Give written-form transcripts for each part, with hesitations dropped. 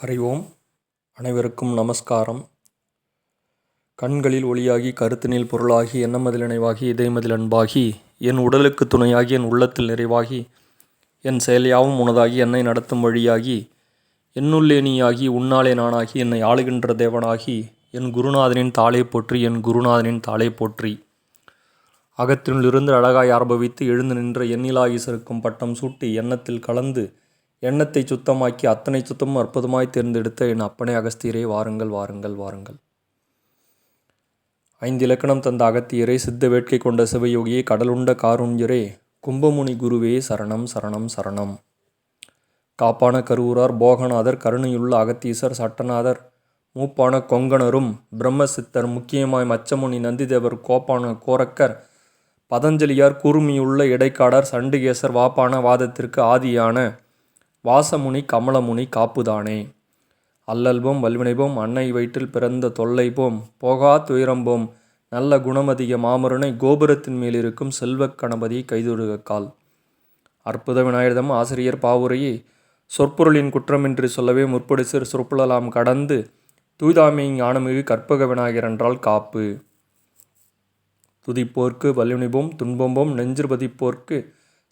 ஹரி ஓம். அனைவருக்கும் நமஸ்காரம். கண்களில் ஒளியாகி கருத்தினில் பொருளாகி எண்ணமதில் நினைவாகி இதயமதில் அன்பாகி என் உடலுக்கு துணையாகி என் உள்ளத்தில் நிறைவாகி என் செயல்யாவும் உனதாகி என்னை நடத்தும் வழியாகி என்னுள்ளே நீயாகி உன்னாலே நானாகி என்னை ஆளுகின்ற தேவனாகி என் குருநாதனின் தாளை போற்றி என் குருநாதனின் தாளை போற்றி. அகத்தினுள்ளிருந்து அழகாய் ஆரம்பித்து எழுந்து நின்ற எண்ணிலா ஈசருக்கும் பட்டம் சூட்டி எண்ணத்தில் கலந்து எண்ணத்தை சுத்தமாக்கி அத்தனை சுத்தமும் அற்புதமாய் தேர்ந்தெடுத்த என் அப்பனே அகஸ்தியரே, வாருங்கள் வாருங்கள் வாருங்கள். 5 இலக்கணம் தந்த அகத்தியரே, சித்த வேட்கை கொண்ட சிவயோகியே, கடலுண்ட காருண்யரே, கும்பமுனி குருவே, சரணம் சரணம் சரணம். காப்பான கருவூரார் போகநாதர், கருணையுள்ள அகத்தீசர், சட்டநாதர், மூப்பான கொங்கணரும் பிரம்மசித்தர், முக்கியமாய் மச்சமுனி நந்திதேவர், கோப்பான கோரக்கர், பதஞ்சலியார், குறுமியுள்ள இடைக்காடர், சண்டிகேசர், வாப்பான வாதத்திற்கு ஆதியான வாசமுனி கமலமுனி காப்புதானே. அல்லல்போம் வல்வினைபோம் அன்னை வயிற்றில் பிறந்த தொல்லைபோம் போகா துயரம்போம் நல்ல குணமதிக மாமருனை கோபுரத்தின் மேலிருக்கும் செல்வக் கணபதி கைதொழுகால். அற்புத விநாயகர்தம் ஆசிரியர் பாவுரையே, சொற்பொருளின் குற்றமின்றி சொல்லவே முற்பொடி சிறு சொற்புழலாம் கடந்து தூய்தாமை ஞானமிகு கற்பக விநாயகர் என்றால் காப்பு. துதிப்போர்க்கு வல்வினைபோம் துன்பம்போம் நெஞ்சிற்பதிப்போர்க்கு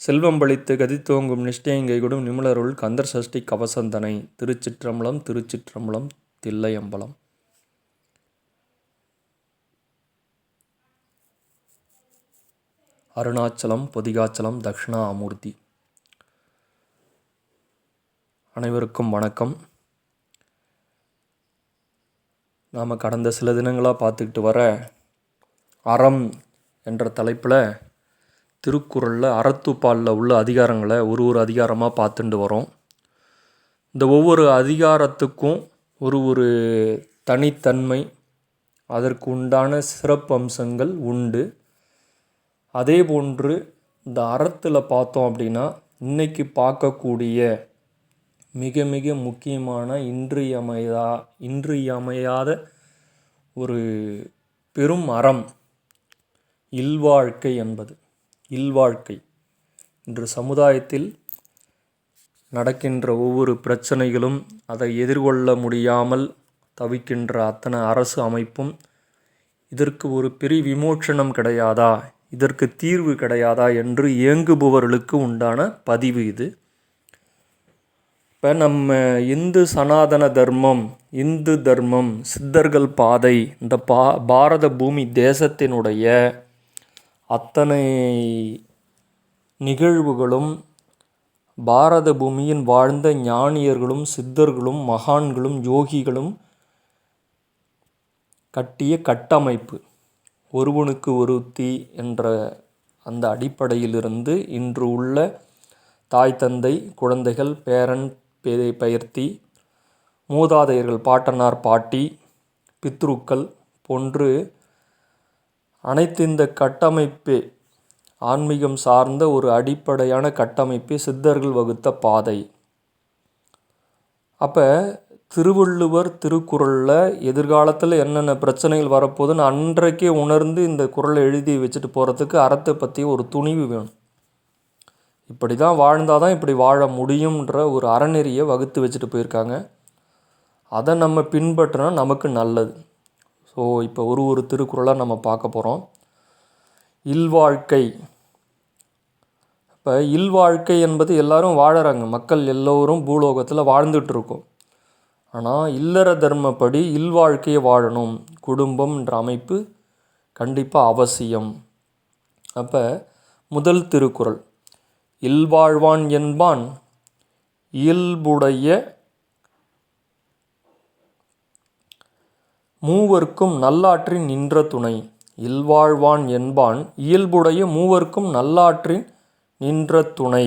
செல்வம் பளித்து கதித்தோங்கும் நிஷ்டையங்கைகொடும் நிமலருள் கந்தர் சஷ்டி கவசந்தனை. திருச்சிற்றம்பலம் திருச்சிற்றம்பலம் தில்லையம்பலம். அருணாச்சலம் பொதிகாச்சலம் தக்ஷணாமூர்த்தி. அனைவருக்கும் வணக்கம். நாம் கடந்த சில தினங்களாக பார்த்துக்கிட்டு வர அறம் என்ற தலைப்பில் திருக்குறளில் அறத்துப்பாலில் உள்ள அதிகாரங்களை ஒரு அதிகாரமாக பார்த்துட்டு வரோம். இந்த ஒவ்வொரு அதிகாரத்துக்கும் ஒரு தனித்தன்மை, அதற்கு உண்டான சிறப்பு அம்சங்கள் உண்டு. அதே போன்று இந்த அறத்தில் பார்த்தோம் அப்படின்னா இன்றைக்கி பார்க்கக்கூடிய மிக மிக முக்கியமான இன்றியமையாத ஒரு பெரும் அறம் இல்வாழ்க்கை என்பது. இல்வாழ்க்கை இன்று சமுதாயத்தில் நடக்கின்ற ஒவ்வொரு பிரச்சனைகளும், அதை எதிர்கொள்ள முடியாமல் தவிக்கின்ற அத்தனை அரசு அமைப்பும் இதற்கு ஒரு பெரிய விமோச்சனம் கிடையாதா, இதற்கு தீர்வு கிடையாதா என்று ஏங்குபவர்களுக்கு உண்டான பதிவு இது. இப்போ நம்ம இந்து சனாதன தர்மம், இந்து தர்மம், சித்தர்கள் பாதை, இந்த பாரத பூமி தேசத்தினுடைய அத்தனை நிகழ்வுகளும் பாரத பூமியின் வாழ்ந்த ஞானியர்களும் சித்தர்களும் மகான்களும் யோகிகளும் கட்டிய கட்டமைப்பு. ஒருவனுக்கு ஒருத்தி என்ற அந்த அடிப்படையிலிருந்து இன்று உள்ள தாய் தந்தை குழந்தைகள் பேரன் பெயர்த்தி மூதாதையர்கள் பாட்டனார் பாட்டி பித்ருக்கள் போன்று அனைத்து இந்த கட்டமைப்பே ஆன்மீகம் சார்ந்த ஒரு அடிப்படையான கட்டமைப்பே சித்தர்கள் வகுத்த பாதை. அப்போ திருவள்ளுவர் திருக்குறளில் எதிர்காலத்தில் என்னென்ன பிரச்சனைகள் வரப்போகுதுன்னு அன்றைக்கே உணர்ந்து இந்த குறளை எழுதி வச்சுட்டு போகிறதுக்கு அறத்தை பற்றி ஒரு துணிவு வேணும். இப்படி தான் வாழ்ந்தால் தான் இப்படி வாழ முடியுன்ற ஒரு அறநெறியை வகுத்து வச்சுட்டு போயிருக்காங்க. அதை நம்ம பின்பற்றினா நமக்கு நல்லது. ஸோ இப்போ ஒரு திருக்குறளாக நம்ம பார்க்க போகிறோம். இல்வாழ்க்கை. இப்போ இல்வாழ்க்கை என்பது எல்லாரும் வாழறாங்க, மக்கள் எல்லோரும் பூலோகத்தில் வாழ்ந்துட்டுருக்கோம். ஆனால் இல்லற தர்மப்படி இல்வாழ்க்கையை வாழணும். குடும்பம்ன்ற அமைப்பு கண்டிப்பாக அவசியம். அப்போ முதல் திருக்குறள், இல்வாழ்வான் என்பான் இயல்புடைய மூவர்க்கும் நல்லாற்றின் நின்ற துணை. இல்வாழ்வான் என்பான் இயல்புடைய மூவர்க்கும் நல்லாற்றின் நின்ற துணை.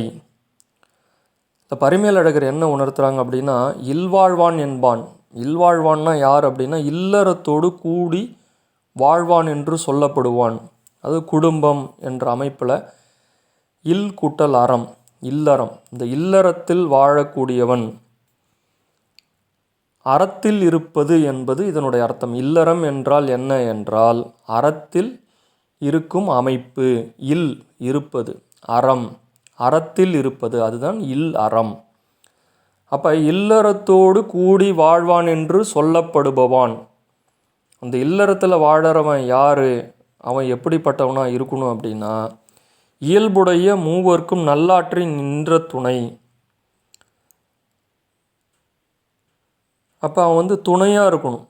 இந்த பரிமேலழகர் என்ன உணர்த்துறாங்க அப்படின்னா, இல்வாழ்வான் என்பான், இல்வாழ்வான்னா யார் அப்படின்னா இல்லறத்தோடு கூடி வாழ்வான் என்று சொல்லப்படுவான். அது குடும்பம் என்ற அமைப்பில் இல் கூட்டல் அறம், இல்லறம். இந்த இல்லறத்தில் வாழக்கூடியவன், அறத்தில் இருப்பது என்பது இதனுடைய அர்த்தம். இல்லறம் என்றால் என்ன என்றால் அறத்தில் இருக்கும் அமைப்பு. இல் இருப்பது, அறம் அறத்தில் இருப்பது, அதுதான் இல் அறம். அப்போ இல்லறத்தோடு கூடி வாழ்வான் என்று சொல்லப்படுபவான். அந்த இல்லறத்தில் வாழறவன் யார், அவன் எப்படிப்பட்டவனாக இருக்கணும் அப்படின்னா, இயல்புடைய மூவர்க்கும் நல்லாற்றி நின்ற துணை. அப்போ அவன் துணையாக இருக்கணும்.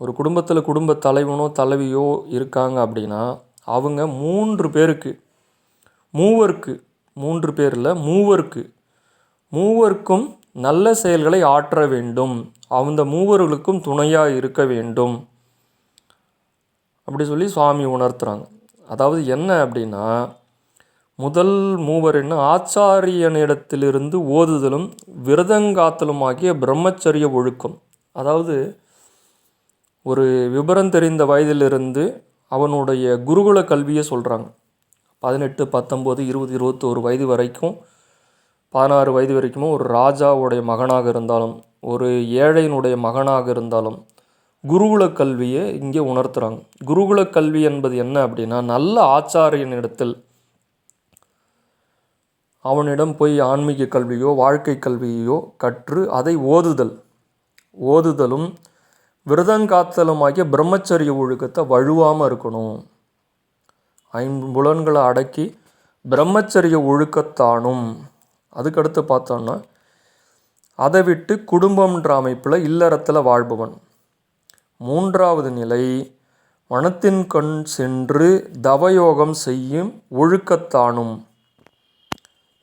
ஒரு குடும்பத்தில் குடும்ப தலைவனோ தலைவியோ இருக்காங்க அப்படின்னா அவங்க 3 பேருக்கு, மூவருக்கு, 3 பேரில் மூவருக்கும் நல்ல செயல்களை ஆற்ற வேண்டும். அந்த மூவர்களுக்கும் துணையாக இருக்க வேண்டும் அப்படி சொல்லி சுவாமி உணர்த்துறாங்க. அதாவது என்ன அப்படின்னா, முதல் மூவர் என்ன, ஆச்சாரியனிடத்திலிருந்து ஓதுதலும் விரதங்காத்தலும் ஆகிய பிரம்மச்சரிய ஒழுக்கம். அதாவது ஒரு விபரம் தெரிந்த வயதிலிருந்து அவனுடைய குருகுல கல்வியை சொல்கிறாங்க. 18, 19, 20, 21 வயது வரைக்கும், 16 வயது வரைக்கும் ஒரு ராஜாவுடைய மகனாக இருந்தாலும் ஒரு ஏழையினுடைய மகனாக இருந்தாலும் குருகுல கல்வியை இங்கே உணர்த்துகிறாங்க. குருகுல கல்வி என்பது என்ன அப்படின்னா, நல்ல ஆச்சாரியனிடத்தில் அவனிடம் போய் ஆன்மீக கல்வியோ வாழ்க்கை கல்வியோ கற்று அதை ஓதுதலும் விரதங்காத்தலும் ஆகிய பிரம்மச்சரிய ஒழுக்கத்தை வழுவாமல் இருக்கணும். 5 புலன்களை அடக்கி பிரம்மச்சரிய ஒழுக்கத்தானும். அதுக்கடுத்து பார்த்தோன்னா, அதை விட்டு குடும்பம்ன்ற அமைப்பில் இல்லறத்தில் வாழ்பவன். 3வது நிலை, வனத்தின் கண் சென்று தவயோகம் செய்யும் ஒழுக்கத்தானும்.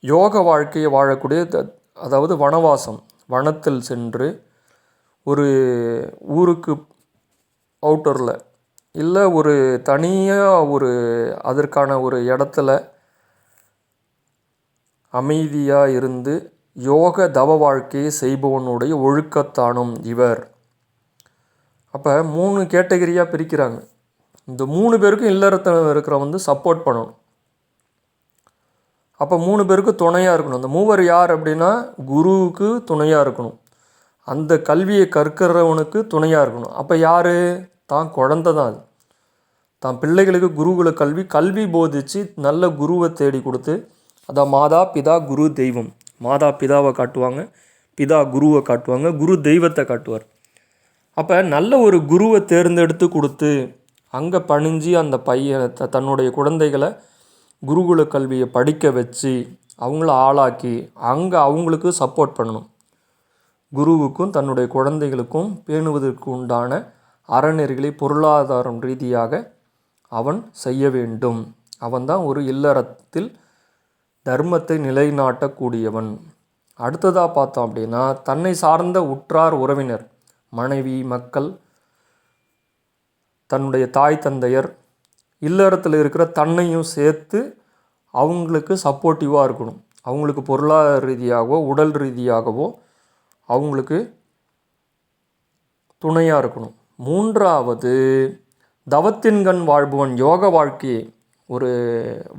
யோக வாழ்க்கையை வாழக்கூடிய, அதாவது வனவாசம், வனத்தில் சென்று ஒரு ஊருக்கு அவுட்டரில் இல்லை ஒரு தனியாக ஒரு அதற்கான ஒரு இடத்துல அமைதியாக இருந்து யோக தவ வாழ்க்கையை செய்பவனுடைய ஒழுக்கத்தானும் இவர். அப்போ 3 கேட்டகரியாக பிரிக்கிறாங்க. இந்த 3 பேருக்கும் இல்லறத்தில் இருக்கிறவன் சப்போர்ட் பண்ணணும். அப்போ 3 பேருக்கு துணையாக இருக்கணும். அந்த மூவர் யார் அப்படின்னா, குருவுக்கு துணையாக இருக்கணும், அந்த கல்வியை கற்கிறவனுக்கு துணையாக இருக்கணும். அப்போ யார், தான் குழந்தை தான். அது தான் பிள்ளைகளுக்கு குருகுல கல்வி போதித்து நல்ல குருவை தேடி கொடுத்து, அதான் மாதா பிதா குரு தெய்வம். மாதா பிதாவை காட்டுவாங்க, பிதா குருவை காட்டுவாங்க, குரு தெய்வத்தை காட்டுவார். அப்போ நல்ல ஒரு குருவை தேர்ந்தெடுத்து கொடுத்து அங்கே பணிஞ்சு அந்த பையனை தன்னுடைய குழந்தைகளை குருகுல கல்வியை படிக்க வச்சு அவங்கள ஆளாக்கி அங்கே அவங்களுக்கு சப்போர்ட் பண்ணணும். குருவுக்கும் தன்னுடைய குழந்தைகளுக்கும் பேணுவதற்கு உண்டான அறநெறிகளை பொருளாதாரம் ரீதியாக அவன் செய்ய வேண்டும். அவன்தான் ஒரு இல்லறத்தில் தர்மத்தை நிலைநாட்டக்கூடியவன். அடுத்ததாக பார்த்தோம் அப்படின்னா, தன்னை சார்ந்த உற்றார் உறவினர், மனைவி, மக்கள், தன்னுடைய தாய் தந்தையர், இல்லறத்தில் இருக்கிற தன்னையும் சேர்த்து அவங்களுக்கு சப்போர்ட்டிவாக இருக்கணும். அவங்களுக்கு பொருளாதார ரீதியாகவோ உடல் ரீதியாகவோ அவங்களுக்கு துணையாக இருக்கணும். 3வது, தவத்தின்கண் வாழ்பவன், யோக வாழ்க்கையை, ஒரு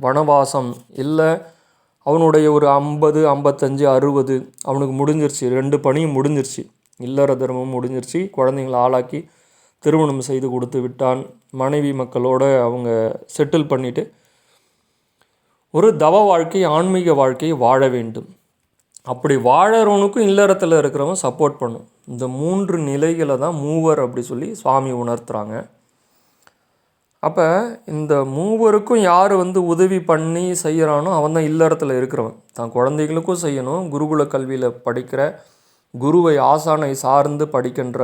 வனவாசம் இல்லை அவனுடைய ஒரு 50, 55, 60 அவனுக்கு முடிஞ்சிருச்சு, 2 பணியும் முடிஞ்சிருச்சு, இல்லற தர்மம் முடிஞ்சிருச்சு, குழந்தைங்களை ஆளாக்கி திருமணம் செய்து கொடுத்து விட்டான், மனைவி மக்களோடு அவங்க செட்டில் பண்ணிவிட்டு ஒரு தவ வாழ்க்கை, ஆன்மீக வாழ்க்கையை வாழ வேண்டும். அப்படி வாழறவனுக்கும் இல்லறத்தில் இருக்கிறவன் சப்போர்ட் பண்ணும். இந்த 3 நிலைகளை தான் மூவர் அப்படி சொல்லி சுவாமி உணர்த்துறாங்க. அப்போ இந்த மூவருக்கும் யார் உதவி பண்ணி செய்கிறானோ அவன் தான் இல்லறத்தில் இருக்கிறவன். தான் குழந்தைகளுக்கும் செய்யணும், குருகுல கல்வியில் படிக்கிற குருவை ஆசானை சார்ந்து படிக்கின்ற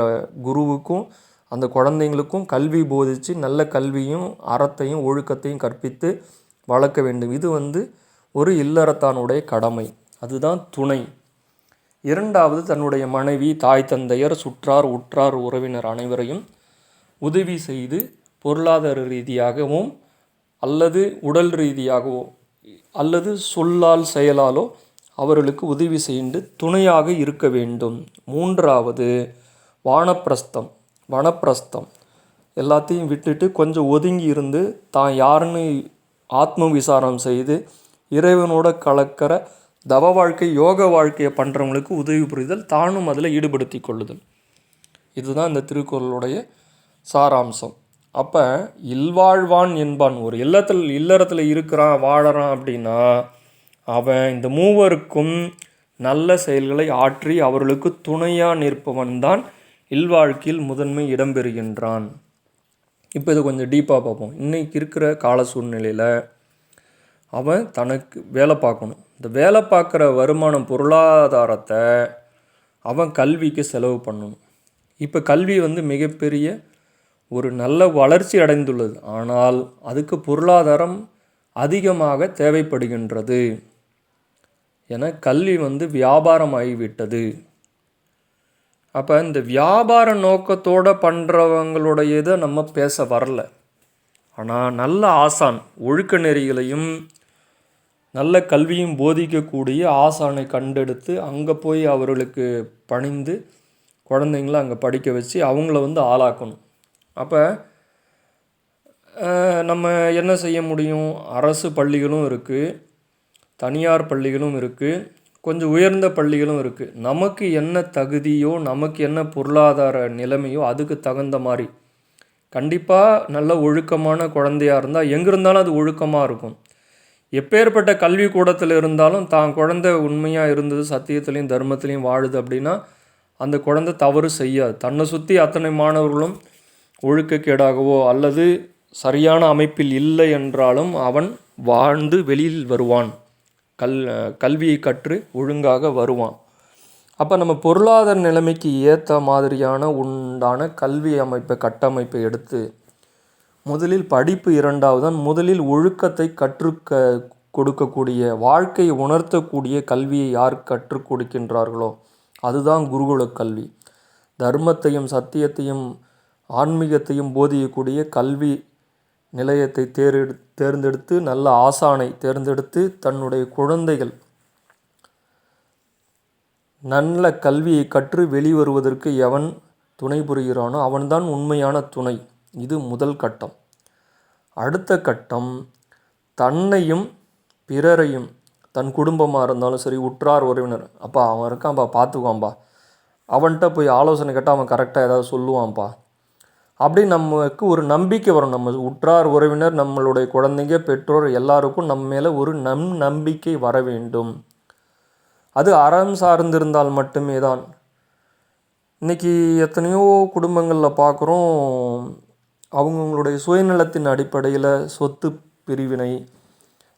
குருவுக்கும் அந்த குழந்தைங்களுக்கும் கல்வி போதித்து நல்ல கல்வியும் அறத்தையும் ஒழுக்கத்தையும் கற்பித்து வளர்க்க வேண்டும். இது ஒரு இல்லறத்தானுடைய கடமை. அதுதான் துணை. 2வது, தன்னுடைய மனைவி, தாய் தந்தையர், சுற்றார் உற்றார் உறவினர் அனைவரையும் உதவி செய்து பொருளாதார ரீதியாகவும் அல்லது உடல் ரீதியாகவோ அல்லது சொல்லால் செயலாலோ அவர்களுக்கு உதவி செய்து துணையாக இருக்க வேண்டும். 3வது, வனப்பிரஸ்தம். எல்லாத்தையும் விட்டுட்டு கொஞ்சம் ஒதுங்கி இருந்து தான் யாருன்னு ஆத்ம விசாரம் செய்து இறைவனோட கலக்கிற தவ வாழ்க்கை, யோக வாழ்க்கையை பண்ணுறவங்களுக்கு உதவி புரிதல், தானும் அதில் ஈடுபடுத்தி கொள்ளுதல். இதுதான் இந்த திருக்குறளுடைய சாராம்சம். அப்போ இல்வாழ்வான் என்பான், ஒரு இல்லறத்தில் இருக்கிறான் வாழறான் அப்படின்னா அவன் இந்த மூவருக்கும் நல்ல செயல்களை ஆற்றி அவர்களுக்கு துணையாக நிற்பவன்தான் இல்வாழ்க்கையில் முதன்மை இடம்பெறுகின்றான். இப்போ இது கொஞ்சம் டீப்பாக பார்ப்போம். இன்றைக்கி இருக்கிற கால சூழ்நிலையில் அவன் தனக்கு வேலை பார்க்கணும். இந்த வேலை பார்க்குற வருமானம் பொருளாதாரத்தை அவன் கல்விக்கு செலவு பண்ணணும். இப்போ கல்வி மிகப்பெரிய ஒரு நல்ல வளர்ச்சி அடைந்துள்ளது. ஆனால் அதுக்கு பொருளாதாரம் அதிகமாக தேவைப்படுகின்றது. என கல்வி வியாபாரம் ஆகிவிட்டது. அப்போ இந்த வியாபார நோக்கத்தோடு பண்ணுறவங்களுடைய இதை நம்ம பேச வரல. ஆனால் நல்ல ஆசான், ஒழுக்க நெறிகளையும் நல்ல கல்வியும் போதிக்கக்கூடிய ஆசானை கண்டெடுத்து அங்கே போய் அவர்களுக்கு பணிந்து குழந்தைங்கள அங்கே படிக்க வச்சு அவங்கள ஆளாக்கணும். அப்போ நம்ம என்ன செய்ய முடியும்? அரசு பள்ளிகளும் இருக்குது, தனியார் பள்ளிகளும் இருக்குது, கொஞ்சம் உயர்ந்த பள்ளிகளும் இருக்குது. நமக்கு என்ன தகுதியோ, நமக்கு என்ன பொருளாதார நிலைமையோ அதுக்கு தகுந்த மாதிரி கண்டிப்பாக நல்ல ஒழுக்கமான குழந்தையாக இருந்தால் எங்கே இருந்தாலும் அது ஒழுக்கமாக இருக்கும். எப்பேற்பட்ட கல்வி கூடத்தில் இருந்தாலும் தான் குழந்தை உண்மையாக இருந்தது, சத்தியத்துலேயும் தர்மத்துலேயும் வாழுது அப்படின்னா அந்த குழந்தை தவறு செய்யாது. தன்னை சுற்றி அத்தனை மாணவர்களும் ஒழுக்கக்கேடாகவோ அல்லது சரியான அமைப்பில் இல்லை என்றாலும் அவன் வாழ்ந்து வெளியில் வருவான், கல்வியை கற்று ஒழுங்காக வருவான். அப்போ நம்ம பொருளாதார நிலைமைக்கு ஏற்ற மாதிரியான உண்டான கல்வி அமைப்பை கட்டமைப்பை எடுத்து முதலில் படிப்பு, இரண்டாவதுதான் முதலில் ஒழுக்கத்தை கொடுக்கக்கூடிய, வாழ்க்கையை உணர்த்தக்கூடிய கல்வியை யார் கற்றுக் கொடுக்கின்றார்களோ அதுதான் குருகுல கல்வி. தர்மத்தையும் சத்தியத்தையும் ஆன்மீகத்தையும் போதிக்கக்கூடிய கல்வி நிலையத்தை தேர்ந்தெடுத்து நல்ல ஆசானை தேர்ந்தெடுத்து தன்னுடைய குழந்தைகள் நல்ல கல்வியை கற்று வெளிவருவதற்கு எவன் துணை புரிகிறானோ அவன்தான் உண்மையான துணை. இது முதல் கட்டம். அடுத்த கட்டம், தன்னையும் பிறரையும், தன் குடும்பமாக இருந்தாலும் சரி, உற்றார் உறவினர், அப்பா அவன் இருக்கான்ப்பா பார்த்துக்குவான்ப்பா, அவன்கிட்ட போய் ஆலோசனை கேட்டால் அவன் கரெக்டாக ஏதாவது சொல்லுவான்ப்பா அப்படி நமக்கு ஒரு நம்பிக்கை வரும். நம்ம உற்றார் உறவினர், நம்மளுடைய குழந்தைங்க, பெற்றோர் எல்லாருக்கும் நம்ம மேலே ஒரு நம்பிக்கை வர வேண்டும். அது அறம் சார்ந்திருந்தால் மட்டுமே தான். இன்றைக்கி எத்தனையோ குடும்பங்களில் பார்க்குறோம், அவங்களுடைய சுயநலத்தின் அடிப்படையில் சொத்து பிரிவினை,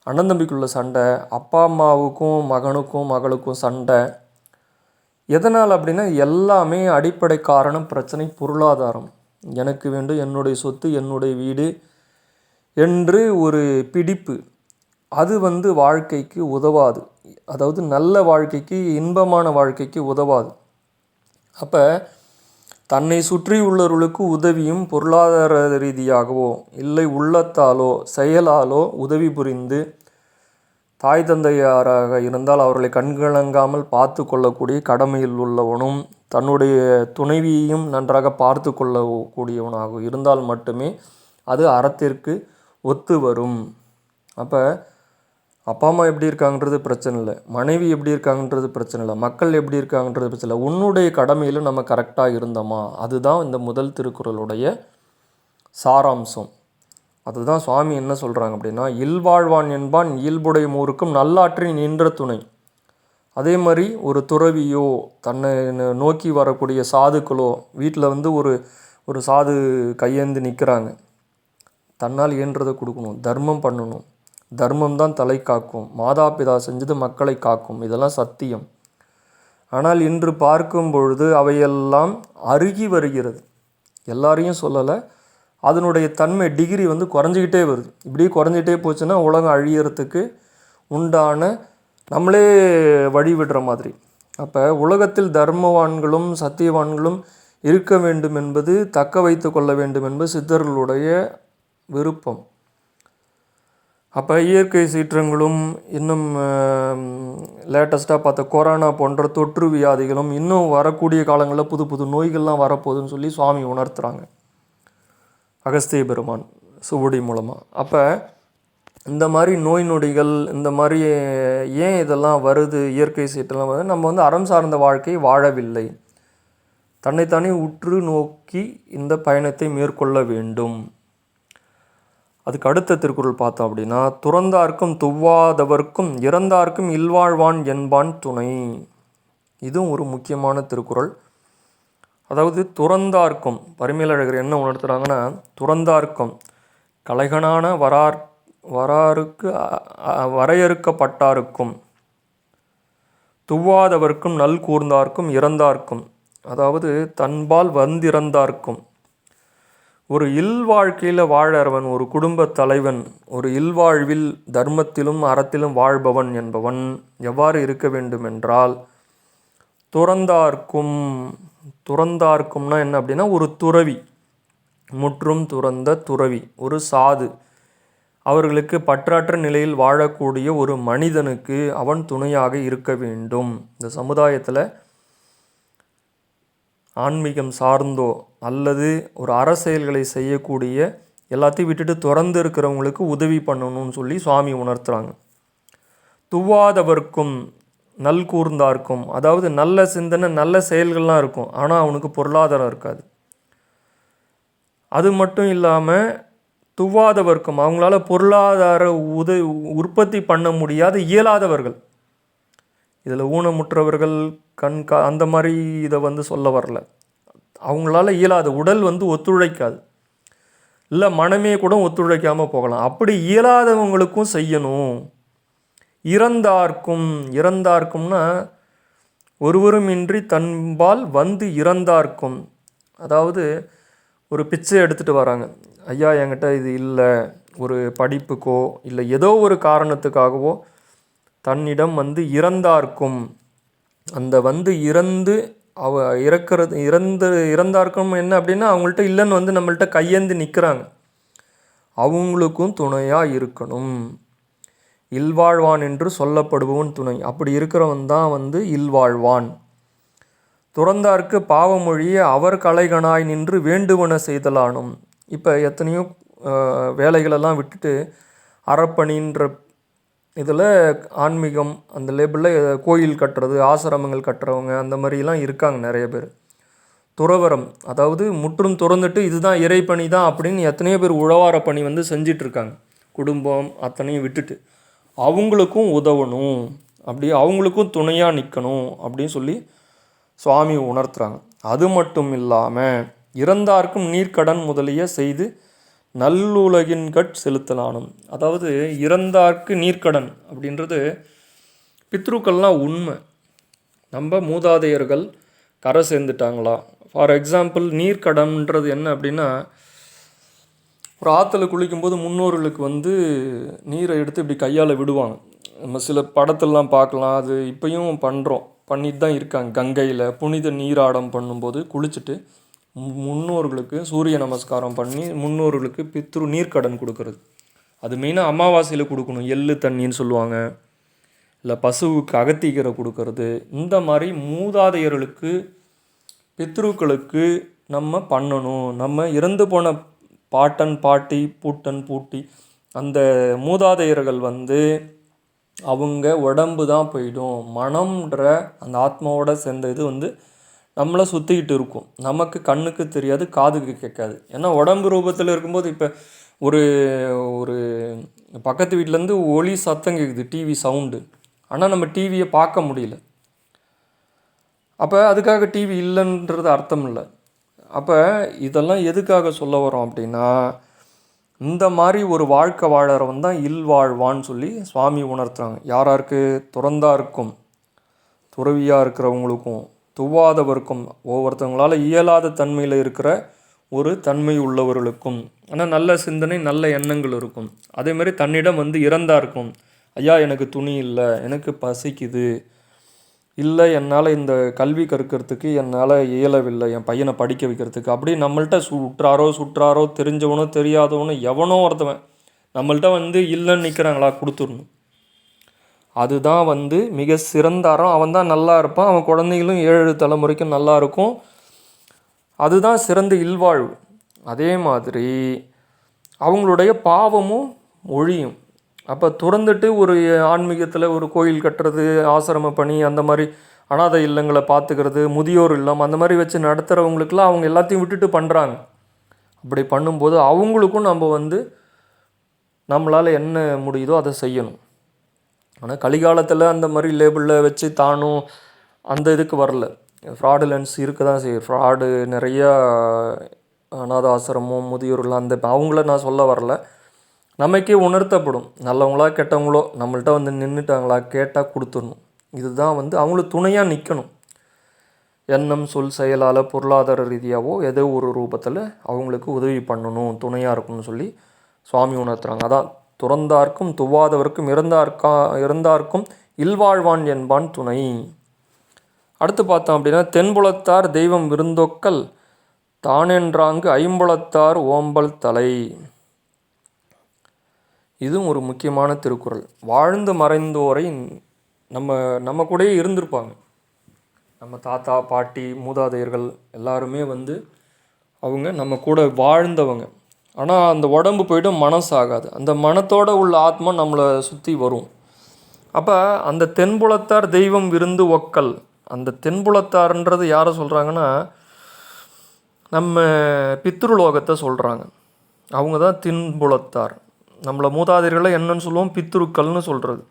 அண்ணன் தம்பிக்குள்ள சண்டை, அப்பா அம்மாவுக்கும் மகனுக்கும் மகளுக்கும் சண்டை. எதனால் அப்படின்னா எல்லாமே அடிப்படை காரணம் பிரச்சனை பொருளாதாரம். எனக்கு வேண்டும், என்னுடைய சொத்து, என்னுடைய வீடு என்று ஒரு பிடிப்பு. அது வாழ்க்கைக்கு உதவாது. அதாவது நல்ல வாழ்க்கைக்கு, இன்பமான வாழ்க்கைக்கு உதவாது. அப்போ தன்னை சுற்றி உள்ளவர்களுக்கு உதவியும் பொருளாதார ரீதியாகவோ இல்லை உள்ளத்தாலோ செயலாலோ உதவி புரிந்து, தாய் தந்தையாராக இருந்தால் அவர்களை கண்கலங்காமல் பார்த்து கொள்ளக்கூடிய கடமையில் உள்ளவனும், தன்னுடைய துணைவியையும் நன்றாக பார்த்து கொள்ளக்கூடியவனாக இருந்தால் மட்டுமே அது அறத்திற்கு ஒத்து வரும். அப்போ அப்பா அம்மா எப்படி இருக்காங்கன்றது பிரச்சனை இல்லை, மனைவி எப்படி இருக்காங்கன்றது பிரச்சனை இல்லை, மக்கள் எப்படி இருக்காங்கன்றது பிரச்சனை இல்லை. உன்னுடைய கடமையில் நம்ம கரெக்டாக இருந்தோமா, அதுதான் இந்த முதல் திருக்குறளுடைய சாராம்சம். அதுதான் சுவாமி என்ன சொல்கிறாங்க அப்படின்னா, இல்வாழ்வான் என்பான் இயல்புடைய மூருக்கும் நல்லாற்றி நின்ற துணை. அதே மாதிரி ஒரு துறவியோ, தன்னை நோக்கி வரக்கூடிய சாதுக்களோ, வீட்டில் ஒரு சாது கையேந்து நிற்கிறாங்க, தன்னால் இயன்றதை கொடுக்கணும், தர்மம் பண்ணணும். தர்மம் தான் தலை காக்கும், மாதா பிதா செஞ்சது மக்களை காக்கும், இதெல்லாம் சத்தியம். ஆனால் இன்று பார்க்கும் பொழுது அவையெல்லாம் அருகி வருகிறது. எல்லாரையும் சொல்லலை, அதனுடைய தன்மை டிகிரி குறைஞ்சிக்கிட்டே வருது. இப்படி குறைஞ்சிட்டே போச்சுன்னா உலகம் அழியறதுக்கு உண்டான நம்மளே வழிவிடுற மாதிரி. அப்போ உலகத்தில் தர்மவான்களும் சத்தியவான்களும் இருக்க வேண்டும் என்பது, தக்க வைத்து கொள்ள வேண்டும் என்பது சித்தர்களுடைய விருப்பம். அப்போ இயற்கை சீற்றங்களும், இன்னும் லேட்டஸ்ட்டாக பார்த்த கொரோனா போன்ற தொற்று வியாதிகளும், இன்னும் வரக்கூடிய காலங்களில் புது புது நோய்கள்லாம் வரப்போகுதுன்னு சொல்லி சுவாமி உணர்த்துறாங்க, அகஸ்திய பெருமான் சுவடி மூலமாக. அப்போ இந்த மாதிரி நோய் நொடிகள், இந்த மாதிரி ஏன் இதெல்லாம் வருது, இயற்கை சீற்றெல்லாம் வருது, நம்ம அறம் சார்ந்த வாழ்க்கை வாழவில்லை. தன்னைத்தானே உற்று நோக்கி இந்த பயணத்தை மேற்கொள்ள வேண்டும். அதுக்கு அடுத்த திருக்குறள் பார்த்தோம் அப்படின்னா, துறந்தார்க்கும் துவாதவர்க்கும் இறந்தார்க்கும் இல்வாழ்வான் என்பான் துணை. இதுவும் ஒரு முக்கியமான திருக்குறள். அதாவது துறந்தார்க்கும் பரிமேலழகர் என்ன உணர்த்துறாங்கன்னா, துறந்தார்க்கும் கலைகனான வராருக்கு வரையறுக்கப்பட்டாருக்கும் துவாதவர்க்கும் நல் கூர்ந்தார்க்கும் இறந்தார்க்கும், அதாவது தன்பால் வந்திறந்தார்க்கும். ஒரு இல்வாழ்க்கையில் வாழறவன், ஒரு குடும்ப தலைவன், ஒரு இல்வாழ்வில் தர்மத்திலும் அறத்திலும் வாழ்பவன் என்பவன் எவ்வாறு இருக்க வேண்டுமென்றால், துறந்தார்க்கும்னா என்ன அப்படின்னா, ஒரு துறவி, முற்றும் துறந்த துறவி, ஒரு சாது, அவர்களுக்கு பற்றாற்ற நிலையில் வாழக்கூடிய ஒரு மனிதனுக்கு அவன் துணையாக இருக்க வேண்டும். இந்த சமுதாயத்தில் ஆன்மீகம் சார்ந்தோ அல்லது ஒரு அரசியல்களை செய்யக்கூடிய எல்லாத்தையும் விட்டுட்டு துறந்து இருக்கிறவங்களுக்கு உதவி பண்ணணும்னு சொல்லி சுவாமி உணர்த்துறாங்க. துவாதவர்க்கும் நல் கூர்ந்தார்க்கும், அதாவது நல்ல சிந்தனை நல்ல செயல்கள்லாம் இருக்கும், ஆனால் அவனுக்கு பொருளாதாரம் இருக்காது. அது மட்டும் இல்லாமல் துவாதவர்க்கும், அவங்களால பொருளாதார உற்பத்தி பண்ண முடியாத இயலாதவர்கள், இதில் ஊனமுற்றவர்கள் அந்த மாதிரி இதை சொல்ல வரல. அவங்களால இயலாத, உடல் ஒத்துழைக்காது, இல்லை மனமே கூட ஒத்துழைக்காமல் போகலாம். அப்படி இயலாதவங்களுக்கும் செய்யணும். இறந்தார்க்கும்னா ஒருவரும் இன்றி தன்பால் இறந்தார்க்கும், அதாவது ஒரு பிச்சை எடுத்துகிட்டு வராங்க, ஐயா என்கிட்ட இது இல்லை, ஒரு படிப்புக்கோ இல்லை ஏதோ ஒரு காரணத்துக்காகவோ தன்னிடம் இறந்தார்க்கும், அந்த இறந்து இறந்தார்க்கும் என்ன அப்படின்னா, அவங்கள்ட்ட இல்லைன்னு நம்மள்கிட்ட கையேந்து நிற்கிறாங்க, அவங்களுக்கும் துணையாக இருக்கணும். இல்வாழ்வான் என்று சொல்லப்படுபவன் துணை, அப்படி இருக்கிறவன் தான் இல்வாழ்வான். துறந்தார்க்கு பாவமொழியே அவர் கலைகனாய் நின்று வேண்டுவன செய்தலானும். இப்போ எத்தனையோ வேலைகளெல்லாம் விட்டுட்டு அறப்பணின்ற இதில் ஆன்மீகம் அந்த லேபிளில் கோயில் கட்டுறது, ஆசிரமங்கள் கட்டுறவங்க அந்த மாதிரிலாம் இருக்காங்க நிறைய பேர். துறவரம், அதாவது முற்றும் துறந்துட்டு இதுதான் இறைப்பணி தான் அப்படின்னு எத்தனையோ பேர் உழவார பணி செஞ்சிட்ருக்காங்க, குடும்பம் அத்தனையும் விட்டுட்டு. அவங்களுக்கும் உதவணும், அப்படி அவங்களுக்கும் துணையாக நிற்கணும் அப்படின்னு சொல்லி சுவாமி உணர்த்துறாங்க. அது மட்டும் இல்லாமல் இறந்தார்க்கும் நீர்க்கடன் முதலிய செய்து நல்லுலகின்கட் செலுத்தலானும். அதாவது இறந்தார்க்கு நீர்க்கடன் அப்படின்றது பித்ருக்கள்லாம் உண்மை. நம்ம மூதாதையர்கள் கரை சேர்ந்துட்டாங்களா? ஃபார் எக்ஸாம்பிள் நீர்க்கடன்ன்றது என்ன அப்படின்னா, ஒரு ஆற்றுல குளிக்கும்போது முன்னோர்களுக்கு நீரை எடுத்து இப்படி கையால் விடுவாங்க. நம்ம சில படத்திலலாம் பார்க்கலாம், அது இப்போயும் பண்ணிட்டு தான் இருக்காங்க. கங்கையில் புனித நீராடம் பண்ணும்போது குளிச்சுட்டு முன்னோர்களுக்கு சூரிய நமஸ்காரம் பண்ணி முன்னோர்களுக்கு பித்ரு நீர்க்கடன் கொடுக்கறது. அது மெயினாக அமாவாசையில் கொடுக்கணும். எள்ளு தண்ணின்னு சொல்லுவாங்க, இல்லை பசுவுக்கு அகத்திக்கீரை கொடுக்கறது. இந்த மாதிரி மூதாதையர்களுக்கு பித்ருக்களுக்கு நம்ம பண்ணணும். நம்ம இறந்து போன பாட்டன் பாட்டி பூட்டன் பூட்டி அந்த மூதாதையர்கள் அவங்க உடம்பு தான் போயிடும், மனம்ன்ற அந்த ஆத்மாவோட சேர்ந்த இது நம்மளை சுற்றிக்கிட்டு இருக்கும். நமக்கு கண்ணுக்கு தெரியாது, காதுக்கு கேட்காது. ஏன்னா உடம்பு ரூபத்தில் இருக்கும்போது இப்போ ஒரு ஒரு பக்கத்து வீட்டிலேருந்து ஒளி சத்தம் கேட்குது, டிவி சவுண்டு, ஆனால் நம்ம டிவியை பார்க்க முடியல. அப்போ அதுக்காக டிவி இல்லைன்றது அர்த்தம் இல்லை. அப்போ இதெல்லாம் எதுக்காக சொல்ல வரோம் அப்படின்னா, இந்த மாதிரி ஒரு வாழ்க்கை வாழறவன் தான் இல்வாழ்வான்னு சொல்லி சுவாமி உணர்த்துறாங்க. யாராருக்கு? துறந்தாருக்கும், துறவியாக இருக்கிறவங்களுக்கும், துவாதவர்க்கும், ஒவ்வொருத்தவங்களால் இயலாத தன்மையில் இருக்கிற ஒரு தன்மை உள்ளவர்களுக்கும். ஆனால் நல்ல சிந்தனை நல்ல எண்ணங்கள் இருக்கும். அதேமாதிரி தன்னிடம் இறந்தாருக்கும், ஐயா எனக்கு துணி இல்லை, எனக்கு பசிக்குது, இல்லை என்னால் இந்த கல்வி கற்கிறதுக்கு என்னால் இயலவில்லை, என் பையனை படிக்க வைக்கிறதுக்கு, அப்படி நம்மள்கிட்ட சுற்றாரோ தெரிஞ்சவனோ தெரியாதவனோ எவனோ ஒருத்தவன் நம்மள்கிட்ட இல்லைன்னு நிற்கிறாங்களா, கொடுத்துடணும். அதுதான் மிக சிறந்த அறம். அவன் தான் நல்லா இருப்பான், அவன் குழந்தைகளும் 7 தலைமுறைக்கும் நல்லா இருக்கும். அதுதான் சிறந்த இல்வாழ்வு. அதே மாதிரி அவங்களுடைய பாவமும் ஒழியும். அப்போ துறந்துட்டு ஒரு ஆன்மீகத்தில் ஒரு கோயில் கட்டுறது, ஆசிரம பணி, அந்த மாதிரி அனாதை இல்லங்களை பார்த்துக்கிறது, முதியோர் இல்லம் அந்த மாதிரி வச்சு நடத்துகிறவங்களுக்கெல்லாம் அவங்க எல்லாத்தையும் விட்டுட்டு பண்ணுறாங்க. அப்படி பண்ணும்போது அவங்களுக்கும் நம்ம நம்மளால் என்ன முடியுதோ அதை செய்யணும். ஆனால் கலிகாலத்தில் அந்த மாதிரி லேபிளில் வச்சு தானும் அந்த இதுக்கு வரல. ஃப்ராடுலன்ஸ் இருக்க தான் செய்யும். ஃப்ராடு நிறையா அநாத ஆசிரமம், முதியோர்கள் அந்த அவங்கள நான் சொல்ல வரல. நமக்கே உணர்த்தப்படும். நல்லவங்களா கெட்டவங்களோ நம்மள்ட்ட வந்து நின்றுட்டாங்களா கேட்டால் கொடுத்துடணும். இதுதான் வந்து அவங்களுக்கு துணையாக நிற்கணும். எண்ணம், சொல், செயலால், பொருளாதார ரீதியாகவோ ஏதோ ஒரு ரூபத்தில் அவங்களுக்கு உதவி பண்ணணும், துணையாக இருக்கணும்னு சொல்லி சுவாமி உணர்த்துறாங்க. அதான் துறந்தார்க்கும் துவாதவர்க்கும் இறந்தார்க்கும் இல்வாழ்வான் என்பான் துணை. அடுத்து பார்த்தோம் அப்படின்னா, தென்புலத்தார் தெய்வம் விருந்தொக்கல் தானென்றாங்கு ஐம்புலத்தார் ஓம்பல் தலை. இதுவும் ஒரு முக்கியமான திருக்குறள். வாழ்ந்து மறைந்தோரை நம்ம கூடயே இருந்திருப்பாங்க. நம்ம தாத்தா, பாட்டி, மூதாதையர்கள் எல்லாருமே வந்து அவங்க நம்ம கூட வாழ்ந்தவங்க. ஆனால் அந்த உடம்பு போய்ட்டும் மனசு ஆகாது. அந்த மனத்தோடு உள்ள ஆத்மா நம்மளை சுற்றி வரும். அப்போ அந்த தென்புலத்தார் தெய்வம் விருந்து ஒக்கல், அந்த தென்புலத்தார்ன்றது யாரை சொல்கிறாங்கன்னா, நம்ம பித்ருலோகத்தை சொல்கிறாங்க. அவங்க தான் தென்புலத்தார். நம்மளை மூதாதையர்களை என்னன்னு சொல்லுவோம், பித்ருக்கள்னு சொல்கிறது.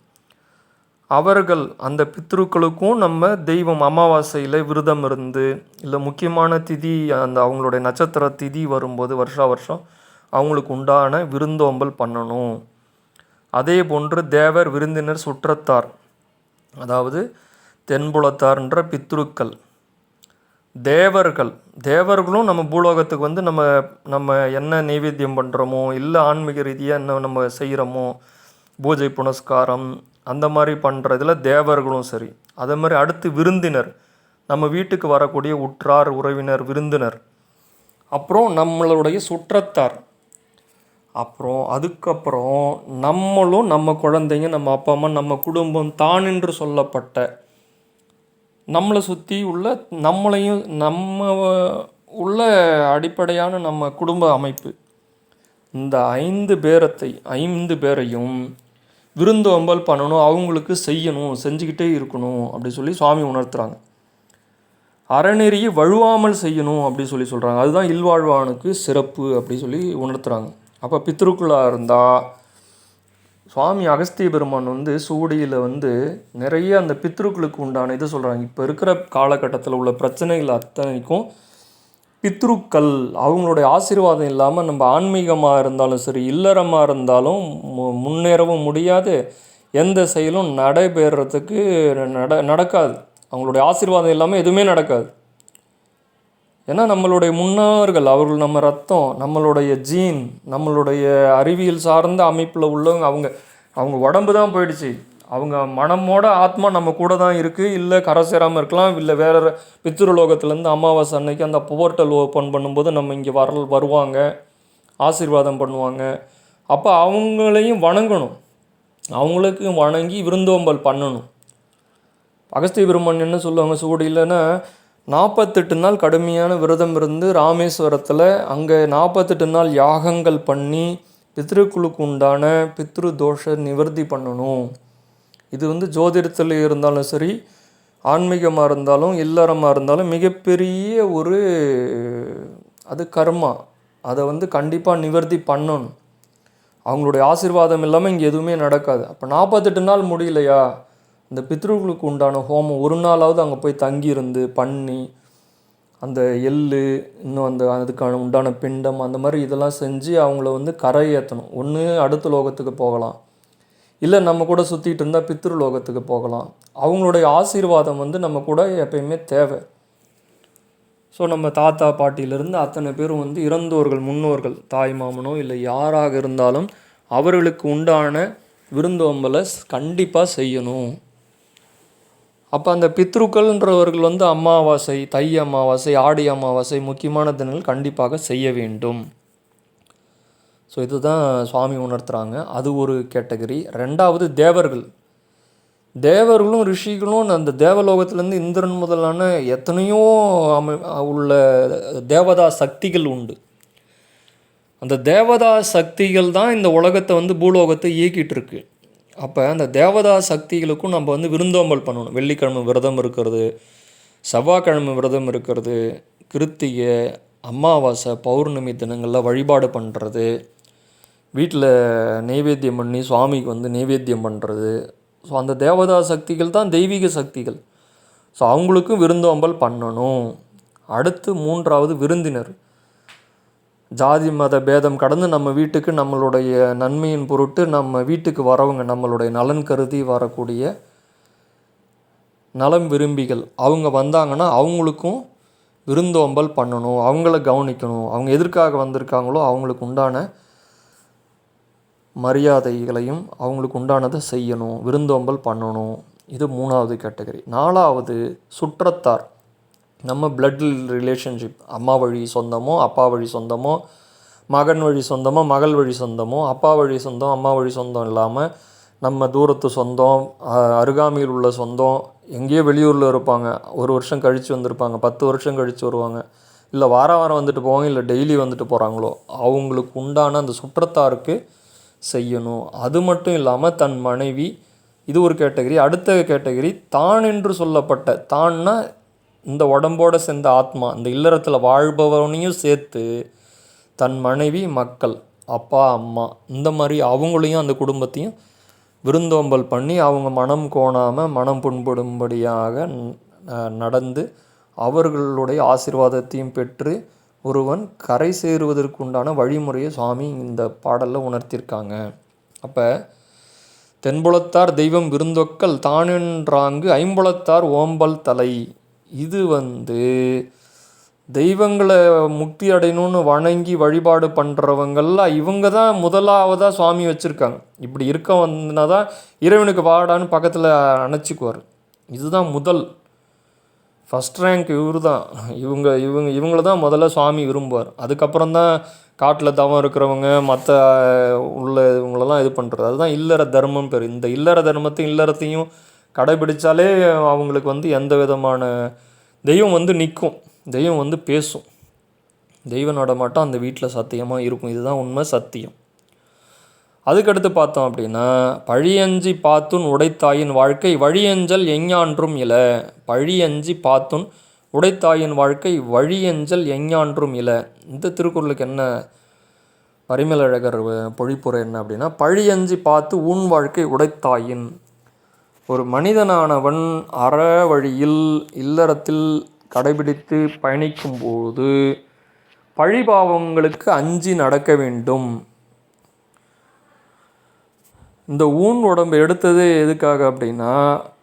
அவர்கள் அந்த பித்ருக்களுக்கும் நம்ம தெய்வம் அமாவாசையில் விரதம் இருந்து, இல்லை முக்கியமான திதி அந்த அவங்களுடைய நட்சத்திர திதி வரும்போது வருஷம் அவங்களுக்கு உண்டான விருந்தோம்பல் பண்ணணும். அதே போன்று தேவர் விருந்தினர் சுற்றத்தார், அதாவது தென்புலத்தார்ன்ற பித்ருக்கள். தேவர்களும் நம்ம பூலோகத்துக்கு வந்து நம்ம என்ன நைவேத்தியம் பண்ணுறோமோ, இல்லை ஆன்மீக ரீதியாக என்ன நம்ம செய்கிறோமோ, பூஜை புனஸ்காரம் அந்த மாதிரி பண்ணுறதுல தேவர்களும் சரி. அதே மாதிரி அடுத்து விருந்தினர், நம்ம வீட்டுக்கு வரக்கூடிய உற்றார் உறவினர் விருந்தினர். அப்புறம் நம்மளுடைய சுற்றத்தார். அதுக்கப்புறம் நம்மளும் நம்ம குழந்தைங்க, நம்ம அப்பா அம்மா, நம்ம குடும்பம் தான் என்று சொல்லப்பட்ட நம்மளை சுற்றி உள்ள நம்மளையும் நம்ம உள்ள அடிப்படையான நம்ம குடும்ப அமைப்பு. இந்த 5 பேரையும் விருந்தோம்பல் பண்ணணும், அவங்களுக்கு செய்யணும், செஞ்சுக்கிட்டே இருக்கணும் அப்படி சொல்லி சுவாமி உணர்த்துறாங்க. அறநெறியை வழுவாமல் செய்யணும் அப்படி சொல்லி சொல்கிறாங்க. அதுதான் இல்வாழ்வானுக்கு சிறப்பு அப்படி சொல்லி உணர்த்துறாங்க. அப்போ பித்ருக்களாக இருந்தால் சுவாமி அகஸ்திய பெருமான் வந்து சூடியில் வந்து நிறைய அந்த பித்ருக்களுக்கு உண்டான இது சொல்கிறாங்க. இப்போ இருக்கிற காலகட்டத்தில் உள்ள பிரச்சனைகள் அத்தனைக்கும் பித்ருக்கள் அவங்களுடைய ஆசீர்வாதம் இல்லாமல் நம்ம ஆன்மீகமாக இருந்தாலும் சரி, இல்லறமாக இருந்தாலும் முன்னேறவும் முடியாது, எந்த செயலும் நடைபெறத்துக்கு நடக்காது. அவங்களுடைய ஆசீர்வாதம் இல்லாமல் எதுவுமே நடக்காது. ஏன்னா நம்மளுடைய முன்னோர்கள், அவர்கள் நம்ம ரத்தம், நம்மளுடைய ஜீன், நம்மளுடைய அறிவியல் சார்ந்த அமைப்பில் உள்ளவங்க. அவங்க உடம்பு தான் போயிடுச்சு, அவங்க மனமோட ஆத்மா நம்ம கூட தான் இருக்குது. இல்லை கரை சேராமல் இருக்கலாம், இல்லை வேறு பித்ருலோகத்துலேருந்து அமாவாசை அன்னைக்கு அந்த போர்ட்டல் ஓப்பன் பண்ணும்போது நம்ம இங்கே வருவாங்க, ஆசீர்வாதம் பண்ணுவாங்க. அப்போ அவங்களையும் வணங்கணும், அவங்களுக்கும் வணங்கி விருந்தோம்பல் பண்ணணும். அகஸ்திய பெருமான் என்ன சொல்லுவாங்க சூடியில்னா, 48 நாள் கடுமையான விரதம் இருந்து ராமேஸ்வரத்தில் அங்கே 48 நாள் யாகங்கள் பண்ணி பித்ருக்களுக்கு உண்டான பித்ரு தோஷ நிவர்த்தி பண்ணணும். இது வந்து ஜோதிடத்தில் இருந்தாலும் சரி, ஆன்மீகமாக இருந்தாலும், இல்லறமாக இருந்தாலும் மிகப்பெரிய ஒரு அது கர்மா. அதை வந்து கண்டிப்பாக நிவர்த்தி பண்ணணும். அவங்களுடைய ஆசீர்வாதம் இல்லாமல் இங்கே எதுவுமே நடக்காது. அப்போ 48 நாள் முடியலையா, இந்த பித்ருக்களுக்கு உண்டான ஹோமம் ஒரு நாளாவது அங்கே போய் தங்கியிருந்து பண்ணி, அந்த இன்னும் அதுக்கான உண்டான பிண்டம் அந்த மாதிரி இதெல்லாம் செஞ்சு அவங்கள வந்து கரை ஏற்றணும். ஒன்று அடுத்த லோகத்துக்கு போகலாம், இல்லை நம்ம கூட சுற்றிட்டு இருந்தால் பித்ருலோகத்துக்கு போகலாம். அவங்களுடைய ஆசீர்வாதம் வந்து நம்ம கூட எப்பயுமே தேவை. ஸோ நம்ம தாத்தா பாட்டியிலேருந்து அத்தனை பேரும் வந்து இறந்தோர்கள், முன்னோர்கள், தாய் மாமனோ இல்லை யாராக இருந்தாலும் அவர்களுக்கு உண்டான விருந்தோம்பலை கண்டிப்பாக செய்யணும். அப்போ அந்த பித்ருக்கள்ன்றவர்கள் வந்து அமாவாசை, தை அமாவாசை, ஆடி அமாவாசை முக்கியமான தினங்கள் கண்டிப்பாக செய்ய வேண்டும். ஸோ இதுதான் சுவாமி உணர்த்துறாங்க. அது ஒரு கேட்டகரி. ரெண்டாவது தேவர்களும் ரிஷிகளும் அந்த தேவலோகத்திலேருந்து இந்திரன் முதலான எத்தனையோ உள்ள தேவதா சக்திகள் உண்டு. அந்த தேவதா சக்திகள் தான் இந்த உலகத்தை வந்து பூலோகத்தை இயக்கிட்டு இருக்கு. அப்போ அந்த தேவதா சக்திகளுக்கும் நம்ம வந்து விருந்தோம்பல் பண்ணணும். வெள்ளிக்கிழமை விரதம் இருக்கிறது, செவ்வாய்க்கிழமை விரதம் இருக்கிறது, கிருத்திகை, அமாவாசை, பௌர்ணமி தினங்களில் வழிபாடு பண்ணுறது, வீட்டில் நைவேத்தியம் பண்ணி சுவாமிக்கு வந்து நைவேத்தியம் பண்ணுறது. ஸோ அந்த தேவதா சக்திகள் தான் தெய்வீக சக்திகள். ஸோ அவங்களுக்கும் விருந்தோம்பல் பண்ணணும். அடுத்து 3வது விருந்தினர். ஜாதி மத பேதம் கடந்து நம்ம வீட்டுக்கு நம்மளுடைய நன்மையின் பொருட்டு நம்ம வீட்டுக்கு வரவங்க, நம்மளுடைய நலன் கருதி வரக்கூடிய நலம் விரும்பிகள் அவங்க வந்தாங்கன்னா அவங்களுக்கும் விருந்தோம்பல் பண்ணணும், அவங்கள கவனிக்கணும். அவங்க எதற்காக வந்திருக்காங்களோ அவங்களுக்கு உண்டான மரியாதைகளையும் அவங்களுக்கு உண்டானதை செய்யணும், விருந்தோம்பல் பண்ணணும். இது 3வது கேட்டகரி. 4வது சுற்றத்தார். நம்ம பிளட் ரிலேஷன்ஷிப், அம்மா வழி சொந்தமோ அப்பா வழி சொந்தமோ, மகன் வழி சொந்தமோ மகள் வழி சொந்தமோ, அப்பா வழி சொந்தம் அம்மா வழி சொந்தம் இல்லாமல் நம்ம தூரத்து சொந்தம், அருகாமையில் உள்ள சொந்தம், எங்கேயோ வெளியூரில் இருப்பாங்க, 1 வருஷம் கழித்து வந்திருப்பாங்க, 10 வருஷம் கழித்து வருவாங்க, இல்லை வாரம் வந்துட்டு போவாங்க, இல்லை டெய்லி வந்துட்டு போகிறாங்களோ அவங்களுக்கு உண்டான அந்த சுற்றத்தாருக்கு செய்யணும். அது மட்டும் இல்லாமல் தன் மனைவி, இது ஒரு கேட்டகரி. அடுத்த கேட்டகரி தான் என்று சொல்லப்பட்ட, தான்னா இந்த உடம்போடு சேர்ந்த ஆத்மா, இந்த இல்லறத்தில் வாழ்பவனையும் சேர்த்து தன் மனைவி, மக்கள், அப்பா அம்மா, இந்த மாதிரி அவங்களையும் அந்த குடும்பத்தையும் விருந்தோம்பல் பண்ணி அவங்க மனம் கோணாமல் மனம் புண்படும்படியாக நடந்து அவர்களுடைய ஆசீர்வாதத்தையும் பெற்று ஒருவன் கரை சேருவதற்குண்டான வழிமுறையை சுவாமி இந்த பாடலில் உணர்த்தியிருக்காங்க. அப்போ தென்புலத்தார் தெய்வம் விருந்தொக்கல் தானென்றாங்கு ஐம்புலத்தார் ஓம்பல் தலை. இது தெய்வங்களை முக்தி அடையணும்னு வணங்கி வழிபாடு பண்ணுறவங்கெல்லாம் இவங்க தான் முதலாவதாக சுவாமி வச்சுருக்காங்க. இப்படி இருக்க வந்தனா தான் இறைவனுக்கு வாடான்னு பக்கத்தில் அணைச்சிக்குவார். இதுதான் முதல் ஃபஸ்ட் ரேங்க் இவர் தான். இவங்கள தான் முதல்ல சுவாமி விரும்புவார். அதுக்கப்புறம் தான் காட்டில் தவம் இருக்கிறவங்க மற்ற உள்ள இவங்களெல்லாம் இது பண்ணுறது. அதுதான் இல்லற தர்மம் பேர். இந்த இல்லற தர்மத்தையும் இல்லறத்தையும் கடைபிடித்தாலே அவங்களுக்கு எந்த விதமான தெய்வம் நிற்கும், தெய்வம் பேசும், தெய்வ நடமாட்டம் அந்த வீட்டில் சத்தியமாக இருக்கும். இதுதான் உண்மை, சத்தியம். அதுக்கடுத்து பார்த்தோம் அப்படின்னா, பழியஞ்சி பாத்துன் உடைத்தாயின் வாழ்க்கை வழியஞ்சல் எஞ்ஞான்றும் இல. பழியஞ்சி பாத்துன் உடைத்தாயின் வாழ்க்கை வழியஞ்சல் எஞ்ஞான்றும் இல. இந்த திருக்குறளுக்கு என்ன பரிமேலழகர் பொழிப்புரை என்ன அப்படின்னா, பழியஞ்சி பார்த்து உன் வாழ்க்கை உடைத்தாயின். ஒரு மனிதனானவன் அற வழியில் இல்லறத்தில் கடைபிடித்து பயணிக்கும்போது பழிபாவங்களுக்கு அஞ்சி நடக்க வேண்டும். இந்த ஊன் உடம்பு எடுத்தது எதுக்காக அப்படின்னா,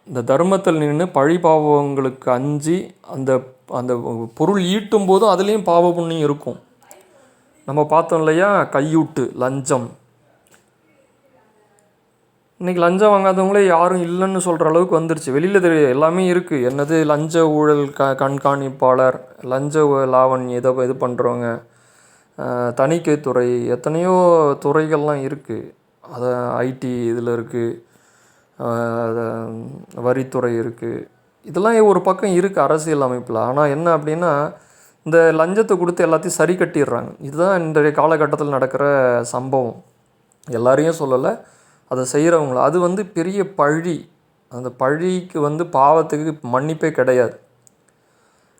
இந்த தர்மத்தில் நின்று பழிபாவங்களுக்கு அஞ்சி அந்த அந்த பொருள் ஈட்டும் போதும் அதுலேயும் பாவ புண்ணியம் இருக்கும். நம்ம பார்த்தோம் இல்லையா, கையூட்டு, லஞ்சம். இன்றைக்கி லஞ்சம் வாங்காதவங்களே யாரும் இல்லைன்னு சொல்கிற அளவுக்கு வந்துருச்சு. வெளியில் எல்லாமே இருக்குது. என்னது லஞ்ச ஊழல் கண்காணிப்பாளர், லஞ்ச லாவணி இது பண்ணுறவங்க, தணிக்கைத்துறை, எத்தனையோ துறைகள்லாம் இருக்குது. அதை ஐடி இதில் இருக்குது, வரித்துறை இருக்குது. இதெல்லாம் ஒரு பக்கம் இருக்குது அரசியல் அமைப்பில். ஆனால் என்ன அப்படின்னா, இந்த லஞ்சத்தை கொடுத்து எல்லாத்தையும் சரி கட்டிடுறாங்க. இதுதான் இன்றைய காலகட்டத்தில் நடக்கிற சம்பவம். எல்லாரையும் சொல்லலை, அதை செய்கிறவங்கள. அது பெரிய பழி. அந்த பழிக்கு பாவத்துக்கு மன்னிப்பே கிடையாது.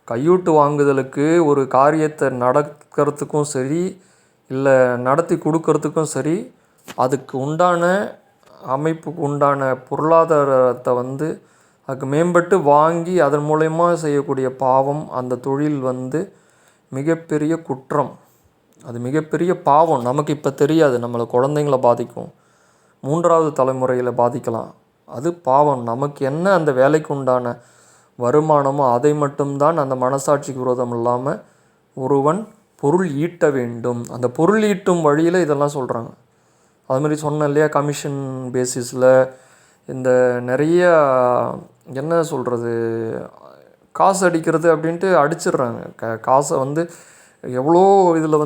கையூட்டு வாங்குதலுக்கு ஒரு காரியத்தை நடக்கிறதுக்கும் சரி, இல்லை நடத்தி கொடுக்கறதுக்கும் சரி, அதுக்கு உண்டான அமைப்புக்கு உண்டான பொருளாதாரத்தை அதுக்கு மேம்பட்டு வாங்கி அதன் மூலயமா செய்யக்கூடிய பாவம், அந்த தொழில் மிகப்பெரிய குற்றம். அது மிகப்பெரிய பாவம். நமக்கு இப்போ தெரியாது, நம்மளை குழந்தைங்கள பாதிக்கும், 3வது தலைமுறையில் பாதிக்கலாம். அது பாவம். நமக்கு என்ன அந்த வேலைக்கு உண்டான வருமானமோ அதை மட்டும்தான், அந்த மனசாட்சிக்கு விரோதம் இல்லாமல் ஒருவன் பொருள் ஈட்ட வேண்டும். அந்த பொருள் ஈட்டும் வழியில் இதெல்லாம் சொல்கிறாங்க. அதுமாதிரி சொன்னேன் இல்லையா, கமிஷன் பேசிஸில் இந்த நிறைய என்ன சொல்கிறது, காசு அடிக்கிறது அப்படின்ட்டு அடிச்சிடுறாங்க. காசை எவ்வளோ இதில்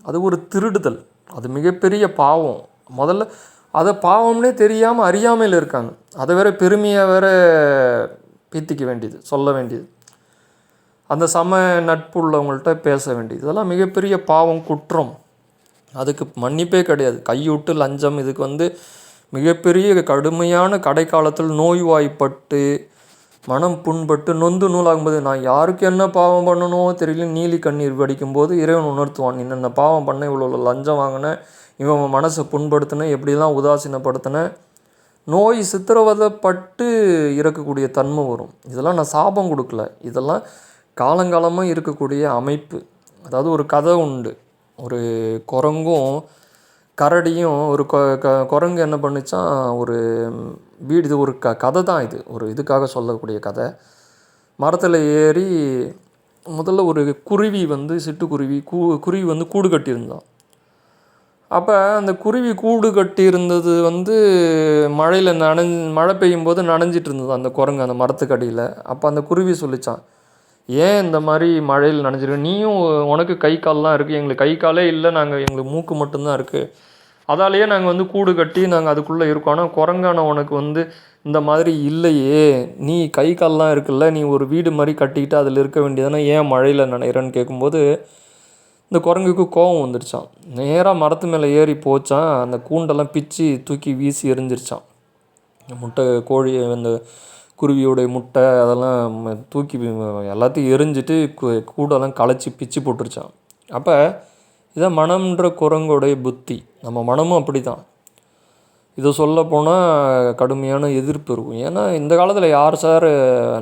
அது ஒரு திருடுதல். அது மிகப்பெரிய பாவம். முதல்ல அதை பாவம்னே தெரியாமல் அறியாமையில் இருக்காங்க. அதை வேற பெருமையாக வேற பீத்திக்க வேண்டியது, சொல்ல வேண்டியது, அந்த நட்பு உள்ளவங்கள்ட்ட பேச வேண்டியது. இதெல்லாம் மிகப்பெரிய பாவம், குற்றம். அதுக்கு மன்னிப்பே கிடையாது. கையூட்டு, லஞ்சம், இதுக்கு மிகப்பெரிய கடுமையான கடைக்காலத்தில் நோய்வாய்ப்பட்டு மனம் புண்பட்டு நொந்து நூலாகும்போது, நான் யாருக்கு என்ன பாவம் பண்ணணும் தெரியல, நீலி கண்ணீர் வடிக்கும்போது இறைவன் உணர்த்துவான். இன்னென்ன பாவம் பண்ண, இவ்வளோ லஞ்சம் வாங்கினேன், இவன் மனசை புண்படுத்தினேன், எப்படிலாம் உதாசீனப்படுத்தினேன், நோய் சித்திரவதைப்பட்டு இறக்கக்கூடிய தன்மை வரும். இதெல்லாம் நான் சாபம் கொடுக்கல, இதெல்லாம் காலங்காலமாக இருக்கக்கூடிய அமைப்பு. அதாவது ஒரு கதை உண்டு. ஒரு குரங்கும் கரடியும் ஒரு குரங்கு என்ன பண்ணுச்சான், ஒரு வீடு, இது ஒரு கதை தான், இது ஒரு இதுக்காக சொல்லக்கூடிய கதை. மரத்தில் ஏறி முதல்ல ஒரு குருவி வந்து சிட்டுக்குருவி குருவி வந்து கூடு கட்டியிருந்தான். அப்போ அந்த குருவி கூடு கட்டி இருந்தது வந்து மழையில் மழை பெய்யும் போது நனைஞ்சிட்டு இருந்தது அந்த குரங்கு அந்த மரத்துக்கடியில். அப்போ அந்த குருவி சொல்லிச்சான், ஏன் இந்த மாதிரி மழையில் நனைஞ்சிருக்கு, நீயும் உனக்கு கை கால்லாம் இருக்குது, எங்களுக்கு கை காலே இல்லை, எங்களுக்கு மூக்கு மட்டும்தான் இருக்குது, அதாலேயே நாங்கள் வந்து கூடு கட்டி நாங்கள் அதுக்குள்ளே இருக்கோம். ஆனால் குரங்கான உனக்கு வந்து இந்த மாதிரி இல்லையே, நீ கை கால்லாம் இருக்குல்ல, நீ ஒரு வீடு மாதிரி கட்டிக்கிட்டு அதில் இருக்க வேண்டியதானே, ஏன் மழையில் நனைகிறேன்னு கேட்கும்போது இந்த குரங்குக்கு கோபம் வந்துடுச்சான். நேராக மரத்து மேலே ஏறி போச்சான். அந்த கூண்டெல்லாம் பிச்சு தூக்கி வீசி எரிஞ்சிருச்சான். முட்டை கோழி அந்த குருவியோடைய முட்டை அதெல்லாம் தூக்கி எல்லாத்தையும் எரிஞ்சிட்டு கூடெல்லாம் களைச்சி பிச்சு போட்டுருச்சான். அப்போ இதான் மனம்ன்ற குரங்கோடைய புத்தி. நம்ம மனமும் அப்படி தான். இதை சொல்ல போனால் கடுமையான எதிர்ப்பு இருக்கும். ஏன்னா இந்த காலத்தில் யார் சார்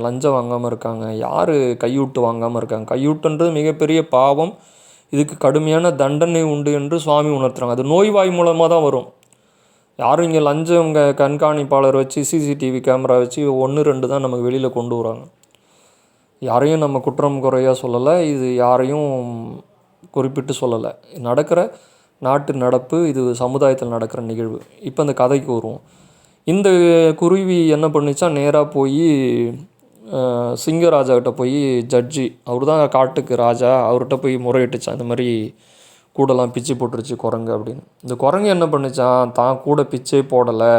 லஞ்சம் வாங்காமல் இருக்காங்க, யார் கையூட்டு வாங்காமல் இருக்காங்க? கையூட்டுன்றது மிகப்பெரிய பாவம், இதுக்கு கடுமையான தண்டனை உண்டு என்று சுவாமி உணர்த்துறாங்க. அது நோய்வாய் மூலமாக தான் வரும். யாரும் இங்கே லஞ்சம் கண்காணிப்பாளர் வச்சு சிசிடிவி கேமரா வச்சு 1-2 தான் நமக்கு வெளியில் கொண்டு வராங்க. யாரையும் நம்ம குற்றம் குறையாக சொல்லலை, இது யாரையும் குறிப்பிட்டு சொல்லலை. நடக்கிற நாட்டு நடப்பு, இது சமுதாயத்தில் நடக்கிற நிகழ்வு. இப்போ அந்த கதைக்கு வருவோம். இந்த குருவி என்ன பண்ணிச்சா, நேராக போய் சிங்கராஜாக்கிட்ட போய் ஜட்ஜி, அவர் தான் காட்டுக்கு ராஜா, அவர்கிட்ட போய் முறையிட்டுச்சான், இந்த மாதிரி கூடெல்லாம் பிச்சு போட்டுருச்சு குரங்கு அப்படின்னு. இந்த குரங்கு என்ன பண்ணிச்சான், தான் கூட பிச்சே போடலை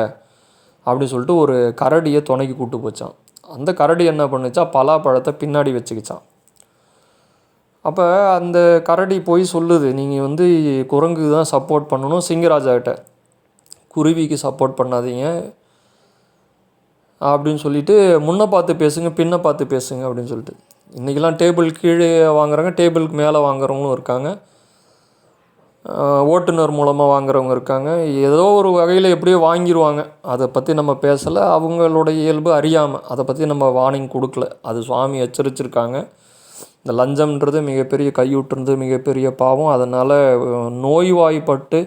அப்படின்னு சொல்லிட்டு ஒரு கரடியை துணைக்கு கூப்பிட்டு போச்சான். அந்த கரடி என்ன பண்ணிச்சா, பலாப்பழத்தை பின்னாடி வச்சுக்கிச்சான். அப்போ அந்த கரடி போய் சொல்லுது, நீங்கள் வந்து குரங்குக்கு தான் சப்போர்ட் பண்ணணும், சிங்கராஜாக்கிட்ட குருவிக்கு சப்போர்ட் பண்ணாதீங்க அப்படின்னு சொல்லிவிட்டு, முன்னை பார்த்து பேசுங்க பின்னை பார்த்து பேசுங்க அப்படின்னு சொல்லிட்டு. இன்றைக்கெல்லாம் டேபிள் கீழே வாங்குறாங்க, டேபிளுக்கு மேலே வாங்குறவங்களும் இருக்காங்க, ஓட்டுநர் மூலமாக வாங்குறவங்க இருக்காங்க. ஏதோ ஒரு வகையில் எப்படியோ வாங்கிடுவாங்க. அதை பற்றி நம்ம பேசலை, அவங்களுடைய இயல்பு அறியாமல் அதை பற்றி நம்ம வார்னிங் கொடுக்கல. அது சுவாமி எச்சரிச்சிருக்காங்க. இந்த லஞ்சம்ன்றது மிகப்பெரிய கையூட்டுறது மிகப்பெரிய பாவம். அதனால் நோய்வாய்ப்பட்டு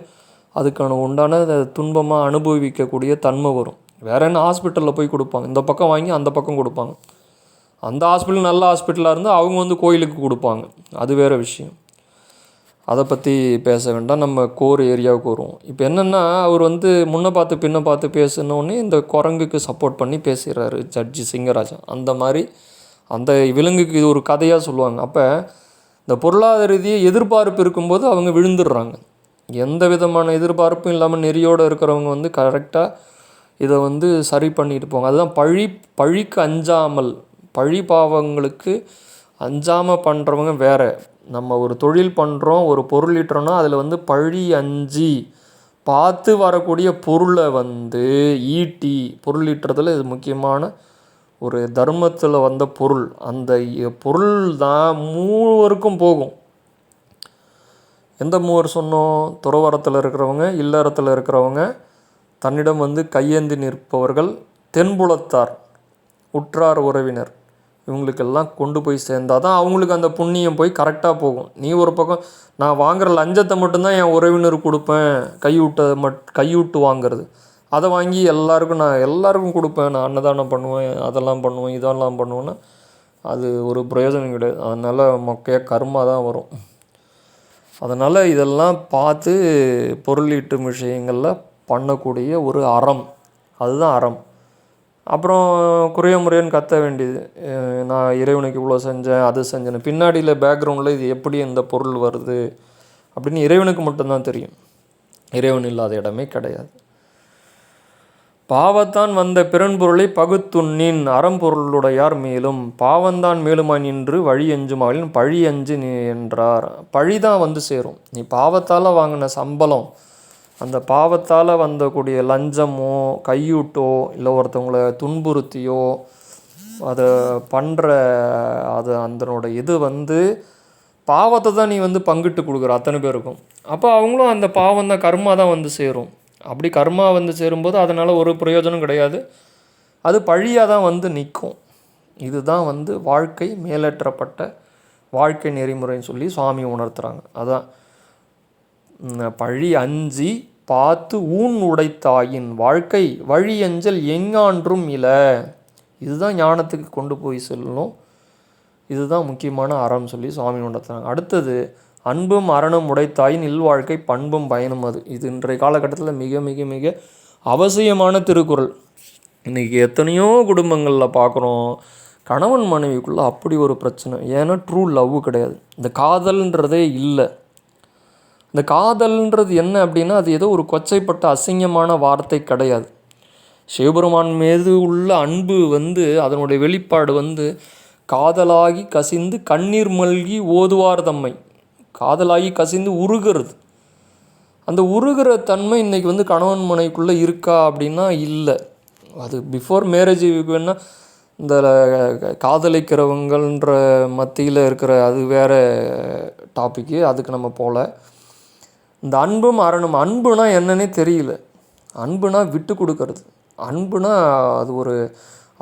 அதுக்கான உண்டான துன்பமாக அனுபவிக்கக்கூடிய தன்மை வரும். வேறு என்ன, ஹாஸ்பிட்டலில் போய் கொடுப்பாங்க, இந்த பக்கம் வாங்கி அந்த பக்கம் கொடுப்பாங்க. அந்த ஹாஸ்பிட்டல் நல்ல ஹாஸ்பிட்டலாக இருந்தால் அவங்க வந்து கோயிலுக்கு கொடுப்பாங்க, அது வேறு விஷயம். அதை பற்றி பேச வேண்டாம், நம்ம கோர் ஏரியாவுக்கு வருவோம். இப்போ என்னென்னா, அவர் வந்து முன்னை பார்த்து பின்னை பார்த்து பேசினோடனே இந்த குரங்குக்கு சப்போர்ட் பண்ணி பேசுகிறாரு ஜட்ஜி சிங்கராஜா. அந்த மாதிரி அந்த விலங்குக்கு இது ஒரு கதையாக சொல்லுவாங்க. அப்போ இந்த பொருளாதார ரீதியாக எதிர்பார்ப்பு இருக்கும்போது அவங்க விழுந்துடுறாங்க. எந்த விதமான எதிர்பார்ப்பும் இல்லாமல் நெறியோடு இருக்கிறவங்க வந்து கரெக்டாக இதை வந்து சரி பண்ணிட்டு போங்க. அதுதான் பழிக்கு அஞ்சாமல், பழி பாவங்களுக்கு அஞ்சாமல் பண்ணுறவங்க வேறு. நம்ம ஒரு தொழில் பண்ணுறோம், ஒரு பொருள் ஈட்டுறோன்னா அதில் வந்து பழி அஞ்சி பார்த்து வரக்கூடிய பொருளை வந்து ஈட்டி பொருள் ஈட்டுறதுல இது முக்கியமான ஒரு தர்மத்தில் வந்த பொருள். அந்த பொருள் தான் மூவருக்கும் போகும். எந்த மூவர் சொன்னோம்? துறவரத்தில் இருக்கிறவங்க, இல்லறத்தில் இருக்கிறவங்க, தன்னிடம் வந்து கையேந்தி நிற்பவர்கள், தென்புலத்தார், உற்றார் உறவினர், இவங்களுக்கெல்லாம் கொண்டு போய் சேர்ந்தால் தான் அவங்களுக்கு அந்த புண்ணியம் போய் கரெக்டாக போகும். நீ ஒரு பக்கம் நான் வாங்குகிற லஞ்சத்தை மட்டும்தான் என் உறவினருக்கு கொடுப்பேன், கையூட்டு வாங்கிறது, அதை வாங்கி எல்லாருக்கும் கொடுப்பேன், நான் அன்னதானம் பண்ணுவேன், அதெல்லாம் பண்ணுவேன், இதெல்லாம் பண்ணுவேன்னா அது ஒரு பிரயோஜனம் கிடையாது. அதனால் மொக்கையாக கர்மா தான் வரும். அதனால் இதெல்லாம் பார்த்து பொருளீட்டும் விஷயங்களில் பண்ணக்கூடிய ஒரு அறம், அதுதான் அறம். அப்புறம் குறைய முறையன்னு கத்த வேண்டியது, நான் இறைவனுக்கு இவ்வளோ செஞ்சேன், அது செஞ்சேன்னு. பின்னாடியில் பேக்ரவுண்டில் இது எப்படி இந்த பொருள் வருது அப்படின்னு இறைவனுக்கு மட்டும்தான் தெரியும். இறைவன் இல்லாத இடமே கிடையாது. பாவத்தான் வந்த பிறன்பொருளை பகுத்துண்ணின் அறம்பொருளுடையார் மேலும் பாவந்தான் மேலுமாய் நின்று வழி அஞ்சுமாவின் பழி அஞ்சு என்றார். பழி தான் வந்து சேரும். நீ பாவத்தால் வாங்கின சம்பளம், அந்த பாவத்தால் வந்தக்கூடிய லஞ்சமோ கையூட்டோ இல்லை ஒருத்தவங்களை துன்புறுத்தியோ அதை பண்ணுற அதனோட இது வந்து பாவத்தை தான் நீ வந்து பங்கிட்டு கொடுக்குற அத்தனை பேருக்கும். அப்போ அவங்களும் அந்த பாவம் தான், கர்மா தான் வந்து சேரும். அப்படி கர்மா வந்து சேரும்போது அதனால் ஒரு பிரயோஜனம் கிடையாது, அது பழியாக தான் வந்து நிற்கும். இதுதான் வந்து வாழ்க்கை மேலேற்றப்பட்ட வாழ்க்கை நெறிமுறைன்னு சொல்லி சுவாமி உணர்த்துறாங்க. அதான் பழி அஞ்சி பார்த்து ஊன் உடைத்தாயின் வாழ்க்கை வழி அஞ்சல் எங்கான்றும் இல்லை. இதுதான் ஞானத்துக்கு கொண்டு போய் செல்லணும். இதுதான் முக்கியமான அறம் சொல்லி சுவாமி உணர்த்துறாங்க. அடுத்தது அன்பும் அறனும் உடைத்தாயின் இல்வாழ்க்கை பண்பும் பயனும் அது. இது இன்றைய காலகட்டத்தில் மிக மிக மிக அவசியமான திருக்குறள். இன்றைக்கி எத்தனையோ குடும்பங்களில் பார்க்குறோம், கணவன் மனைவிக்குள்ளே அப்படி ஒரு பிரச்சனை. ஏன்னா ட்ரூ லவ் கிடையாது, இந்த காதல்ன்றதே இல்லை. இந்த காதல்ன்றது என்ன அப்படின்னா அது ஏதோ ஒரு கொச்சைப்பட்ட அசிங்கமான வார்த்தை கிடையாது. சிவபெருமான் மீது உள்ள அன்பு வந்து அதனுடைய வெளிப்பாடு வந்து காதலாகி கசிந்து கண்ணீர் மல்கி ஓதுவார் தம்மை. காதலாகி கசிந்து உருகிறது. அந்த உருகிற தன்மை இன்றைக்கி வந்து கணவன் மனைவிக்குள்ளே இருக்கா அப்படின்னா இல்லை. அது பிஃபோர் மேரேஜ் வேணால் இந்த காதலிக்கிறவங்கன்ற மத்தியில் இருக்கிற அது வேறு டாப்பிக்கு, அதுக்கு நம்ம போகல. இந்த அன்பும் அறனும், அன்புனா என்னன்னே தெரியல. அன்புனா விட்டு கொடுக்கறது. அன்புனா அது ஒரு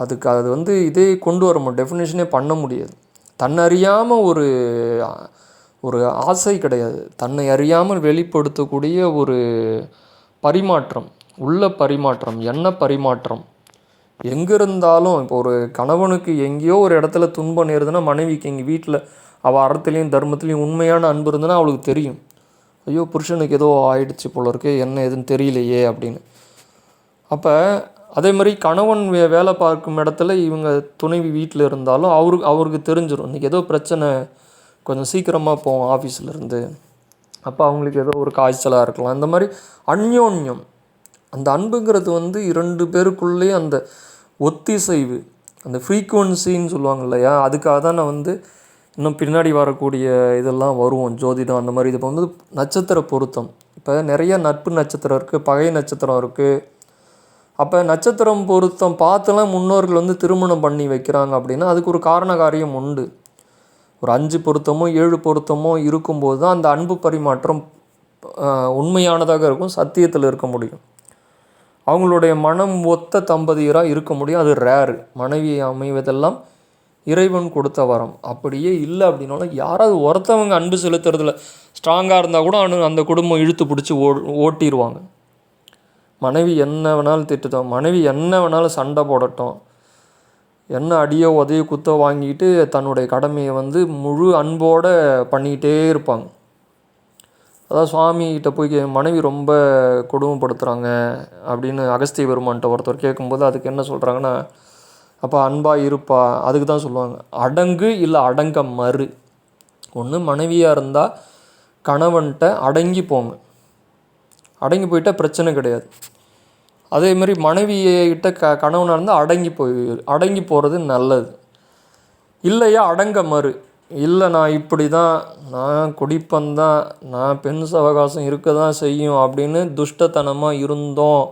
அதுக்கு அது வந்து இதே கொண்டு வர முடியும், டெஃபினேஷனே பண்ண முடியாது. தன்னை அறியாமல் ஒரு ஆசை கிடையாது, தன்னை அறியாமல் வெளிப்படுத்தக்கூடிய ஒரு பரிமாற்றம், உள்ள பரிமாற்றம், எண்ண பரிமாற்றம். எங்கே இருந்தாலும் இப்போ ஒரு கணவனுக்கு எங்கேயோ ஒரு இடத்துல துன்பம் நேருதுன்னா மனைவிக்கு எங்கள் வீட்டில் அவள் அறத்துலேயும் தர்மத்துலேயும் உண்மையான அன்பு இருந்ததுன்னா அவளுக்கு தெரியும், ஐயோ புருஷனுக்கு ஏதோ ஆயிடுச்சு போல இருக்கு, என்ன எதுன்னு தெரியலையே அப்படின்னு. அப்போ அதே மாதிரி கணவன் வேலை பார்க்கும் இடத்துல இவங்க துணைவி வீட்டில் இருந்தாலும் அவருக்கு தெரிஞ்சிடும் இன்றைக்கி ஏதோ பிரச்சனை, கொஞ்சம் சீக்கிரமாக போவோம் ஆஃபீஸ்லேருந்து. அப்போ அவங்களுக்கு ஏதோ ஒரு காய்ச்சலாக இருக்கலாம். இந்த மாதிரி அந்யோன்யம், அந்த அன்புங்கிறது வந்து 2 பேருக்குள்ளேயே அந்த ஒத்திசைவு, அந்த ஃப்ரீக்குவன்சின்னு சொல்லுவாங்க இல்லையா, அதுக்காக தான் நான் வந்து இன்னும் பின்னாடி வரக்கூடிய இதெல்லாம் வருவோம், ஜோதிடம் அந்த மாதிரி. இது வந்து நட்சத்திர பொருத்தம். இப்போ நிறைய நட்பு நட்சத்திரம் இருக்குது, பகை நட்சத்திரம் இருக்குது. அப்போ நட்சத்திரம் பொருத்தம் பார்த்துலாம் முன்னோர்கள் வந்து திருமணம் பண்ணி வைக்கிறாங்க அப்படின்னா அதுக்கு ஒரு காரண காரியம் உண்டு. ஒரு 5 பொருத்தமோ 7 பொருத்தமோ இருக்கும்போது தான் அந்த அன்பு பரிமாற்றம் உண்மையானதாக இருக்கும், சத்தியத்தில் இருக்க முடியும். அவங்களுடைய மனம் ஒத்த தம்பதியராக இருக்க முடியும். அது ரேரு. மனைவி அமைவதெல்லாம் இறைவன் கொடுத்த வரம். அப்படியே இல்லை அப்படின்னாலும் யாராவது ஒருத்தவங்க அன்பு செலுத்துறதுல ஸ்ட்ராங்காக இருந்தால் கூட அந்த குடும்பம் இழுத்து பிடிச்சி ஓட்டிடுவாங்க. மனைவி என்ன வேணாலும் திட்டுட்டோம், மனைவி என்ன வேணாலும் சண்டை போடட்டும், என்ன அடியோ உதையோ குத்தோ வாங்கிட்டு தன்னுடைய கடமையை வந்து முழு அன்போடு பண்ணிக்கிட்டே இருப்பாங்க. அதாவது சுவாமிகிட்ட போய் மனைவி ரொம்ப கொடுமைப்படுத்துகிறாங்க அப்படின்னு அகஸ்திய பெருமான்கிட்ட ஒருத்தர் கேட்கும்போது அதுக்கு என்ன சொல்கிறாங்கன்னா, அப்போ அன்பாக இருப்பா. அதுக்கு தான் சொல்லுவாங்க, அடங்கு இல்லை அடங்க மறு. ஒன்று மனைவியாக இருந்தால் கணவன்கிட்ட அடங்கி போங்க, அடங்கி போயிட்டால் பிரச்சனை கிடையாது. அதே மாதிரி மனைவியிட்ட கணவனாக இருந்தால் அடங்கி போகிறது நல்லது. இல்லையா அடங்க மறு. இல்லை நான் இப்படி தான், நான் குடிப்பந்தான், நான் பெண் சவகாசம் இருக்க தான் செய்யும் அப்படின்னு துஷ்டத்தனமாக இருந்தோம்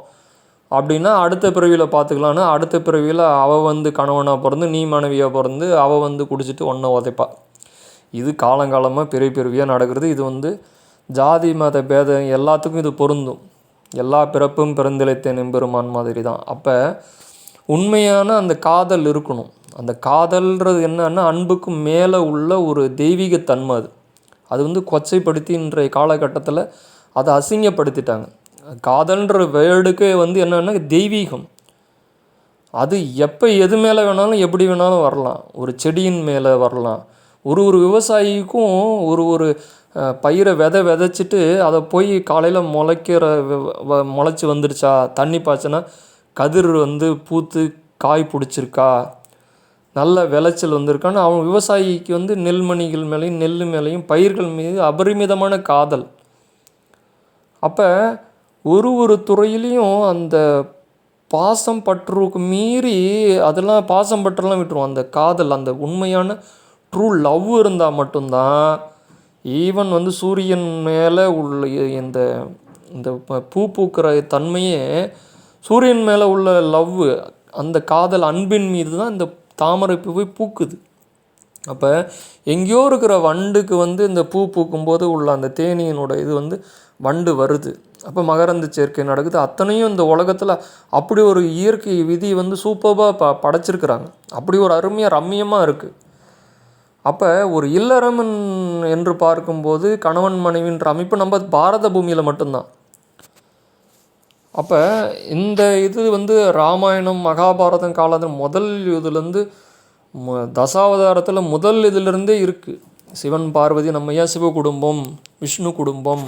அப்படின்னா அடுத்த பிறவியில் பார்த்துக்கலான்னு, அடுத்த பிறவியில் அவள் வந்து கணவனாக பிறந்து நீ மனைவியாக பிறந்து அவள் வந்து குடிச்சிட்டு ஒன்றை உதைப்பா. இது காலங்காலமாக பெரிய பிறவியாக நடக்கிறது. இது வந்து ஜாதி மத பேதம் எல்லாத்துக்கும் இது பொருந்தும். எல்லா பிறப்பும் பிறந்திழைத்தேன் எம்பெருமான் மாதிரி தான். அப்போ உண்மையான அந்த காதல் இருக்கணும். அந்த காதல்ன்றது என்னன்னா அன்புக்கு மேலே உள்ள ஒரு தெய்வீகத்தன்மை. அது வந்து கொச்சைப்படுத்தி இன்றைய காலகட்டத்தில் அதை அசிங்கப்படுத்திட்டாங்க. காதல்ன்ற வேர்டுக்கு வந்து என்னென்னா தெய்வீகம். அது எப்போ எது மேலே வேணாலும் எப்படி வேணாலும் வரலாம். ஒரு செடியின் மேலே வரலாம். ஒரு விவசாயிக்கும் ஒரு பயிரை விதைச்சிட்டு அதை போய் காலையில் முளைச்சி வந்துடுச்சா, தண்ணி பாய்ச்சினா கதிர் வந்து பூத்து காய் பிடிச்சிருக்கா, நல்ல விளைச்சல் வந்திருக்கான்னு அவன் விவசாயிக்கு வந்து நெல்மணிகள் மேலேயும் நெல் மேலேயும் பயிர்கள் மீது அபரிமிதமான காதல். அப்போ ஒரு துறையிலையும் அந்த பாசம் பற்றுக்கு மீறி அதெல்லாம் பாசம் பற்றெல்லாம் விட்டுருவோம். அந்த காதல், அந்த உண்மையான ட்ரூ லவ் இருந்தால் மட்டும்தான் ஈவன் வந்து சூரியன் மேலே உள்ள இந்த இந்த பூ பூக்கிற தன்மையே சூரியன் மேலே உள்ள லவ், அந்த காதல் அன்பின் மீது தான் இந்த தாமரை பூவை பூக்குது. அப்போ எங்கேயோ இருக்கிற வண்டுக்கு வந்து இந்த பூ பூக்கும்போது உள்ள அந்த தேனியினோட இது வந்து வண்டு வருது. அப்போ மகரந்த சேர்க்கை நடக்குது. அத்தனையும் இந்த உலகத்தில் அப்படி ஒரு இயற்கை விதி வந்து சூப்பராக படைச்சிருக்கிறாங்க. அப்படி ஒரு அருமையாக ரம்மியமாக இருக்குது. அப்போ ஒரு இல்லறம் என்று பார்க்கும்போது கணவன் மனைவின்ற அமைப்பு நம்ம பாரத பூமியில் மட்டும்தான். அப்போ இந்த இது வந்து ராமாயணம் மகாபாரதம் காலத்தில் முதல் இதுலேருந்து தசாவதாரத்தில் முதல் இதிலிருந்தே இருக்குது. சிவன் பார்வதி நம்ம ஏன் சிவ குடும்பம் விஷ்ணு குடும்பம்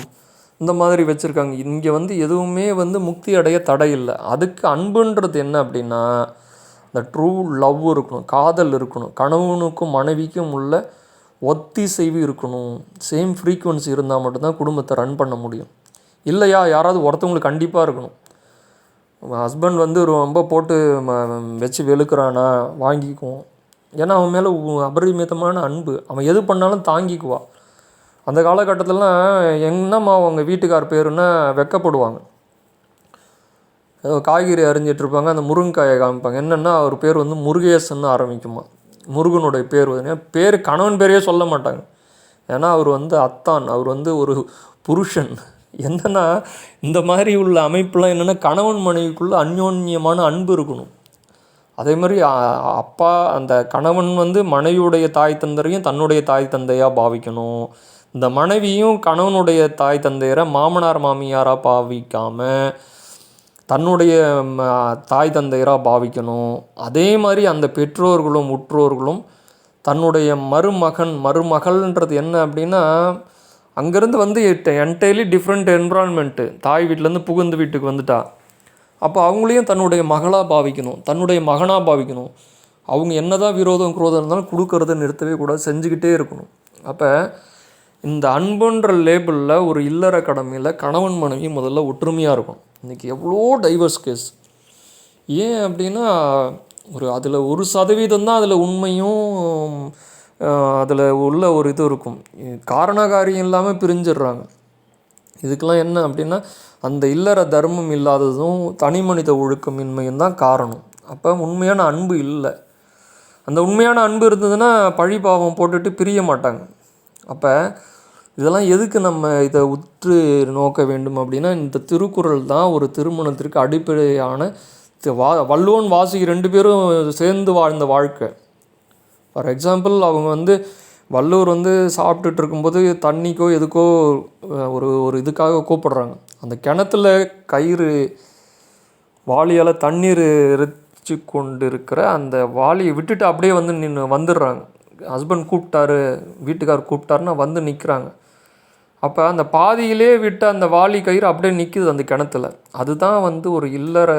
இந்த மாதிரி வச்சுருக்காங்க. இங்கே வந்து எதுவுமே வந்து முக்தி அடைய தடை இல்லை. அதுக்கு அன்புன்றது என்ன அப்படின்னா இந்த ட்ரூ லவ் இருக்கணும், காதல் இருக்கணும், கணவனுக்கும் மனைவிக்கும் உள்ள ஒத்திசைவு இருக்கணும், சேம் ஃப்ரீக்குவன்சி இருந்தால் மட்டும்தான் குடும்பத்தை ரன் பண்ண முடியும். இல்லையா யாராவது ஒருத்தவங்களுக்கு கண்டிப்பாக இருக்கணும். ஹஸ்பண்ட் வந்து ரொம்ப போட்டு வச்சு வெளுக்கிறானா வாங்கிக்குவோம். ஏன்னா அவன் மேலே அபரிமிதமான அன்பு, அவன் எது பண்ணாலும் தாங்கிக்குவான். அந்த காலகட்டத்திலலாம் என்னம்மா அவங்க வீட்டுக்கார் பேருன்னா வெக்கப்படுவாங்க. காய்கறி அரிஞ்சிட்ருப்பாங்க, அந்த முருங்கைக்காயை காமிப்பாங்க. என்னென்னா அவர் பேர் வந்து முருகேசன்னு ஆரம்பிக்குமா, முருகனுடைய பேர் வந்து பேர் கணவன் பேரையே சொல்ல மாட்டாங்க. ஏன்னா அவர் வந்து அத்தான், அவர் வந்து ஒரு புருஷன். என்னென்னா இந்த மாதிரி உள்ள அமைப்புலாம் என்னென்னா கணவன் மனைவிக்குள்ளே அந்யோன்யமான அன்பு இருக்கணும். அதே மாதிரி அப்பா அந்த கணவன் வந்து மனைவியுடைய தாய் தந்தையரையும் தன்னுடைய தாய் தந்தையாக பாவிக்கணும். இந்த மனைவியும் கணவனுடைய தாய் தந்தையரை மாமனார் மாமியாராக பாவிக்காமல் தன்னுடைய தாய் தந்தையராக பாவிக்கணும். அதே மாதிரி அந்த பெற்றோர்களும் உற்றோர்களும் தன்னுடைய மருமகள்ன்றது என்ன அப்படின்னா அங்கேருந்து வந்து என்டையர்லி டிஃப்ரெண்ட் என்விரான்மெண்ட்டு. தாய் வீட்டிலேருந்து புகுந்து வீட்டுக்கு வந்துட்டா அப்போ அவங்களையும் தன்னுடைய மகளாக பாவிக்கணும், தன்னுடைய மகனாக பாவிக்கணும். அவங்க என்ன தான் விரோதம் குரோதம் இருந்தாலும் கொடுக்கறத நிறுத்தவே கூடாது, செஞ்சுக்கிட்டே இருக்கணும். அப்போ இந்த அன்புன்ற லேபிளில் ஒரு இல்லற கடமையில் கணவன் மனைவி முதல்ல ஒற்றுமையாக இருக்கும். இன்றைக்கி எவ்வளோ டைவர்ஸ் கேஸ். ஏன் அப்படின்னா அதில் 1% தான் அதில் உண்மையும் அதில் உள்ள ஒரு இது இருக்கும். காரணகாரியம் இல்லாமல் பிரிஞ்சிடுறாங்க. இதுக்கெல்லாம் என்ன அப்படின்னா அந்த இல்லற தர்மம் இல்லாததும் தனி மனித ஒழுக்கமின்மையும் தான் காரணம். அப்போ உண்மையான அன்பு இல்லை. அந்த உண்மையான அன்பு இருந்ததுன்னா பழி பாவம் போட்டுட்டு பிரிய மாட்டாங்க. அப்போ இதெல்லாம் எதுக்கு நம்ம இதை உற்று நோக்க வேண்டும் அப்படின்னா இந்த திருக்குறள் தான் ஒரு திருமணத்திற்கு அடிப்படையான வள்ளுவன் வாசுகி 2 பேரும் சேர்ந்து வாழ்ந்த வாழ்க்கை. ஃபார் எக்ஸாம்பிள் அவங்க வந்து வள்ளுவர் வந்து சாப்பிட்டுட்டு இருக்கும்போது தண்ணிக்கோ எதுக்கோ ஒரு இதுக்காக கூப்பிடுறாங்க. அந்த கிணத்துல கயிறு வாளியால் தண்ணீர் எரிச்சு கொண்டு இருக்கிற அந்த வாளியை விட்டுட்டு அப்படியே வந்து வந்துடுறாங்க. ஹஸ்பண்ட் கூப்பிட்டாரு, வீட்டுக்கார் கூப்பிட்டாருன்னா வந்து நிற்கிறாங்க. அப்போ அந்த பாதியிலே விட்டு அந்த வாளி கயிறு அப்படியே நிற்கிது அந்த கிணத்துல. அதுதான் வந்து ஒரு இல்லற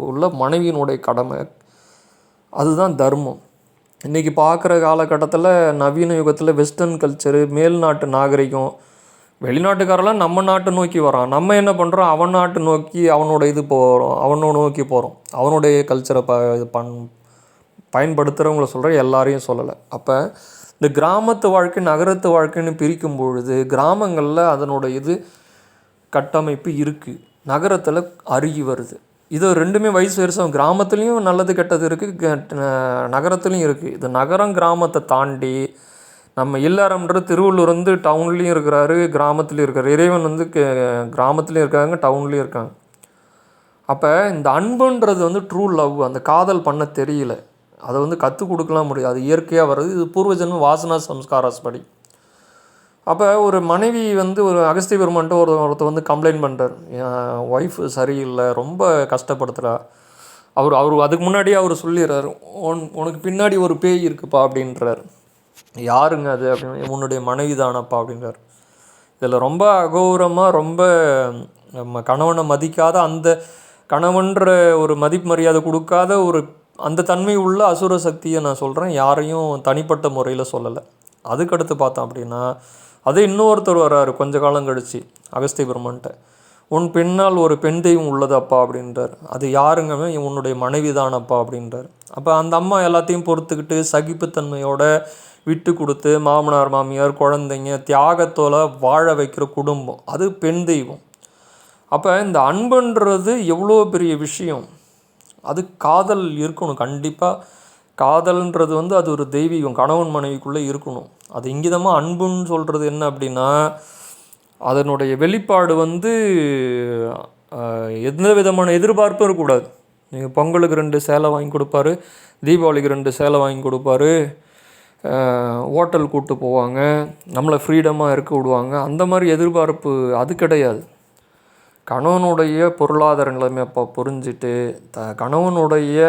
உள்ள மனைவியினுடைய கடமை, அதுதான் தர்மம். இன்றைக்கி பார்க்குற காலகட்டத்தில் நவீன யுகத்தில் வெஸ்டர்ன் கல்ச்சரு, மேல்நாட்டு நாகரிகம், வெளிநாட்டுக்காரெல்லாம் நம்ம நாட்டை நோக்கி வரான். நம்ம என்ன பண்ணுறோம், அவன் நாட்டு நோக்கி அவனோட இது போகிறோம், அவனோட நோக்கி போகிறோம். அவனுடைய கல்ச்சரை பயன்படுத்துகிறவங்கள சொல்கிறேன், எல்லாரையும் சொல்லலை. அப்போ இந்த கிராமத்து வாழ்க்கை நகரத்து வாழ்க்கைன்னு பிரிக்கும் பொழுது கிராமங்களில் அதனோட இது கட்டமைப்பு இருக்குது, நகரத்தில் அருகி வருது. இது ரெண்டுமே வயசு வருஷம். கிராமத்துலேயும் நல்லது கெட்டது இருக்குது, நகரத்துலேயும் இருக்குது. இது நகரம் கிராமத்தை தாண்டி நம்ம இல்லறம்ன்ற திருவள்ளூர் வந்து டவுன்லேயும் இருக்கிறாரு, கிராமத்துலேயும் இருக்கார். இறைவன் வந்து கிராமத்துலேயும் இருக்காங்க, டவுன்லேயும் இருக்காங்க. அப்போ இந்த அன்புன்றது வந்து ட்ரூ லவ், அந்த காதல் பண்ண தெரியல, அதை வந்து கற்றுக் கொடுக்கலாம் முடியாது, அது இயற்கையாக வர்றது. இது பூர்வஜன்ம வாசனா சம்ஸ்காராஸ் படி. அப்போ ஒரு மனைவி வந்து ஒரு அகஸ்திய பெருமான்ட்டு ஒருத்தர் வந்து கம்ப்ளைண்ட் பண்ணுறார், என் ஒய்ஃப் சரியில்லை, ரொம்ப கஷ்டப்படுத்துகிறா. அவர் அதுக்கு முன்னாடியே அவர் சொல்லிடுறாரு, உனக்கு பின்னாடி ஒரு பேய் இருக்குப்பா அப்படின்றார். யாருங்க அது அப்படின்னு, உன்னுடைய மனைவி தானப்பா அப்படின்றார். இதில் ரொம்ப அகௌரவமாக ரொம்ப நம்ம கணவனை மதிக்காத, அந்த கணவன்ற ஒரு மதிப்பு மரியாதை கொடுக்காத ஒரு அந்த தன்மை உள்ள அசுர சக்தியை நான் சொல்கிறேன், யாரையும் தனிப்பட்ட முறையில் சொல்லலை. அதுக்கடுத்து பார்த்தோம் அப்படின்னா அதே இன்னொருத்தர் வர்றாரு கொஞ்ச காலம் கழித்து அகஸ்திய பெருமான்ட்ட, உன் பின்னால் ஒரு பெண் தெய்வம் உள்ளது அப்பா அப்படின்றார். அது யாருங்க, உன்னுடைய மனைவி தானப்பா அப்படின்றார். அப்போ அந்த அம்மா எல்லாத்தையும் பொறுத்துக்கிட்டு சகிப்புத்தன்மையோட விட்டு கொடுத்து மாமனார் மாமியார் குழந்தைங்க தியாகத்தோடு வாழ வைக்கிற குடும்பம், அது பெண் தெய்வம். அப்போ இந்த அன்புன்றது எவ்வளோ பெரிய விஷயம். அது காதல் இருக்கணும் கண்டிப்பாக. காதல்ன்றது வந்து அது ஒரு தெய்வீகம், கணவன் மனைவிக்குள்ளே இருக்கணும். அது இங்கிதமாக அன்புன்னு சொல்கிறது என்ன அப்படின்னா அதனுடைய வெளிப்பாடு வந்து எந்த விதமான எதிர்பார்ப்பும் இருக்கக்கூடாது. நீங்கள் பொங்கலுக்கு 2 சேலை வாங்கி கொடுப்பாரு, தீபாவளிக்கு 2 சேலை வாங்கி கொடுப்பாரு, ஹோட்டல் கூப்பிட்டு போவாங்க, நம்மளை ஃப்ரீடமாக இருக்க விடுவாங்க. அந்த மாதிரி எதிர்பார்ப்பு அது கிடையாது. கணவனுடைய பொருளாதார நிலைமை அப்போ புரிஞ்சுட்டு கணவனுடைய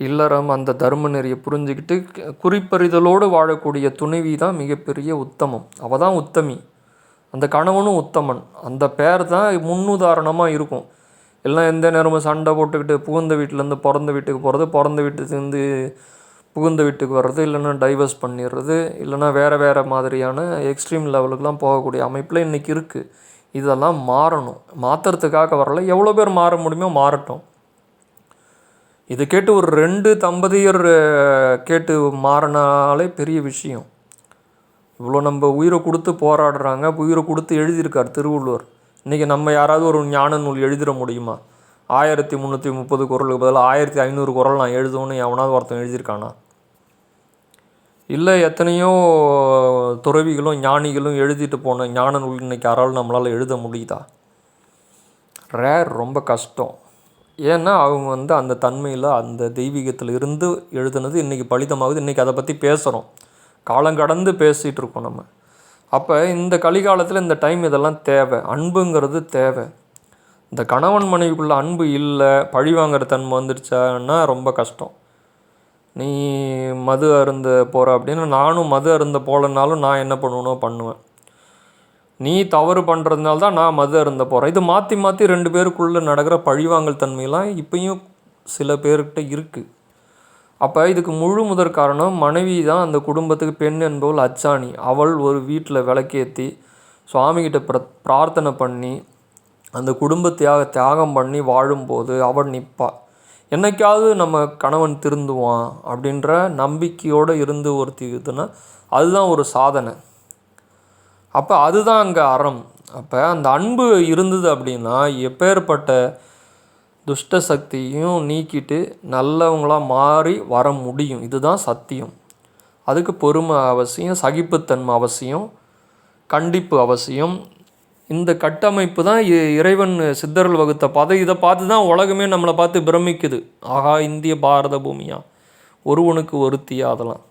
இல்லறம் அந்த தர்ம நெறியை புரிஞ்சுக்கிட்டு குறிப்பறிதலோடு வாழக்கூடிய துணைவி தான் மிகப்பெரிய உத்தமம். அவள் தான் உத்தமி. அந்த கணவனும் உத்தமன். அந்த பேர் தான் முன்னுதாரணமாக இருக்கும். எல்லாம் எந்த நேரமும் சண்டை போட்டுக்கிட்டு புகுந்த வீட்டிலேருந்து பிறந்த வீட்டுக்கு போகிறது, பிறந்த வீட்டுலேருந்து புகுந்த வீட்டுக்கு வர்றது, இல்லைன்னா டைவர்ஸ் பண்ணிடுறது, இல்லைன்னா வேறு மாதிரியான எக்ஸ்ட்ரீம் லெவலுக்கெலாம் போகக்கூடிய அமைப்பில் இன்றைக்கி இருக்குது. இதெல்லாம் மாறணும். மாற்றுறதுக்காக வரல. எவ்வளோ பேர் மாற முடியுமோ மாறட்டும். இது கேட்டு ஒரு 2 தம்பதியர் கேட்டு மாறினாலே பெரிய விஷயம். இவ்வளோ நம்ம உயிரை கொடுத்து போராடுறாங்க, உயிரை கொடுத்து எழுதியிருக்கார் திருவள்ளுவர். இன்றைக்கி நம்ம யாராவது ஒரு ஞான நூல் எழுதிட முடியுமா? 1330 குறளுக்கு பதிலாக 1500 குறள் நான் எழுதுவோன்னு எவனாவது ஒருத்தன் எழுதியிருக்கானா? இல்லை எத்தனையோ துறவிகளும் ஞானிகளும் எழுதிட்டு போன ஞான நூல் இன்றைக்கி யாராலும் நம்மளால் எழுத முடியுதா? ரேர், ரொம்ப கஷ்டம். ஏன்னா அவங்க வந்து அந்த தன்மையில் அந்த தெய்வீகத்தில் இருந்து எழுதுனது இன்றைக்கி பலிதமாகுது. இன்றைக்கி அதை பற்றி பேசுகிறோம், காலங்கடந்து பேசிகிட்டு இருக்கோம் நம்ம. அப்போ இந்த கலிகாலத்தில் இந்த டைம் இதெல்லாம் தேவை. அன்புங்கிறது தேவை. இந்த கணவன் மனைவிக்குள்ளே அன்பு இல்லை, பழி வாங்குற தன்மை வந்துடுச்சான்னா ரொம்ப கஷ்டம். நீ மது அருந்த போகிற அப்படின்னா நானும் மது அருந்த போகலனாலும் நான் என்ன பண்ணுவேன். நீ தவறு பண்ணுறதுனால தான் நான் மது அருந்த போகிறேன். இது மாற்றி மாற்றி 2 பேருக்குள்ளே நடக்கிற பழிவாங்கல் தன்மையெல்லாம் இப்பயும் சில பேர்கிட்ட இருக்குது. அப்போ இதுக்கு முழு முதற் காரணம் மனைவி தான். அந்த குடும்பத்துக்கு பெண் என்பவள் அச்சாணி. அவள் ஒரு வீட்டில் விளக்கேற்றி சுவாமிகிட்ட பிரார்த்தனை பண்ணி அந்த குடும்பத்தையாக தியாகம் பண்ணி வாழும்போது அவள் நிற்பா. என்னைக்காவது நம்ம கணவன் திருந்துவான் அப்படின்ற நம்பிக்கையோடு இருந்து ஒருத்தி இதுன்னா அதுதான் ஒரு சாதனை. அப்போ அதுதான் அங்கே அறம். அப்போ அந்த அன்பு இருந்தது அப்படின்னா எப்பேற்பட்ட துஷ்ட சக்தியும் நீக்கிட்டு நல்லவங்களாக மாறி வர முடியும். இதுதான் சத்தியம். அதுக்கு பொறுமை அவசியம், சகிப்புத்தன்மை அவசியம், கண்டிப்பு அவசியம். இந்த கட்டமைப்பு தான் இறைவன் சித்தர்கள் வகுத்த பாதை. இதை பார்த்து தான் உலகமே நம்மளை பார்த்து பிரமிக்குது. ஆகா, இந்திய பாரத பூமியா, ஒருவனுக்கு ஒருத்தியா. அதெல்லாம்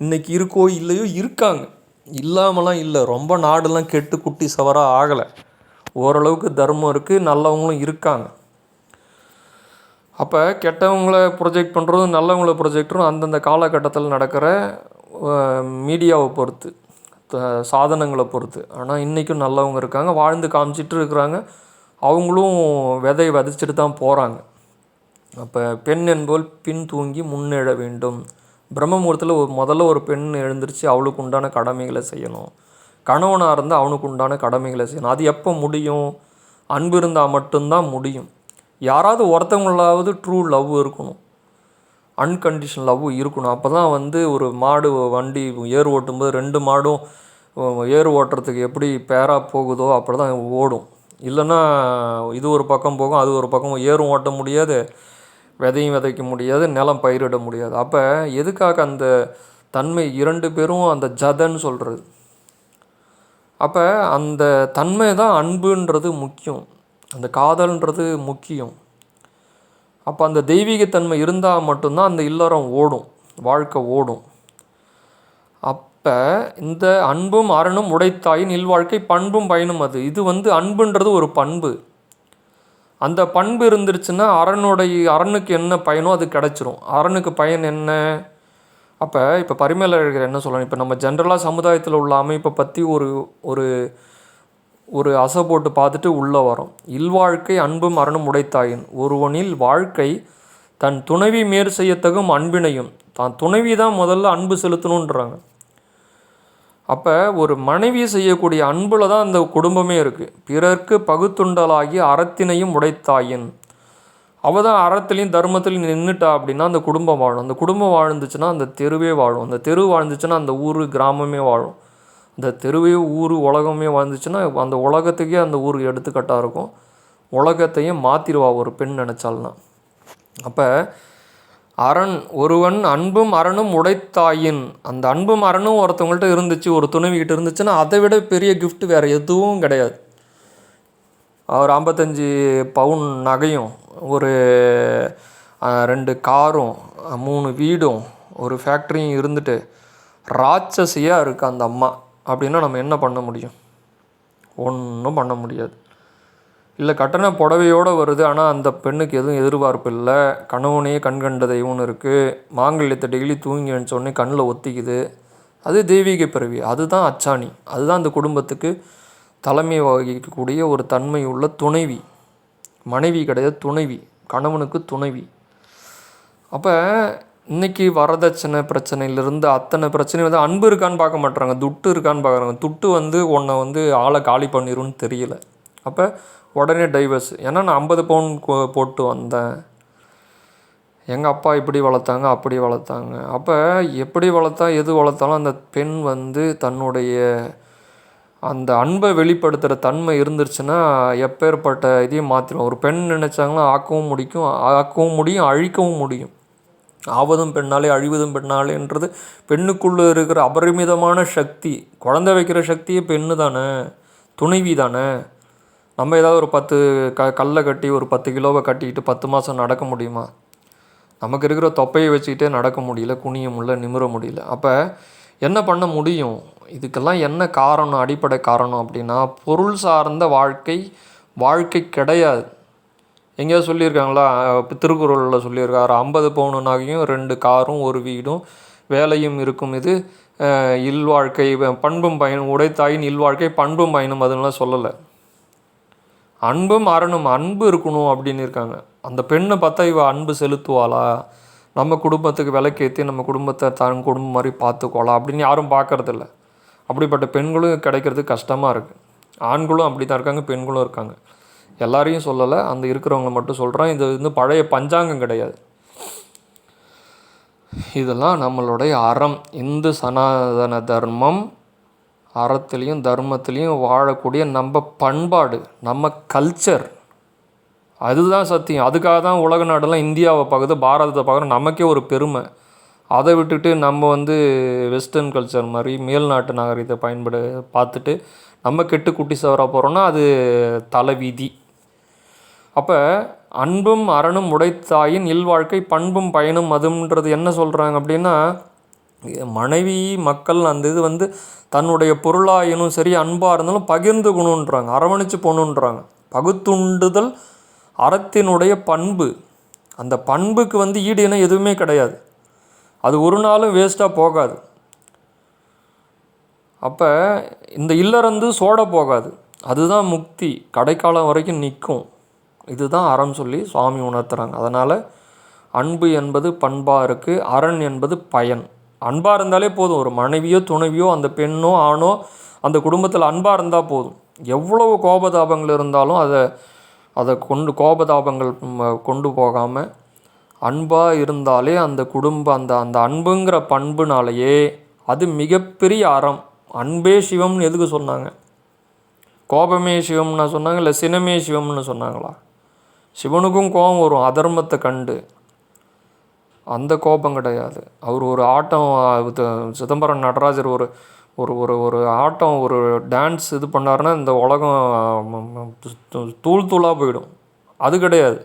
இன்றைக்கி இருக்கோ இல்லையோ, இருக்காங்க, இல்லாமலாம் இல்லை. ரொம்ப நாடெல்லாம் கெட்டு குட்டி சவராக ஆகலை. ஓரளவுக்கு தர்மம் இருக்குது, நல்லவங்களும் இருக்காங்க. அப்போ கெட்டவங்களை ப்ரொஜெக்ட் பண்ணுறதும் நல்லவங்களை ப்ரொஜெக்டரும் அந்தந்த காலகட்டத்தில் நடக்கிற மீடியாவை பொறுத்து, சாதனங்களை பொறுத்து. ஆனால் இன்றைக்கும் நல்லவங்க இருக்காங்க, வாழ்ந்து காமிச்சிட்டு இருக்கிறாங்க. அவங்களும் விதைச்சிட்டு தான் போகிறாங்க. அப்போ பெண் என்போல் பின் தூங்கி முன்னெழ வேண்டும். பிரம்மமுகூர்த்தத்தில் முதல்ல ஒரு பெண் எழுந்திருச்சு அவளுக்கு உண்டான கடமைகளை செய்யணும். கணவனாக இருந்தால் அவனுக்கு உண்டான கடமைகளை செய்யணும். அது எப்போ முடியும்? அன்பு இருந்தால் மட்டும்தான் முடியும். யாராவது ஒருத்தவங்களாவது ட்ரூ லவ் இருக்கணும், அன்கண்டிஷன் லவ் இருக்கணும். அப்போ தான் வந்து ஒரு மாடு வண்டி ஏர் ஓட்டும்போது 2 மாடும் ஏர் ஓட்டுறதுக்கு எப்படி பேராக போகுதோ அப்படி தான் ஓடும். இல்லைன்னா இது ஒரு பக்கம் போகும், அது ஒரு பக்கம். ஏரும் ஓட்ட முடியாது, விதையும் விதைக்க முடியாது, நிலம் பயிரிட முடியாது. அப்போ எதுக்காக அந்த தன்மை 2 பேரும் அந்த ஜதன்னு சொல்கிறது. அப்போ அந்த தன்மை தான் அன்புன்றது முக்கியம், அந்த காதல்ன்றது முக்கியம். அப்போ அந்த தெய்வீகத்தன்மை இருந்தால் மட்டும்தான் அந்த இல்லறம் ஓடும், வாழ்க்கை ஓடும். அப்போ இந்த அன்பும் அறனும் உடைத்தாயின் இல்வாழ்க்கை பண்பும் பயனும் அது. இது வந்து அன்புன்றது ஒரு பண்பு. அந்த பண்பு இருந்துருச்சுன்னா அரணுக்கு என்ன பயனோ அது கிடச்சிரும். அரணுக்கு பயன் என்ன? அப்போ இப்போ பரிமேலழகர் என்ன சொல்லணும்? இப்போ நம்ம ஜென்ரலாக சமுதாயத்தில் உள்ள அமைப்பை பற்றி ஒரு ஒரு அசை போட்டு பார்த்துட்டு உள்ளே வரோம். இல்வாழ்க்கை அன்பும் அறனும் உடைத்தாயின் ஒருவனில் வாழ்க்கை தன் துணைவி மேற் செய்யத்தகும் அன்பினையும். தான் துணைவி தான் முதல்ல அன்பு செலுத்தணுன்றாங்க. அப்போ ஒரு மனைவி செய்யக்கூடிய அன்பில் தான் அந்த குடும்பமே இருக்குது. பிறர்க்கு பகுத்துண்டலாகி அறத்தினையும் உடைத்தாயின், அவள் தான் அறத்துலேயும் தர்மத்துலையும் நின்றுட்டா அப்படின்னா அந்த குடும்பம் வாழும். அந்த குடும்பம் வாழ்ந்துச்சுன்னா அந்த தெருவே வாழும். அந்த தெரு வாழ்ந்துச்சுன்னா அந்த ஊர் கிராமமே வாழும். அந்த தெருவே ஊர் உலகமே வாழ்ந்துச்சுன்னா அந்த உலகத்துக்கே அந்த ஊர் எடுத்துக்காட்டாக இருக்கும். உலகத்தையும் மாற்றிடுவா ஒரு பெண் நினச்சால்னா. அப்போ அரண் ஒருவன் அன்பும் அரணும் உடைத்தாயின், அந்த அன்பும் அரணும் ஒருத்தவங்கள்ட்ட இருந்துச்சு, ஒரு துணைவிக்கிட்ட இருந்துச்சுன்னா அதை விட பெரிய gift வேறு எதுவும் கிடையாது. ஒரு 55 பவுன் நகையும், ஒரு 2 காரும், 3 வீடும், ஒரு ஃபேக்ட்ரியும் இருந்துட்டு ராட்சசியாக இருக்குது அந்த அம்மா அப்படின்னா நம்ம என்ன பண்ண முடியும்? ஒன்றும் பண்ண முடியாது. இல்லை கட்டண புடவையோடு வருது, ஆனால் அந்த பெண்ணுக்கு எதுவும் எதிர்பார்ப்பு இல்லை, கணவனையே கண்கண்ட தெய்வம்னு இருக்குது, மாங்கல்யத்தை டெய்லி தூங்கி எழுந்தோடனே கண்ணில் ஒத்திக்குது, அது தெய்வீக பிறவி, அதுதான் அச்சாணி, அதுதான் அந்த குடும்பத்துக்கு தலைமை வகிக்கக்கூடிய ஒரு தன்மை உள்ள துணைவி. மனைவி கிடையாது, துணைவி, கணவனுக்கு துணைவி. அப்போ இன்றைக்கி வரதட்சணை பிரச்சனையிலிருந்து அத்தனை பிரச்சனை வந்து அன்பு இருக்கான்னு பார்க்க மாட்டுறாங்க, துட்டு இருக்கான்னு பார்க்குறாங்க. துட்டு வந்து உன்னை ஆளை காலி பண்ணிடும்னு தெரியல. அப்போ உடனே டைவர்ஸ். ஏன்னா நான் 50 பவுன் போட்டு வந்தேன், எங்கள் அப்பா இப்படி வளர்த்தாங்க அப்படி வளர்த்தாங்க. அப்போ எப்படி வளர்த்தா எது வளர்த்தாலும் அந்த பெண் வந்து தன்னுடைய அந்த அன்பை வெளிப்படுத்துகிற தன்மை இருந்துருச்சுன்னா எப்பேற்பட்ட இதையும் மாற்றிடும். ஒரு பெண் நினச்சாங்கன்னா ஆக்கவும் முடியும், அழிக்கவும் முடியும். ஆவதும் பெண்ணாலே அழிவதும் பெண்ணாலேன்றது பெண்ணுக்குள்ளே இருக்கிற அபரிமிதமான சக்தி. குழந்தை வைக்கிற சக்தியே பெண்ணு தானே, துணைவி தானே. நம்ம ஏதாவது ஒரு 10 கல்லை கட்டி ஒரு 10 கிலோவை கட்டிக்கிட்டு 10 மாதம் நடக்க முடியுமா? நமக்கு இருக்கிற தொப்பையை வச்சுக்கிட்டே நடக்க முடியல, குனிய முடியல, நிமிர முடியல. அப்போ என்ன பண்ண முடியும்? இதுக்கெல்லாம் என்ன காரணம், அடிப்படை காரணம் அப்படின்னா பொருள் சார்ந்த வாழ்க்கை கிடையாது. எங்கேயாவது சொல்லியிருக்காங்களா? திருக்குறளில் சொல்லியிருக்காரு, 50 பவுன் நகையும் 2 காரும் 1 வீடும் வேலையும் இருக்கும், இது இல்வாழ்க்கை பண்பும் பயனும் உடைத்தாயின் இல்வாழ்க்கை பண்பும் பயனும், அதெல்லாம் சொல்லலை. அன்பும் அரணும், அன்பு இருக்கணும் அப்படின்னு இருக்காங்க. அந்த பெண்ணை பார்த்தா இவ அன்பு செலுத்துவாளா, நம்ம குடும்பத்துக்கு விலைக்கேற்றி நம்ம குடும்பத்தை தன் குடும்பம் மாதிரி பார்த்துக்கோலாம் அப்படின்னு யாரும் பார்க்கறதில்ல. அப்படிப்பட்ட பெண்களும் கிடைக்கிறது கஷ்டமாக இருக்குது. ஆண்களும் அப்படி தான் இருக்காங்க, பெண்களும் இருக்காங்க. எல்லாரையும் சொல்லலை, அந்த இருக்கிறவங்க மட்டும் சொல்கிறேன். இது வந்து பழைய பஞ்சாங்கம் கிடையாது, இதெல்லாம் நம்மளுடைய அறம். இந்து சனாதன தர்மம், அறத்துலேயும் தர்மத்துலேயும் வாழக்கூடிய நம்ம பண்பாடு, நம்ம கல்ச்சர், அதுதான் சத்தியம். அதுக்காக தான் உலக நாடெல்லாம் இந்தியாவை பார்க்குது, பாரதத்தை பார்க்குறோம், நமக்கே ஒரு பெருமை. அதை விட்டுட்டு நம்ம வந்து வெஸ்டர்ன் கல்ச்சர் மாதிரி மேல்நாட்டு நாகரிகத்தை பார்த்துட்டு நம்ம கெட்டு குட்டி சவராக போகிறோன்னா அது தலைவிதி. அப்போ அன்பும் அரணும் உடைத்தாயின் இல்வாழ்க்கை பண்பும் பயனும் அதுன்றது என்ன சொல்கிறாங்க அப்படின்னா, மனைவி மக்கள் அந்த இது வந்து தன்னுடைய பொருளாயினும் சரி அன்பாக இருந்தாலும் பகிர்ந்துக்கணுன்றாங்க, அரவணைச்சு போகணுன்றாங்க. பகுத்துண்டுதல் அறத்தினுடைய பண்பு. அந்த பண்புக்கு வந்து ஈடு இணை எதுவுமே கிடையாது, அது ஒரு நாளும் வேஸ்ட்டாக போகாது. அப்போ இந்த இல்லறந்து சோட போகாது, அதுதான் முக்தி, கடைக்காலம் வரைக்கும் நிற்கும். இதுதான் அறம் சொல்லி சுவாமி உணர்த்துறாங்க. அதனால் அன்பு என்பது பண்பாக இருக்குது, அரண் என்பது பயன். அன்பாக இருந்தாலே போதும், ஒரு மனைவியோ துணைவியோ அந்த பெண்ணோ ஆணோ அந்த குடும்பத்தில் அன்பாக இருந்தால் போதும். எவ்வளவு கோபதாபங்கள் இருந்தாலும் அதை கோபதாபங்கள் கொண்டு போகாமல் அன்பாக இருந்தாலே அந்த குடும்பம் அந்த அன்புங்கிற பண்புனாலேயே அது மிகப்பெரிய அறம். அன்பே சிவம்னு எதுக்கு சொன்னாங்க? கோபமே சிவம்னா சொன்னாங்க, இல்லை சினமே சிவம்னு சொன்னாங்களா? சிவனுக்கும் கோபம் வரும் அதர்மத்தை கண்டு, அந்த கோபம் கிடையாது. அவர் ஒரு ஆட்டம், சிதம்பரம் நடராஜர் ஒரு ஒரு ஒரு ஒரு ஆட்டம், ஒரு டான்ஸ் இது பண்ணாருன்னா இந்த உலகம் தூளாக போயிடும். அது கிடையாது.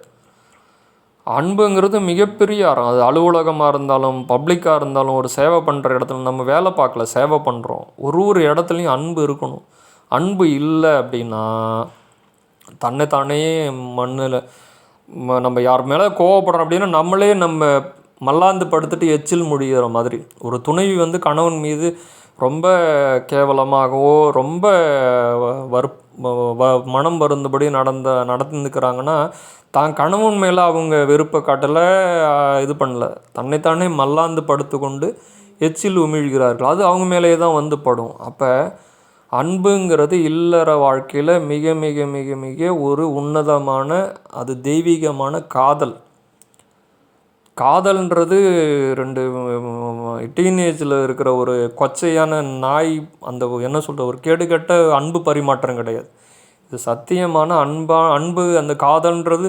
அன்புங்கிறது மிகப்பெரிய அறம். அது அலுவலகமாக இருந்தாலும் பப்ளிக்காக இருந்தாலும், ஒரு சேவை பண்ணுற இடத்துல நம்ம வேலை பார்க்கல, சேவை பண்ணுறோம், ஒரு இடத்துலையும் அன்பு இருக்கணும். அன்பு இல்லை அப்படின்னா தன்னைத்தானே மண்ணில் நம்ம யார் மேலே கோவப்படுறோம் அப்படின்னா நம்மளே நம்ம மல்லாந்து படுத்துட்டு எச்சில் முடிகிற மாதிரி. ஒரு துணைவி வந்து கணவன் மீது ரொம்ப கேவலமாகவோ ரொம்ப மனம் வருந்தபடி நடந்துக்கிறாங்கன்னா தான் கணவன் மேலே அவங்க வெறுப்பை காட்டலை, இது பண்ணல, தன்னைத்தானே மல்லாந்து படுத்து கொண்டு எச்சில் உமிழ்கிறார்கள். அது அவங்க மேலேயே தான் வந்து படும். அப்போ அன்புங்கிறது இல்லற வாழ்க்கையில் மிக மிக மிக மிக ஒரு உன்னதமான, அது தெய்வீகமான காதல். காதல்ன்றது 2 டீனேஜில் இருக்கிற ஒரு கொச்சையான நாய், அந்த என்ன சொல்கிற ஒரு கேடுகட்ட அன்பு பரிமாற்றம் கிடையாது. இது சத்தியமான அன்பு. அந்த காதல்ன்றது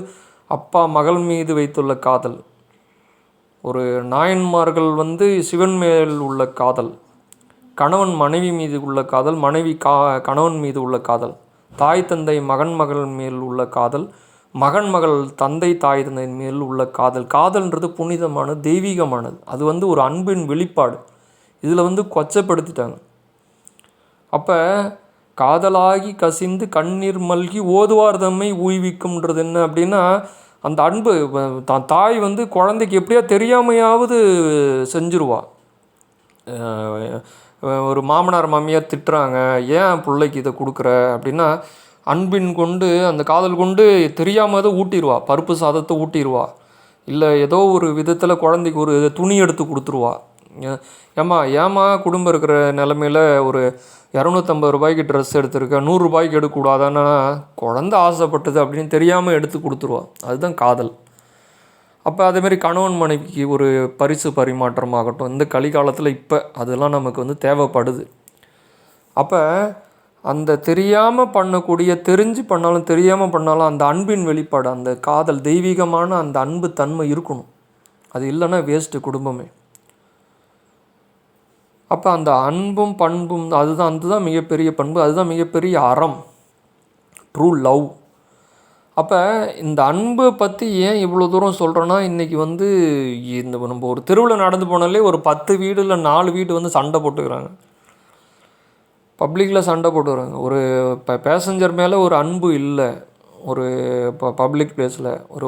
அப்பா மகள் மீது வைத்துள்ள காதல். ஒரு நாயன்மார்கள் வந்து சிவன் மேல் உள்ள காதல், கணவன் மனைவி மீது உள்ள காதல், மனைவி கணவன் மீது உள்ள காதல், தாய் தந்தை மகன் மகள் மேல் உள்ள காதல், மகன் மகள் தந்தை தாய் தந்தை மேல் உள்ள காதல். காதல்ன்றது புனிதமானது, தெய்வீகமானது. அது வந்து ஒரு அன்பின் வெளிப்பாடு. இதில் வந்து கொச்சப்படுத்திட்டாங்க. அப்போ காதலாகி கசிந்து கண்ணீர் மல்கி ஓதுவார் தம்மை ஊய்விக்கும்ன்றது என்ன அப்படின்னா, அந்த அன்பு தான் தாய் வந்து குழந்தைக்கு எப்படியா தெரியாமையாவது செஞ்சுருவா. ஒரு மாமனார் மாமியார் திட்டுறாங்க, ஏன் பிள்ளைக்கு இதை கொடுக்குற அப்படின்னா, அன்பின் கொண்டு அந்த காதல் கொண்டு தெரியாமல் தான் ஊட்டிடுவா. பருப்பு சாதத்தை ஊட்டிடுவா, இல்லை ஏதோ ஒரு விதத்தில் குழந்தைக்கு ஒரு துணி எடுத்து கொடுத்துருவா. ஏமா குடும்பம் இருக்கிற நிலமையில் ஒரு 250 ரூபாய்க்கு ட்ரெஸ் எடுத்துருக்க, 100 ரூபாய்க்கு எடுக்கக்கூடாதான்னா, குழந்தை ஆசைப்பட்டது அப்படின்னு தெரியாமல் எடுத்து கொடுத்துருவா. அதுதான் காதல். அப்போ அதேமாதிரி கணவன் மனைவிக்கு ஒரு பரிசு பரிமாற்றமாகட்டும், இந்த கலிகாலத்தில் இப்போ அதெல்லாம் நமக்கு வந்து தேவைப்படுது. அப்போ அந்த தெரியாமல் பண்ணக்கூடிய, தெரிஞ்சு பண்ணாலும் தெரியாமல் பண்ணாலும் அந்த அன்பின் வெளிப்பாடு, அந்த காதல், தெய்வீகமான அந்த அன்பு தன்மை இருக்கணும். அது இல்லைன்னா வேஸ்ட்டு குடும்பமே. அப்போ அந்த அன்பும் பண்பும் அதுதான் மிகப்பெரிய பண்பு, அதுதான் மிகப்பெரிய அறம், ட்ரூ லவ். அப்போ இந்த அன்பை பற்றி ஏன் இவ்வளோ தூரம் சொல்கிறோன்னா, இன்றைக்கி வந்து இந்த நம்ம ஒரு தெருவில் நடந்து போனாலே ஒரு 10 வீடு இல்லை 4 வீடு வந்து சண்டை போட்டுக்கிறாங்க, பப்ளிக்கில் சண்டை போட்டுக்கிறாங்க. ஒரு பேசஞ்சர் மேலே ஒரு அன்பு இல்லை. ஒரு பப்ளிக் பிளேஸில் ஒரு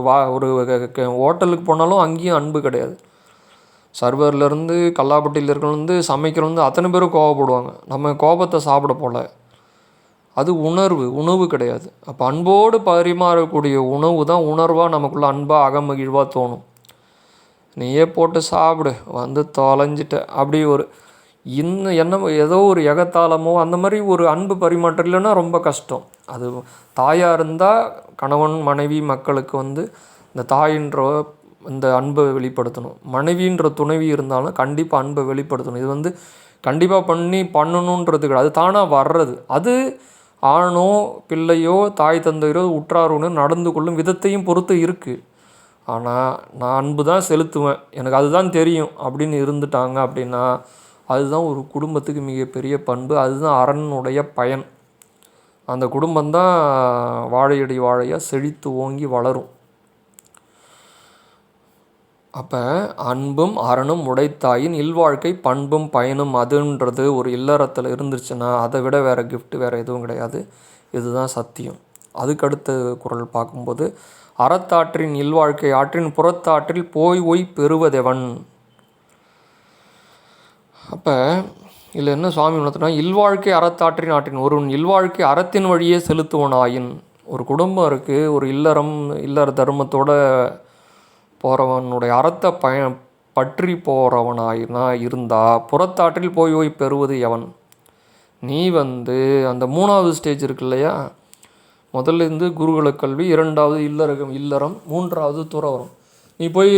ஹோட்டலுக்கு போனாலும் அங்கேயும் அன்பு கிடையாது. சர்வர்லேருந்து கல்லாப்பட்டியில் இருக்கிறவங்க சமைக்கிறவங்க அத்தனை பேரும் கோவப்படுவாங்க. நம்ம கோபத்தை சாப்பிட போல, அது உணவு கிடையாது. அப்போ அன்போடு பரிமாறக்கூடிய உணவு தான் உணர்வாக நமக்குள்ள அன்பாக அகமகிழ்வாக தோணும். நீயே போட்டு சாப்பிடு வந்து தொலைஞ்சிட்ட அப்படி ஒரு ஏதோ ஒரு எகத்தாளமோ அந்த மாதிரி ஒரு அன்பு பரிமாற்றம் இல்லைன்னா ரொம்ப கஷ்டம். அது தாயாக இருந்தால் கணவன் மனைவி மக்களுக்கு வந்து இந்த தாயின்ற இந்த அன்பை வெளிப்படுத்தணும். மனைவின்ற துணைவி இருந்தாலும் கண்டிப்பாக அன்பை வெளிப்படுத்தணும். இது வந்து கண்டிப்பாக பண்ணணுன்றது கிடையாது, அது தானாக வர்றது. அது ஆணோ பிள்ளையோ தாய் தந்தையோ உற்றாரோன்னு நடந்து கொள்ளும் விதத்தையும் பொறுத்து இருக்குது. ஆனால் நான் அன்பு தான் செலுத்துவேன், எனக்கு அதுதான் தெரியும் அப்படின்னு இருந்துட்டாங்க அப்படின்னா, அதுதான் ஒரு குடும்பத்துக்கு மிகப்பெரிய பண்பு, அதுதான் அரணுடைய பயன். அந்த குடும்பந்தான் வாழையடி வாழையாக செழித்து ஓங்கி வளரும். அப்போ அன்பும் அறனும் உடைத்தாயின் இல்வாழ்க்கை பண்பும் பயனும் அதுன்றது ஒரு இல்லறத்தில் இருந்துச்சுன்னா அதை விட வேறு கிஃப்ட்டு வேறு எதுவும் கிடையாது. இதுதான் சத்தியம். அதுக்கடுத்த குறள் பார்க்கும்போது, அறத்தாற்றின் இல்வாழ்க்கை ஆற்றின் புறத்தாற்றில் போய் பெறுவதெவன். அப்போ இதில் என்ன சுவாமி உணர்த்தினா, இல்வாழ்க்கை அறத்தாற்றின் ஆற்றின், ஒருவன் இல்வாழ்க்கை அறத்தின் வழியே செலுத்துவனாயின். ஒரு குடும்பம் இருக்குது, ஒரு இல்லற தர்மத்தோட போகிறவனுடைய அறத்தை பற்றி போகிறவனாயினா இருந்தால் புறத்தாற்றில் போய் பெறுவது எவன். நீ வந்து அந்த 3வது ஸ்டேஜ் இருக்கு இல்லையா, முதல்லேருந்து குருகுல கல்வி, 2வது இல்லறம், 3வது துறவரம். நீ போய்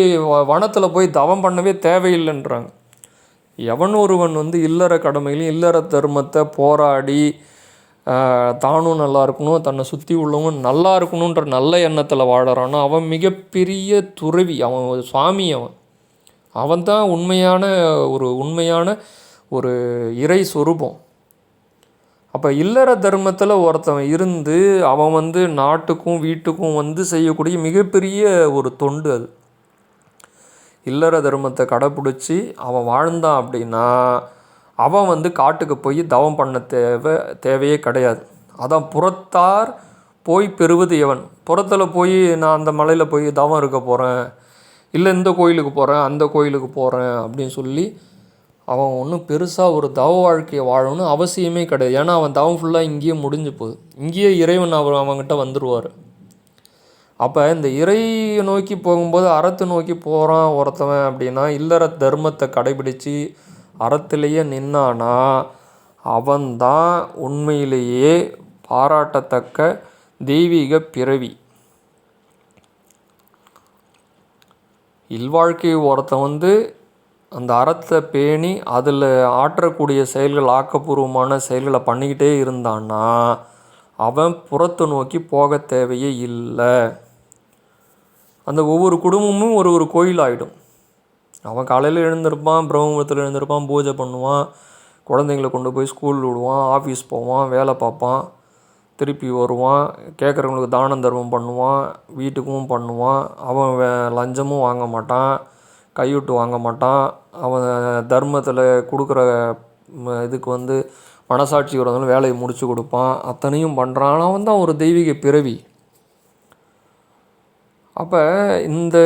வனத்தில் போய் தவம் பண்ணவே தேவையில்லைன்றாங்க. எவன் ஒருவன் வந்து இல்லற கடமையிலையும் இல்லற தர்மத்தை போராடி தானும் நல்லா இருக்கணும், தன்னை சுற்றி உள்ளவங்க நல்லா இருக்கணுன்ற நல்ல எண்ணத்தில் வாழறானோ அவன் மிகப்பெரிய துறவி, அவன் சுவாமி, அவன் தான் உண்மையான ஒரு இறை சொரூபம். அப்போ இல்லற தர்மத்தில் ஒருத்தவன் இருந்து அவன் வந்து நாட்டுக்கும் வீட்டுக்கும் வந்து செய்யக்கூடிய மிகப்பெரிய ஒரு தொண்டு அது. இல்லற தர்மத்தை கடைப்பிடிச்சி அவன் வாழ்ந்தான் அப்படின்னா அவன் வந்து காட்டுக்கு போய் தவம் பண்ண தேவையே கிடையாது. அதான் புறத்தார் போய் பெறுவது எவன். புறத்தில் போய் நான் அந்த மலையில் போய் தவம் இருக்க போகிறேன், இல்லை இந்த கோயிலுக்கு போகிறேன் அந்த கோயிலுக்கு போகிறேன் அப்படின்னு சொல்லி அவன் ஒன்றும் பெருசாக ஒரு தவ வாழ்க்கையை வாழணும்னு அவசியமே கிடையாது. ஏன்னா அவன் தவம் ஃபுல்லாக இங்கேயே முடிஞ்சு போகுது, இங்கேயே இறைவன் அவங்ககிட்ட வந்துடுவார். அப்போ இந்த இறையை நோக்கி போகும்போது அறத்தை நோக்கி போகிறான் ஒருத்தவன் அப்படின்னா, இல்லற தர்மத்தை கடைபிடித்து அறத்திலேயே நின்னானா அவன்தான் உண்மையிலேயே பாராட்டத்தக்க தெய்வீக பிறவி. இல்வாழ்க்கை ஒருத்தன் வந்து அந்த அறத்தை பேணி அதில் ஆற்றக்கூடிய செயல்கள், ஆக்கப்பூர்வமான செயல்களை பண்ணிக்கிட்டே இருந்தான்னா அவன் புறத்தை நோக்கி போக தேவையே இல்லை. அந்த ஒவ்வொரு குடும்பமும் ஒரு கோயில் ஆகிடும். அவன் காலையில் எழுந்திருப்பான், பிரம்மமுகூர்த்தத்தில் எழுந்திருப்பான், பூஜை பண்ணுவான், குழந்தைங்களை கொண்டு போய் ஸ்கூல் விடுவான், ஆஃபீஸ் போவான், வேலை பார்ப்பான், திருப்பி வருவான், கேட்குறவங்களுக்கு தானம் தர்மம் பண்ணுவான், வீட்டுக்கும் பண்ணுவான். அவன் லஞ்சமும் வாங்க மாட்டான், கையூட்டு வாங்க மாட்டான். அவன் தர்மத்தில் கொடுக்குற இதுக்கு மனசாட்சி வரவங்களும் வேலையை முடித்து கொடுப்பான். அத்தனையும் பண்ணுறான். அவன் தான் ஒரு தெய்வீக பிறவி. அப்போ இந்த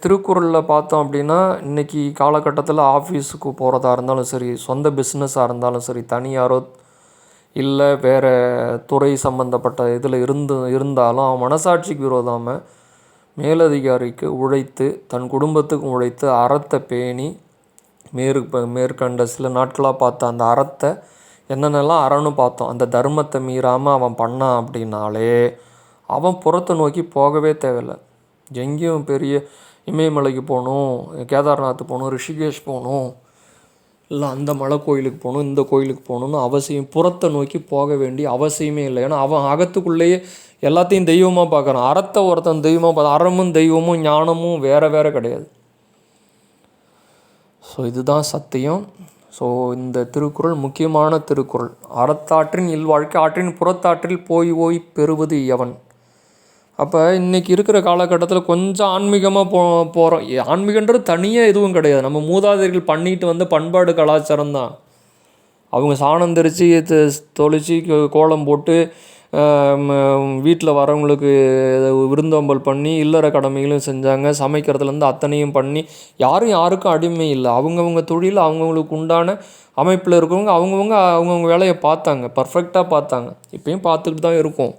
திருக்குறளில் பார்த்தோம் அப்படின்னா, இன்றைக்கி காலகட்டத்தில் ஆஃபீஸுக்கு போகிறதா இருந்தாலும் சரி, சொந்த பிஸ்னஸாக இருந்தாலும் சரி, தனியாரோ இல்லை வேறு துறை சம்மந்தப்பட்ட இதில் இருந்தாலும் அவன் மனசாட்சிக்கு விரோதாமல் மேலதிகாரிக்கு உழைத்து, தன் குடும்பத்துக்கும் உழைத்து, அறத்தை பேணி மேற்கண்ட சில நாட்களாக பார்த்த அந்த அறத்தை என்னென்னலாம் அறன்னு பார்த்தோம், அந்த தர்மத்தை மீறாமல் அவன் பண்ணான் அப்படின்னாலே அவன் புறத்தை நோக்கி போகவே தேவையில்லை. எங்கேயும் பெரிய இமயமலைக்கு போகணும், கேதார்நாத் போகணும், ரிஷிகேஷ் போகணும், இல்லை அந்த மலை கோயிலுக்கு போகணும், இந்த கோயிலுக்கு போகணுன்னு அவசியம் புறத்தை நோக்கி போக வேண்டிய அவசியமே இல்லை. ஏன்னா அவன் அகத்துக்குள்ளேயே எல்லாத்தையும் தெய்வமாக பார்க்குறான். அறத்தை ஒருத்தன் தெய்வமாக பார்க்க, அறமும் தெய்வமும் ஞானமும் வேறு கிடையாது. ஸோ இதுதான் சத்தியம். ஸோ இந்த திருக்குறள் முக்கியமான திருக்குறள். அறத்தாற்றின் இல்வாழ்க்கை, ஆற்றின் புறத்தாற்றில் போய் பெறுவது எவன். அப்போ இன்றைக்கி இருக்கிற காலகட்டத்தில் கொஞ்சம் ஆன்மீகமாக போகிறோம். ஆன்மீகன்றது தனியாக எதுவும் கிடையாது. நம்ம மூதாதையர்கள் பண்ணிட்டு பண்பாடு கலாச்சாரம் தான். அவங்க சாணம் தெரித்து தொளிச்சு கோலம் போட்டு வீட்டில் வரவங்களுக்கு விருந்தோம்பல் பண்ணி இல்லற கடமைகளும் செஞ்சாங்க. சமைக்கிறதுலேருந்து அத்தனையும் பண்ணி யாருக்கும் அடிமை இல்லை. அவங்கவுங்க தொழில் அவங்கவுங்களுக்கு உண்டான அமைப்பில் இருக்கிறவங்க அவங்கவுங்க வேலையை பார்த்தாங்க, பர்ஃபெக்டாக பார்த்தாங்க. இப்பயும் பார்த்துக்கிட்டு தான் இருக்கும்.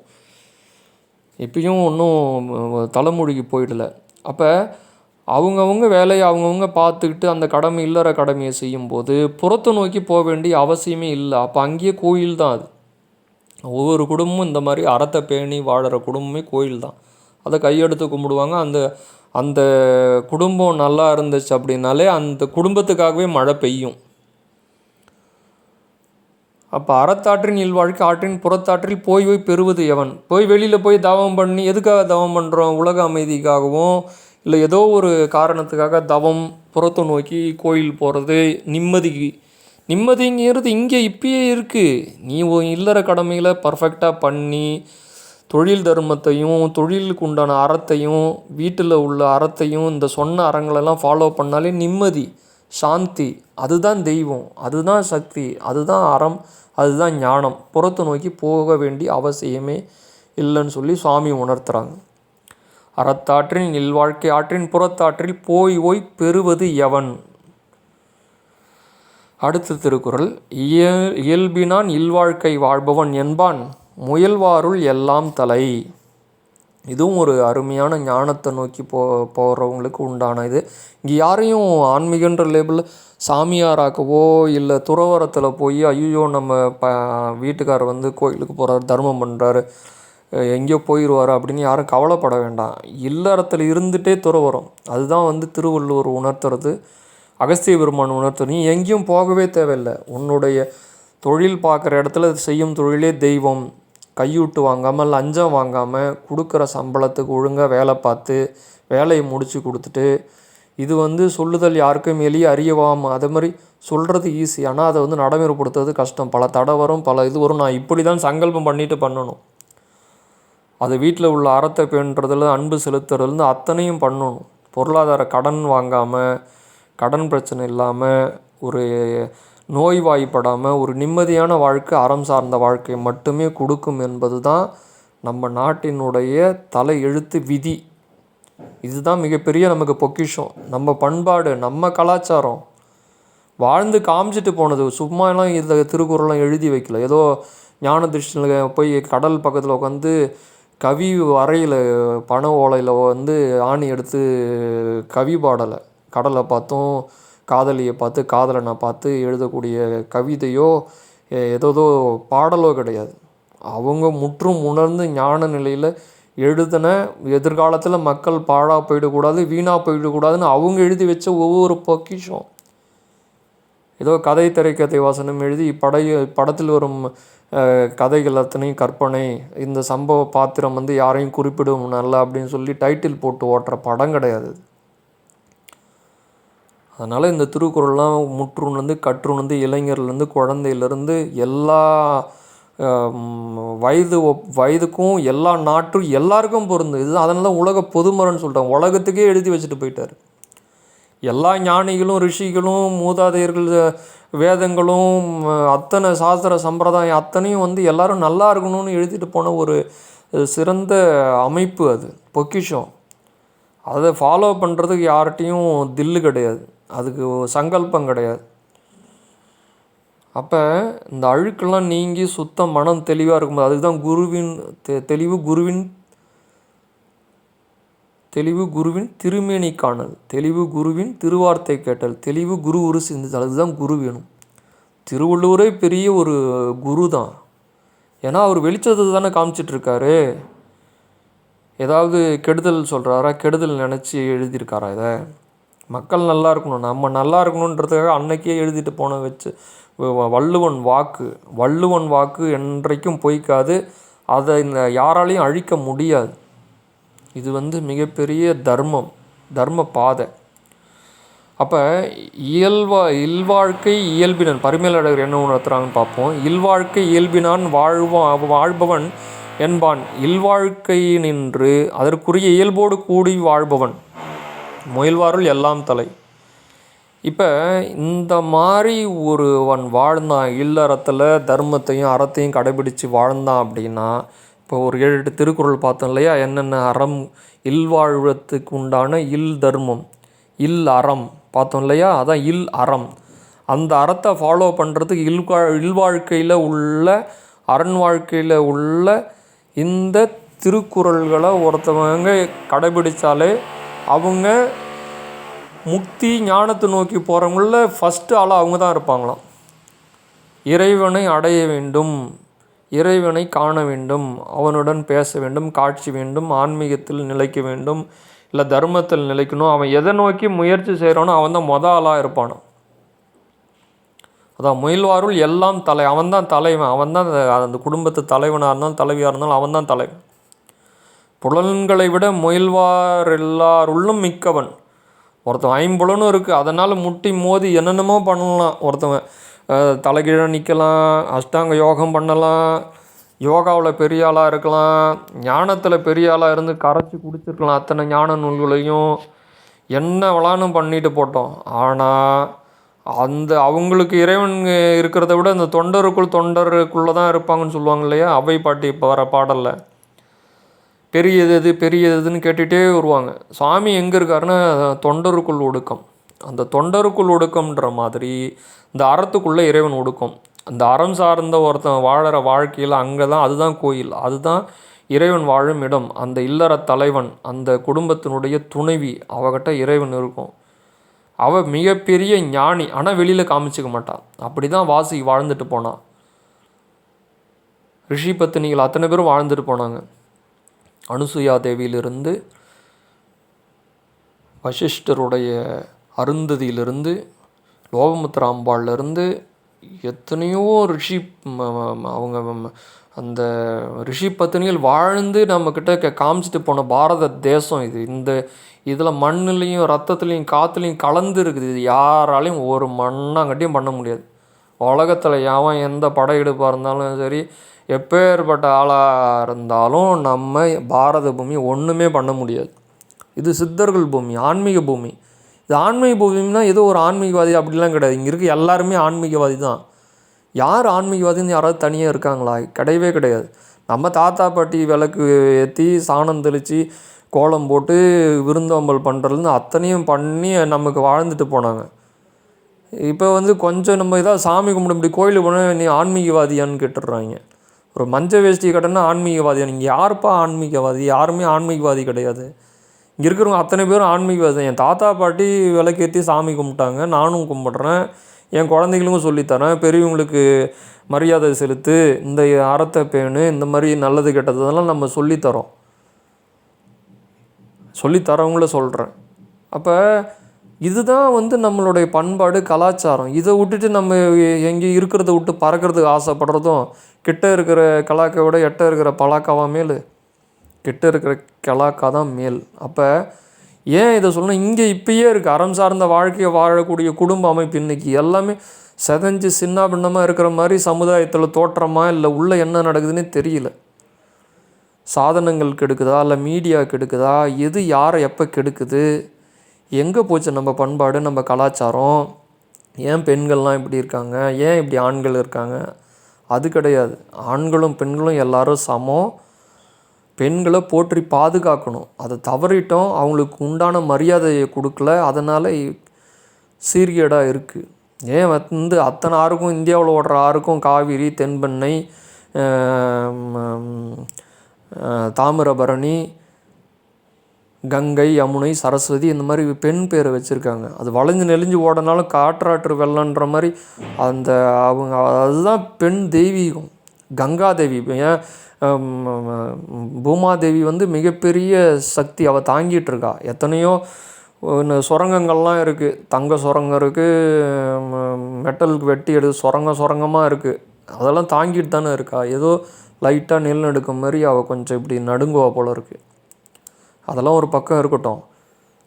இப்பயும் ஒன்றும் தலைமொழிக்கு போயிடலை. அப்போ அவங்கவுங்க வேலையை அவங்கவுங்க பார்த்துக்கிட்டு அந்த கடமை இல்லற கடமையை செய்யும்போது புறத்தை நோக்கி போக வேண்டிய அவசியமே இல்லை. அப்போ அங்கேயே கோயில் தான் அது. ஒவ்வொரு குடும்பமும் இந்த மாதிரி அறத்தை பேணி வாழற குடும்பமே கோயில் தான். அதை கையெடுத்து கும்பிடுவாங்க. அந்த அந்த குடும்பம் நல்லா இருந்துச்சு அப்படின்னாலே அந்த குடும்பத்துக்காகவே மழை பெய்யும். அப்போ அறத்தாற்றின் இல்வாழ்க்கை, ஆற்றின் புறத்தாற்றில் போய் பெறுவது எவன். வெளியில் போய் தவம் பண்ணி எதுக்காக தவம் பண்ணுறோம்? உலக அமைதிக்காகவும் இல்லை ஏதோ ஒரு காரணத்துக்காக தவம், புறத்தை நோக்கி கோயில் போகிறது, நிம்மதிங்கிறது இங்கே இப்பயே இருக்குது. நீ இல்லற கடமைகளை பர்ஃபெக்டாக பண்ணி தொழில் தர்மத்தையும் தொழிலுக்கு உண்டான அறத்தையும் வீட்டில் உள்ள அறத்தையும் இந்த சொன்ன அறங்களெல்லாம் ஃபாலோ பண்ணாலே நிம்மதி, சாந்தி. அதுதான் தெய்வம், அதுதான் சக்தி, அதுதான் அறம், அதுதான் ஞானம். புறத்தை நோக்கி போக வேண்டிய அவசியமே இல்லைன்னு சொல்லி சுவாமி உணர்த்துறாங்க. அறத்தாற்றின் இல்வாழ்க்கை, ஆற்றின் புறத்தாற்றில் போய் பெறுவது எவன். அடுத்த திருக்குறள். இயல்பினான் இல்வாழ்க்கை வாழ்பவன் என்பான் முயல்வாருள் எல்லாம் தலை. இதுவும் ஒரு அருமையான ஞானத்தை நோக்கி போகிறவங்களுக்கு உண்டான இது. இங்கே யாரையும் ஆன்மீகன்ற லேபிளில் சாமியாராக்கவோ இல்லை துறவரத்தில் போய் ஐயோ நம்ம வீட்டுக்காரர் கோயிலுக்கு போகிறார், தர்மம் பண்ணுறாரு, எங்கேயோ போயிடுவார் அப்படின்னு யாரும் கவலைப்பட வேண்டாம். இல்லறத்தில் இருந்துகிட்டே துறவரம். அதுதான் திருவள்ளுவர் உணர்த்துறது, அகஸ்திய பெருமான் உணர்த்துறது. நீ எங்கேயும் போகவே தேவையில்லை. உன்னுடைய தொழில் பார்க்குற இடத்துல செய்யும் தொழிலே தெய்வம். கையூட்டு வாங்காமல், லஞ்சம் வாங்காமல், கொடுக்குற சம்பளத்துக்கு ஒழுங்காக வேலை பார்த்து வேலையை முடித்து கொடுத்துட்டு, இது சொல்லுதல் யாருக்கும் எளிய அறியவாமல், அதே மாதிரி சொல்கிறது ஈஸி. ஆனால் அதை நடைமுறைப்படுத்துறது கஷ்டம். பல தடை வரும், பல இது வரும். நான் இப்படி தான் சங்கல்பம் பண்ணிட்டு பண்ணணும். அது வீட்டில் உள்ள அறத்தை பேணுறதுல அன்பு செலுத்துறதுலேருந்து அத்தனையும் பண்ணணும். பொருளாதார கடன் வாங்காமல், கடன் பிரச்சனை இல்லாமல், ஒரு நோய்வாய்ப்படாமல் ஒரு நிம்மதியான வாழ்க்கை, அறம் சார்ந்த வாழ்க்கை மட்டுமே கொடுக்கும் என்பது தான் நம்ம நாட்டினுடைய தலை எழுத்து விதி. இதுதான் மிகப்பெரிய நமக்கு பொக்கிஷம். நம்ம பண்பாடு, நம்ம கலாச்சாரம் வாழ்ந்து காமிச்சிட்டு போனது. சும்மாலாம் இந்த திருக்குறள்லாம் எழுதி வைக்கல. ஏதோ ஞான திருஷ்டியில் போய் கடல் பக்கத்தில் உட்காந்து கவி வரையில் பனை ஓலையில் ஆணி எடுத்து கவி பாடலை. கடலை பார்த்தும் காதலியை பார்த்து காதலனை பார்த்து எழுதக்கூடிய கவிதையோ ஏதோ பாடலோ கிடையாது. அவங்க முற்றும் உணர்ந்து ஞான நிலையில் எழுதின, எதிர்காலத்தில் மக்கள் பாழாக போயிடக்கூடாது, வீணாக போயிடக்கூடாதுன்னு அவங்க எழுதி வச்ச ஒவ்வொரு பொக்கிஷம். ஏதோ கதை திரைக்கதை வாசனம் எழுதி படத்தில் வரும் கதைகள் அத்தனையும் கற்பனை, இந்த சம்பவ பாத்திரம் யாரையும் குறிப்பிடும் நல்லா அப்படின்னு சொல்லி டைட்டில் போட்டு ஓட்டுற படம் கிடையாது. அதனால் இந்த திருக்குறள்லாம் முற்றுணர்ந்து கற்றுணர்ந்து இளைஞர்லேருந்து குழந்தையிலேருந்து எல்லா வயதுக்கும் எல்லா நாட்டும் எல்லாருக்கும் பொருந்து. இது அதனால தான் உலக பொதுமறைன்னு சொல்லிட்டாங்க. உலகத்துக்கே எழுதி வச்சுட்டு போயிட்டார். எல்லா ஞானிகளும் ரிஷிகளும் மூதாதையர்கள் வேதங்களும் அத்தனை சாஸ்திர சம்பிரதாயம் அத்தனையும் எல்லோரும் நல்லா இருக்கணும்னு எழுதிட்டு போன ஒரு சிறந்த அமைப்பு. அது பொக்கிஷம். அதை ஃபாலோ பண்ணுறதுக்கு யார்கிட்டையும் தில்லு கிடையாது, அதுக்கு சங்கல்பம் கிடையாது. அப்போ இந்த அழுக்கெல்லாம் நீங்கி சுத்தம் மனம் தெளிவாக இருக்கும்போது அதுதான் குருவின் தெளிவு குருவின் திருமேனி காணல், தெளிவு குருவின் திருவார்த்தை கேட்டல், தெளிவு குரு உரு சிந்தித்தல். அதுதான் குரு வேணும். திருவள்ளுவரே பெரிய ஒரு குரு தான். ஏன்னா அவர் வெளிச்சத்தை தானே காமிச்சிட்ருக்காரு. ஏதாவது கெடுதல் சொல்கிறாரா? கெடுதல் நினச்சி எழுதியிருக்காரா? இதை மக்கள் நல்லா இருக்கணும், நம்ம நல்லா இருக்கணுன்றதுக்காக அன்னைக்கே எழுதிட்டு போன வச்சு வள்ளுவன் வாக்கு என்றைக்கும் பொய்க்காது. அதை யாராலையும் அழிக்க முடியாது. இது மிகப்பெரிய தர்ம பாதை. அப்போ இல்வாழ்க்கை இயல்பினன் பரிமேலழகர் என்ன உணர்த்துறாங்கன்னு பார்ப்போம். இல்வாழ்க்கை இயல்பினான் வாழ்பவன் என்பான், இல்வாழ்க்கை நின்று அதற்குரிய இயல்போடு கூடி வாழ்பவன் முயல்வாருள் எல்லாம் தலை. இப்போ இந்த மாதிரி ஒருவன் வாழ்ந்தான், இல்லறத்தில் தர்மத்தையும் அறத்தையும் கடைபிடித்து வாழ்ந்தான் அப்படின்னா, இப்போ ஒரு 7-8 திருக்குறள் பார்த்தோம் இல்லையா? என்னென்ன அறம், இல்வாழ்வத்துக்கு உண்டான இல் தர்மம், இல் அறம் பார்த்தோம் இல்லையா? அதான் இல் அறம். அந்த அறத்தை ஃபாலோ பண்ணுறதுக்கு இல்வாழ்க்கையில் உள்ள அரண் வாழ்க்கையில் உள்ள இந்த திருக்குறள்களை ஒருத்தவங்க கடைபிடித்தாலே அவங்க முக்தி ஞானத்தை நோக்கி போகிறவங்கள ஃபஸ்ட்டு ஆளாக அவங்க தான் இருப்பாங்களாம். இறைவனை அடைய வேண்டும், இறைவனை காண வேண்டும், அவனுடன் பேச வேண்டும், காட்சி வேண்டும், ஆன்மீகத்தில் நிலைக்க வேண்டும், இல்லை தர்மத்தில் நிலைக்கணும். அவன் எதை நோக்கி முயற்சி செய்கிறானோ அவன் தான் ஆளாக இருப்பானோ. அதான் முயல்வாருள் எல்லாம் தலை. அவன் தான் தலைவன், அவன் தான் அந்த குடும்பத்து தலைவனாக இருந்தாலும் தலைவியாக இருந்தாலும் அவன் தான் தலைவன். புலன்களை விட முயல்வார் எல்லாருள்ளும் மிக்கவன். ஒருத்தன் 5 புலனும் இருக்குது, அதனால் முட்டி மோதி என்னென்னமோ பண்ணலாம். ஒருத்தவன் தலைகீழ நிற்கலாம், அஷ்டாங்க யோகம் பண்ணலாம், யோகாவில் பெரிய ஆளாக இருக்கலாம், ஞானத்தில் பெரிய ஆளாக இருந்து கரைச்சி குடிச்சிருக்கலாம் அத்தனை ஞான நூல்களையும், என்ன வளானும் பண்ணிட்டு போட்டோம். ஆனால் அவங்களுக்கு இறைவன் இருக்கிறத விட இந்த தொண்டருக்குள்ளே தான் இருப்பாங்கன்னு சொல்லுவாங்க இல்லையா? அவை பாட்டி இப்போ வர பாடலில் பெரியதுன்னு கேட்டுகிட்டே வருவாங்க. சாமி எங்கே இருக்காருன்னா தொண்டருக்குள் ஒடுக்கம். அந்த தொண்டருக்குள் ஒடுக்கம்ன்ற மாதிரி இந்த அறத்துக்குள்ளே இறைவன் ஒடுக்கம். அந்த அறம் சார்ந்த ஒருத்தன் வாழற வாழ்க்கையில் அங்கே தான், அதுதான் கோயில், அதுதான் இறைவன் வாழும் இடம். அந்த இல்லற தலைவன், அந்த குடும்பத்தினுடைய துணைவி, அவகிட்ட இறைவன் இருக்கும். அவள் மிகப்பெரிய ஞானி, ஆனால் வெளியில் காமிச்சிக்க மாட்டான். அப்படி தான் வாசி வாழ்ந்துட்டு போனான். ரிஷி பத்தினிகள் அத்தனை பேரும் வாழ்ந்துட்டு போனாங்க. அனுசுயா தேவியிலிருந்து, வசிஷ்டருடைய அருந்ததியிலிருந்து, லோகமுத்திர அம்பாள்லேருந்து எத்தனையோ ரிஷி அவங்க அந்த ரிஷி பத்தினிகள் வாழ்ந்து நம்மக்கிட்ட காமிச்சிட்டு போன பாரத தேசம் இது. இதில் மண்ணுலேயும் ரத்தத்துலேயும் காற்றுலையும் கலந்து இருக்குது. இது யாராலையும் ஒரு மண்ணாங்கட்டியும் பண்ண முடியாது. உலகத்தில் எவன் எந்த படையெடுப்பாக இருந்தாலும் சரி, எப்பேற்பட்ட ஆளாக இருந்தாலும் நம்ம பாரத பூமி ஒன்றுமே பண்ண முடியாது. இது சித்தர்கள் பூமி, ஆன்மீக பூமி. இது ஆன்மீக பூமின்னா ஏதோ ஒரு ஆன்மீகவாதி அப்படிலாம் கிடையாது. இங்கே இருக்க எல்லாருமே ஆன்மீகவாதி தான். யார் ஆன்மீகவாதின்னு யாராவது தனியாக இருக்காங்களா? கிடையவே கிடையாது. நம்ம தாத்தா பாட்டி விளக்கு ஏற்றி சாணம் தெளித்து கோலம் போட்டு விருந்தோம்பல் பண்ணுறதுலேருந்து அத்தனையும் பண்ணி நமக்கு வாழ்ந்துட்டு போனாங்க. இப்போ கொஞ்சம் நம்ம ஏதாவது சாமி கும்பிட இப்படி கோயிலுக்கு போனால் நீ ஆன்மீகவாதியான்னு கேட்டுடுறாங்க. ஒரு மஞ்சள் வேஷ்டி கட்டணா ஆன்மீகவாதியா? நீங்கள் யாருப்பா ஆன்மீகவாதி? யாருமே ஆன்மீகவாதி கிடையாது. இங்கே இருக்கிறவங்க அத்தனை பேரும் ஆன்மீகவாதி. என் தாத்தா பாட்டி விளக்கேற்றி சாமி கும்பிட்டாங்க, நானும் கும்பிட்றேன், என் குழந்தைங்களுக்கும் சொல்லித்தரேன். பெரியவங்களுக்கு மரியாதை செலுத்து, இந்த அறத்தை பேணு, இந்த மாதிரி நல்லது கெட்டதெல்லாம் நம்ம சொல்லித்தரவங்கள சொல்கிறேன். அப்போ இதுதான் நம்மளுடைய பண்பாடு, கலாச்சாரம். இதை விட்டுட்டு நம்ம எங்கே இருக்கிறத விட்டு பறக்கிறதுக்கு ஆசைப்படுறதும், கிட்ட இருக்கிற கலாக்கை விட எட்ட இருக்கிற பலாக்காவா மேல்? கிட்ட இருக்கிற கலாக்கா தான் மேல். அப்போ ஏன் இதை சொல்லணும், இங்கே இப்பயே இருக்குது. அறம் சார்ந்த வாழ்க்கையை வாழக்கூடிய குடும்ப அமைப்பு இன்றைக்கி எல்லாமே செதஞ்சு சின்ன பின்னமாக இருக்கிற மாதிரி சமுதாயத்தில் தோற்றமா இல்லை உள்ளே என்ன நடக்குதுன்னே தெரியல. சாதனங்கள் கெடுக்குதா இல்லை மீடியா கெடுக்குதா, எது யாரை எப்போ கெடுக்குது, எங்கே போச்சு நம்ம பண்பாடு நம்ம கலாச்சாரம், ஏன் பெண்கள்லாம் இப்படி இருக்காங்க, ஏன் இப்படி ஆண்கள் இருக்காங்க, அது கிடையாது. ஆண்களும் பெண்களும் எல்லாரும் சமம். பெண்களை போற்றி பாதுகாக்கணும். அதை தவறிட்டோம், அவங்களுக்கு உண்டான மரியாதையை கொடுக்கல, அதனால் சீர்கேடாக இருக்குது. ஏன் வந்து அத்தனை ஆறுக்கும், இந்தியாவில் ஓடுற ஆறுக்கும் காவிரி, தென்பெண்ணை, தாமிரபரணி, கங்கை, யமுனை, சரஸ்வதி இந்த மாதிரி பெண் பேரை வச்சுருக்காங்க. அது வளைஞ்சு நெளிஞ்சு ஓடனாலும் காற்றாற்று வெள்ளன்ற மாதிரி அந்த அவங்க அதுதான் பெண் தெய்வீகம். கங்காதேவி, ஏன் பூமாதேவி வந்து மிகப்பெரிய சக்தி, அவள் தாங்கிட்டு இருக்கா. எத்தனையோ சுரங்கங்கள்லாம் இருக்குது, தங்க சுரங்கம் இருக்குது, மெட்டலுக்கு வெட்டி எடுத்து சுரங்கமாக இருக்குது, அதெல்லாம் தாங்கிட்டு தானே இருக்கா. ஏதோ லைட்டாக நிலநடுக்கம் மாதிரி அவள் கொஞ்சம் இப்படி நடுங்குவா போல் இருக்குது. அதெல்லாம் ஒரு பக்கம் இருக்கட்டும்.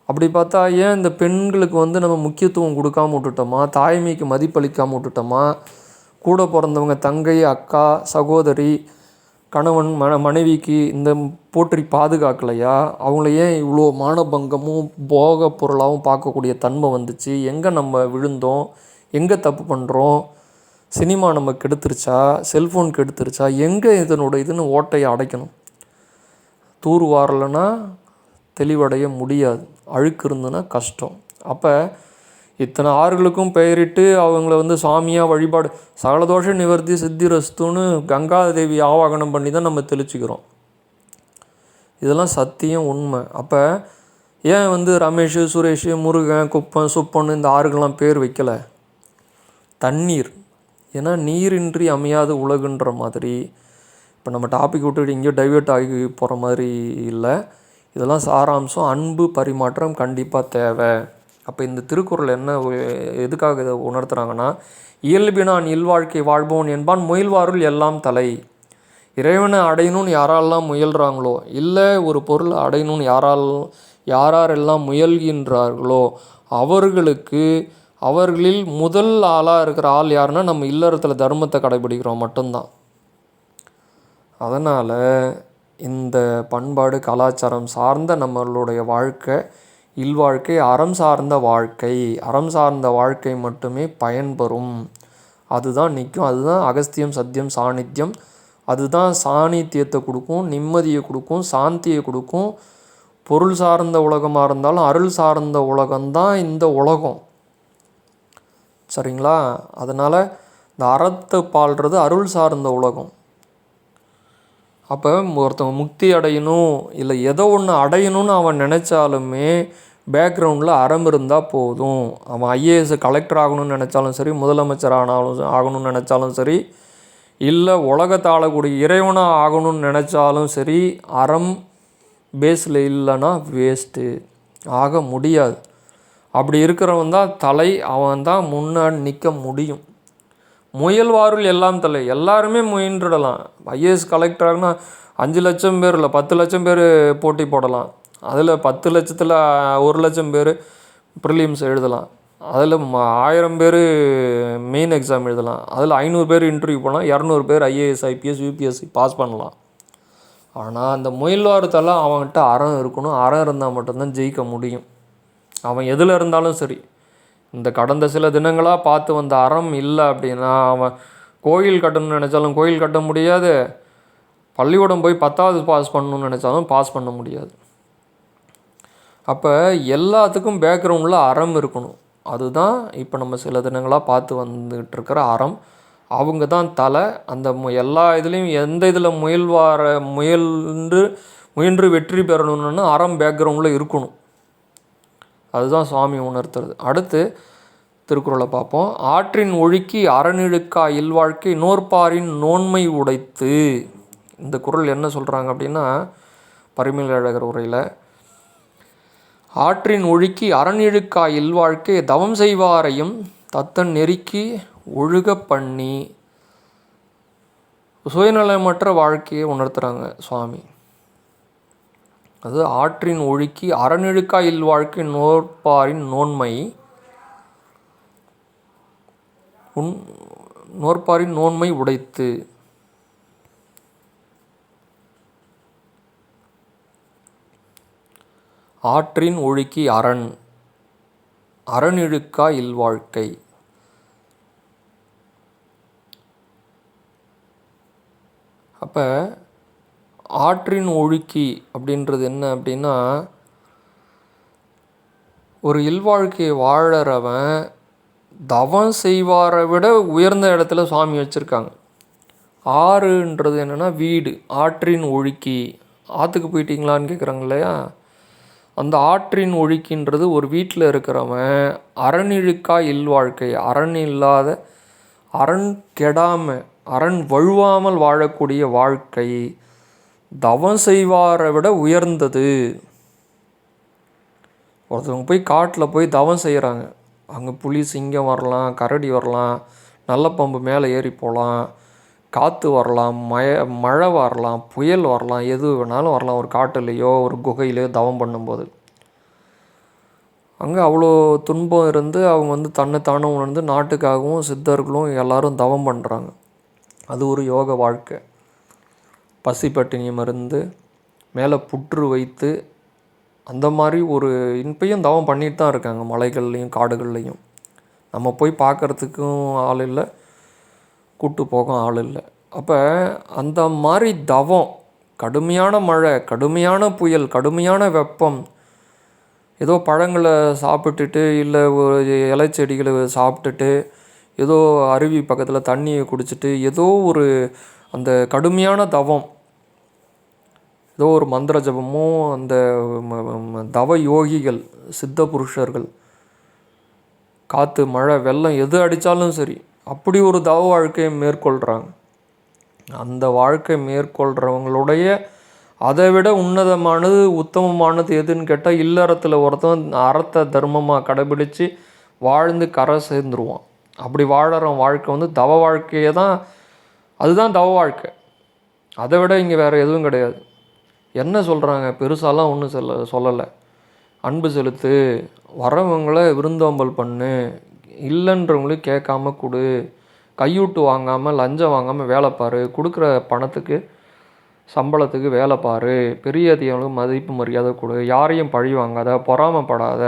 அப்படி பார்த்தா ஏன் இந்த பெண்களுக்கு வந்து நம்ம முக்கியத்துவம் கொடுக்காம விட்டுட்டோமா, தாய்மைக்கு மதிப்பளிக்காமல் விட்டுட்டோமா, கூட பிறந்தவங்க தங்கை, அக்கா, சகோதரி, கணவன், மனைவிக்கு இந்த போற்றி பாதுகாக்கலையா, அவங்கள ஏன் இவ்வளோ மானபங்கமும் போக பொருளாகவும் பார்க்கக்கூடிய தன்மை வந்துச்சு, எங்கே நம்ம விழுந்தோம், எங்கே தப்பு பண்ணுறோம், சினிமா நம்ம கெடுத்துருச்சா, செல்ஃபோன் கெடுத்துருச்சா, எங்கே இதுன்னு ஓட்டையை அடைக்கணும். தூர் வாரலைன்னா தெளிவடைய முடியாது, அழுக்கு இருந்துன்னா கஷ்டம். அப்போ இத்தனை ஆறுகளுக்கும் பெயரிட்டு அவங்கள வந்து சாமியாக வழிபாடு, சகலதோஷ நிவர்த்தி சித்திரஸ்துன்னு கங்காதேவி ஆவாகனம் பண்ணி தான் நம்ம தெளிச்சுக்கிறோம். இதெல்லாம் சத்தியம், உண்மை. அப்போ ஏன் வந்து ரமேஷ், சுரேஷ், முருகன், குப்பன், சுப்பன் இந்த ஆறுகள்லாம் பேர் வைக்கலை? தண்ணீர், ஏன்னா நீரின்றி அமையாது உலகுன்ற மாதிரி. இப்போ நம்ம டாபிக் விட்டுட்டு இங்கேயோ டைவெர்ட் ஆகி போகிற மாதிரி இல்லை. இதெல்லாம் சாராம்சம். அன்பு பரிமாற்றம் கண்டிப்பாக தேவை. அப்போ இந்த திருக்குறள் என்ன எதுக்காக இதை உணர்த்துறாங்கன்னா, இயல்பினான் இல்வாழ்க்கை வாழ்பவன் என்பான் முயல்வாருள் எல்லாம் தலை. இறைவனை அடையணும்னு யாரெல்லாம் முயல்கிறாங்களோ, இல்லை ஒரு பொருளை அடையணும்னு யாரெல்லாம் முயல்கின்றார்களோ அவர்களுக்கு, அவர்களில் முதல் ஆளாக இருக்கிற ஆள் யாருன்னா நம்ம இல்லறத்தில் தர்மத்தை கடைபிடிக்கிறோம் மட்டும்தான். அதனால் இந்த பண்பாடு கலாச்சாரம் சார்ந்த நம்மளுடைய வாழ்க்கை, இல்வாழ்க்கை, அறம் சார்ந்த வாழ்க்கை, அறம் சார்ந்த வாழ்க்கை மட்டுமே பயன்பெறும். அதுதான் நிற்கும். அதுதான் அகஸ்தியம், சத்தியம், சாநித்தியம். அதுதான் சாநித்தியத்தை கொடுக்கும், நிம்மதியை கொடுக்கும், சாந்தியை கொடுக்கும். பொருள் சார்ந்த உலகமாக இருந்தாலும் அருள் சார்ந்த உலகம்தான் இந்த உலகம். சரிங்களா? அதனால் இந்த அறத்தை பால்றது அருள் சார்ந்த உலகம். அப்போ ஒருத்தவங்க முக்தி அடையணும் இல்லை ஏதோ ஒன்று அடையணும்னு அவன் நினச்சாலுமே பேக்ரவுண்டில் அறம் இருந்தால் போதும். அவன் ஐஏஎஸ் கலெக்டர் ஆகணும்னு நினச்சாலும் சரி, முதலமைச்சர் ஆகணும்னு நினச்சாலும் சரி, இல்லை உலகத்தை ஆளக்கூடிய இறைவனாக ஆகணும்னு நினச்சாலும் சரி, அறம் பேஸில் இல்லைன்னா வேஸ்ட்டு, ஆக முடியாது. அப்படி இருக்கிறவன் தான் தலை, அவன் தான் முன்னாடி நிற்க முடியும். முயல்வாருள் எல்லாம் தலை, எல்லாருமே முயன்றுடலாம். ஐஏஎஸ் கலெக்டராகனா 5 லட்சம் பேர் இல்லை 10 லட்சம் பேர் போட்டி போடலாம். அதில் 10 லட்சத்தில் 1 லட்சம் பேர் ப்ரிலிம்ஸ் எழுதலாம். அதில் 1000 பேர் மெயின் எக்ஸாம் எழுதலாம். அதில் 500 பேர் இன்டர்வியூ போகலாம். 200 பேர் ஐஏஎஸ், ஐபிஎஸ், யூபிஎஸ்சி பாஸ் பண்ணலாம். ஆனால் அந்த முயல்வாரத்தெல்லாம் அவன்கிட்ட அறம் இருக்கணும். அறம் இருந்தால் மட்டும்தான் ஜெயிக்க முடியும். அவன் எதில் இருந்தாலும் சரி. இந்த கடந்த சில தினங்களாக பார்த்து வந்த அறம் இல்லை அப்படின்னா, அவன் கோயில் கட்டணும்னு நினச்சாலும் கோயில் கட்ட முடியாது, பள்ளிக்கூடம் போய் 10வது பாஸ் பண்ணணும்னு நினச்சாலும் பாஸ் பண்ண முடியாது. அப்போ எல்லாத்துக்கும் பேக்ரவுண்டில் அறம் இருக்கணும். அதுதான் இப்போ நம்ம சில தினங்களாக பார்த்து வந்துக்கிட்டு இருக்கிற அறம். அவங்க தான் தலை. அந்த எல்லா இதுலேயும் எந்த இதில் முயன்று வெற்றி பெறணும்னு அறம் பேக்ரவுண்டில் இருக்கணும். அதுதான் சுவாமி உணர்த்துறது. அடுத்து திருக்குறளை பார்ப்போம். ஆற்றின் ஒழுக்கி அறநிழுக்கா இல்வாழ்க்கை நோற்பாரின் நோன்மை உடைத்து. இந்த குறள் என்ன சொல்கிறாங்க அப்படின்னா, பரிமேலழகர் உரையில், ஆற்றின் ஒழுக்கி அறநிழுக்கா இல்வாழ்க்கை தவம் செய்வாரையும் தத்தன் நெருக்கி ஒழுக பண்ணி, சுயநலமற்ற வாழ்க்கையை உணர்த்துகிறாங்க சுவாமி. அது ஆற்றின் ஒழுக்கி அறநிழுக்கா இல்வாழ்க்கை நோற்பாரின் நோன்மை நோற்பாரின் நோன்மை உடைத்து. ஆற்றின் ஒழுக்கி அறநிழுக்கா இல்வாழ்க்கை. அப்போ ஆற்றின் ஒழுக்கி அப்படின்றது என்ன அப்படின்னா, ஒரு இல்வாழ்க்கையை வாழறவன் தவம் செய்வாரை விட உயர்ந்த இடத்துல சுவாமி வச்சுருக்காங்க. ஆறுன்றது என்னென்னா வீடு. ஆற்றின் ஒழுக்கி, ஆற்றுக்கு போயிட்டீங்களான்னு கேட்குறாங்க இல்லையா, அந்த ஆற்றின் ஒழுக்கின்றது ஒரு வீட்டில் இருக்கிறவன் அறநிழுக்கா இல்வாழ்க்கை, அரண் இல்லாத, அரண் கெடாமல், அரண் வழுவாமல் வாழக்கூடிய வாழ்க்கை தவம் செய்வாரை விட உயர்ந்தது. ஒருத்தவங்க போய் காட்டில் போய் தவம் செய்கிறாங்க. அங்கே புலி, சிங்கம் வரலாம், கரடி வரலாம், நல்ல பாம்பு மேலே ஏறி போகலாம், காற்று வரலாம், மழை வரலாம், புயல் வரலாம், எது வேணாலும் வரலாம். ஒரு காட்டுலேயோ ஒரு குகையிலையோ தவம் பண்ணும்போது அங்கே அவ்வளோ துன்பம் இருந்து அவங்க தன்னைத்தானே உணர்ந்து நாட்டுக்காகவும் சித்தர்களும் எல்லாரும் தவம் பண்ணுறாங்க. அது ஒரு யோக வாழ்க்கை. பசி பட்டினியம் இருந்து மேலே புற்று வைத்து அந்த மாதிரி ஒரு இன்பையும் தவம் பண்ணிட்டு தான் இருக்காங்க, மலைகள்லேயும் காடுகள்லேயும். நம்ம போய் பார்க்குறதுக்கும் ஆள் இல்லை, கூட்டு போக ஆள் இல்லை. அப்போ அந்த மாதிரி தவம், கடுமையான மழை, கடுமையான புயல், கடுமையான வெப்பம், ஏதோ பழங்களை சாப்பிட்டுட்டு இல்லை ஒரு இலைச்செடிகளை சாப்பிட்டுட்டு ஏதோ அருவி பக்கத்தில் தண்ணியை குடிச்சிட்டு ஏதோ ஒரு அந்த கடுமையான தவம், ஏதோ ஒரு மந்திர ஜபமும், அந்த தவ யோகிகள், சித்த புருஷர்கள், காற்று மழை வெள்ளம் எது அடித்தாலும் சரி அப்படி ஒரு தவ வாழ்க்கையை மேற்கொள்கிறாங்க. அந்த வாழ்க்கை மேற்கொள்கிறவங்களுடைய அதை விட உன்னதமானது உத்தமமானது எதுன்னு கேட்டால், இல்லறத்தில் ஒருத்தன் அறத்தை தர்மமாக கடைபிடித்து வாழ்ந்து கரை சேர்ந்துருவான். அப்படி வாழற வாழ்க்கை தவ வாழ்க்கையை தான், அதுதான் தவ வாழ்க்கை. அதை விட இங்கே வேறு எதுவும் கிடையாது. என்ன சொல்கிறாங்க, பெருசாலாம் ஒன்றும் சொல்லலை. அன்பு செலுத்து, வரவங்களை விருந்தோம்பல் பண்ணு, இல்லைன்றவங்களுக்கு கேட்காம கொடு, கையூட்டு வாங்காமல் லஞ்சம் வாங்காமல் வேலை பாரு, கொடுக்குற பணத்துக்கு சம்பளத்துக்கு வேலை பாரு, பெரிய அதிகாரிகளுக்கு மதிப்பு மரியாதை கொடு, யாரையும் பழி வாங்காத, பொறாமப்படாத.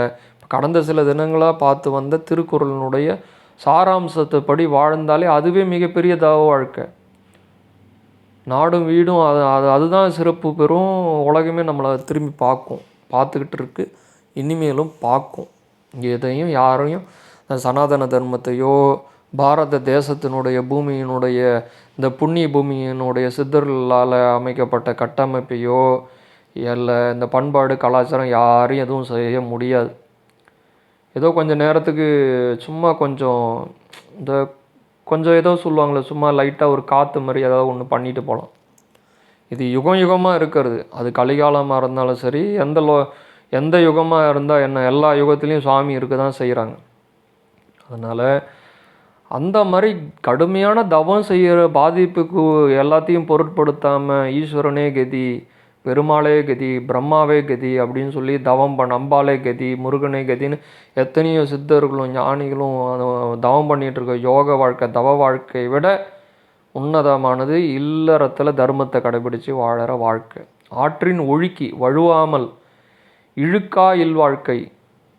கடந்த சில தினங்களாக பார்த்து வந்த திருக்குறளினுடைய சாராம்சத்தைப்படி வாழ்ந்தாலே அதுவே மிகப்பெரிய தவ வாழ்க்கை. நாடும் வீடும் அதுதான் சிறப்பு பெறும். உலகமே நம்மளை திரும்பி பார்த்துக்கிட்டு இருக்கு, இனிமேலும் பார்க்கும். எதையும் யாரையும் சனாதன தர்மத்தையோ பாரத தேசத்தினுடைய பூமியினுடைய இந்த புண்ணிய பூமியினுடைய சித்தர்களால் அமைக்கப்பட்ட கட்டமைப்பையோ இல்லை இந்த பண்பாடு கலாச்சாரம் யாரையும் எதுவும் செய்ய முடியாது. ஏதோ கொஞ்சம் நேரத்துக்கு சும்மா கொஞ்சம் ஏதோ சொல்லுவாங்களே, சும்மா லைட்டாக ஒரு காற்று மாதிரி ஏதாவது ஒன்று பண்ணிட்டு போகலாம். இது யுகம் யுகமாக இருக்கிறது. அது கலிகாலமாக இருந்தாலும் சரி, எந்த யுகமாக இருந்தால் என்ன, எல்லா யுகத்துலேயும் சுவாமி இருக்க தான் செய்கிறாங்க. அதனால் அந்த மாதிரி கடுமையான தவம் செய்கிற பாதிப்புக்கு எல்லாத்தையும் பொருட்படுத்தாமல் ஈஸ்வரனே கதி, பெருமாளே கதி, பிரம்மாவே கதி அப்படின்னு சொல்லி தவம் அம்பாலே கதி, முருகனே கதின்னு எத்தனையோ சித்தர்களும் ஞானிகளும் தவம் பண்ணிகிட்டு இருக்க யோக வாழ்க்கை, தவ வாழ்க்கையை விட உன்னதமானது இல்லறத்தில் தர்மத்தை கடைபிடித்து வாழற வாழ்க்கை. ஆற்றின் ஒழுக்கி வழுவாமல் இழுக்கா இல்வாழ்க்கை,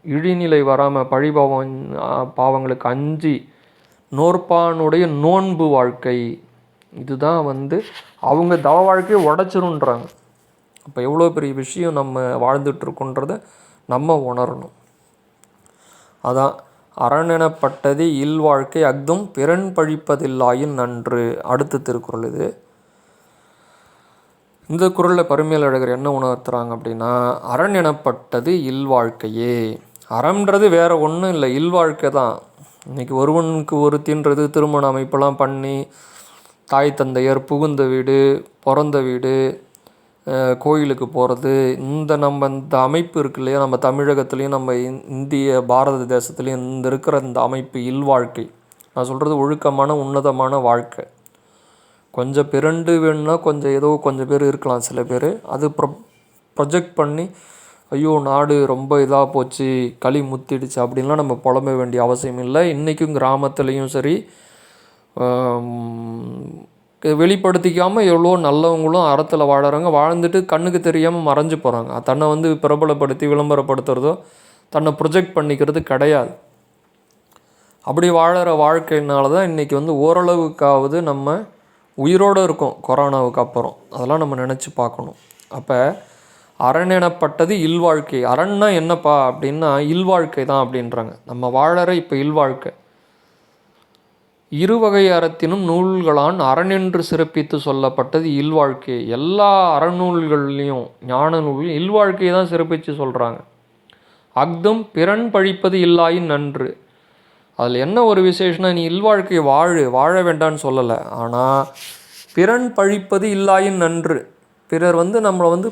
இழிநிலை வராமல் பாவங்களுக்கு அஞ்சி நோற்பானுடைய நோன்பு வாழ்க்கை. இதுதான் அவங்க தவ வாழ்க்கையை உடைச்சிருன்றாங்க. அப்போ எவ்வளோ பெரிய விஷயம் நம்ம வாழ்ந்துட்டுருக்கோன்றதை நம்ம உணரணும். அதான் அரணெனப்பட்டது இல்வாழ்க்கை அஃதும் பிறன் பழிப்பதில்லாயின் நன்று. அடுத்த திருக்குறள் இது. இந்த குறளில் பரிமேலழகர் என்ன உணர்த்துறாங்க அப்படின்னா, அரண் எனப்பட்டது இல்வாழ்க்கையே. அறம்ன்றது வேறு ஒன்றும் இல்லை, இல்வாழ்க்கை தான். இன்றைக்கி ஒருவனுக்கு ஒருத்தின்றது திருமண அமைப்பெல்லாம் பண்ணி தாய் தந்தையர், புகுந்த வீடு, பிறந்த வீடு, கோயிலுக்கு போகிறது, நம்ம இந்த அமைப்பு இருக்கு இல்லையா, நம்ம தமிழகத்துலேயும் நம்ம இந்திய பாரத தேசத்துலேயும் இருக்கிற இந்த அமைப்பு இல்வாழ்க்கை. நான் சொல்கிறது ஒழுக்கமான உன்னதமான வாழ்க்கை. கொஞ்சம் பிறண்டு வேணும்னா கொஞ்சம் ஏதோ கொஞ்சம் பேர் இருக்கலாம், சில பேர். அது ப்ரொஜெக்ட் பண்ணி ஐயோ நாடு ரொம்ப இதாக போச்சு, களி முத்திடுச்சு அப்படின்லாம் நம்ம புலம்ப வேண்டிய அவசியம் இல்லை. இன்றைக்கும் கிராமத்துலேயும் சரி வெளிப்படுத்திக்காமல் எவ்வளோ நல்லவங்களும் அறத்தில் வாழறாங்க. வாழ்ந்துட்டு கண்ணுக்கு தெரியாமல் மறைஞ்சு போகிறாங்க. தன்னை பிரபலப்படுத்தி விளம்பரப்படுத்துகிறதோ தன்னை ப்ரொஜெக்ட் பண்ணிக்கிறது கிடையாது. அப்படி வாழற வாழ்க்கையினால தான் இன்றைக்கி ஓரளவுக்காவது நம்ம உயிரோடு இருக்கோம் கொரோனாவுக்கு அப்புறம். அதெல்லாம் நம்ம நினச்சி பார்க்கணும். அப்போ அரண் எனப்பட்டது இல்வாழ்க்கை. அரண்னா என்னப்பா அப்படின்னா இல்வாழ்க்கை தான் அப்படின்றாங்க. நம்ம வாழற இப்போ இல்வாழ்க்கை. இருவகை அறத்தினும் நூல்களான் அரணென்று சிறப்பித்து சொல்லப்பட்டது இல்வாழ்க்கை. எல்லா அறநூல்கள்லேயும் ஞான நூல்கள் இல்வாழ்க்கையை தான் சிறப்பித்து சொல்கிறாங்க. அஃதும் பிறன் பழிப்பது இல்லாயின் நன்று. அதில் என்ன ஒரு விசேஷம்னா, நீ இல்வாழ்க்கையை வாழ வேண்டான்னு சொல்லலை. ஆனால் பிறன் பழிப்பது இல்லாயின் நன்று. பிறர் நம்மளை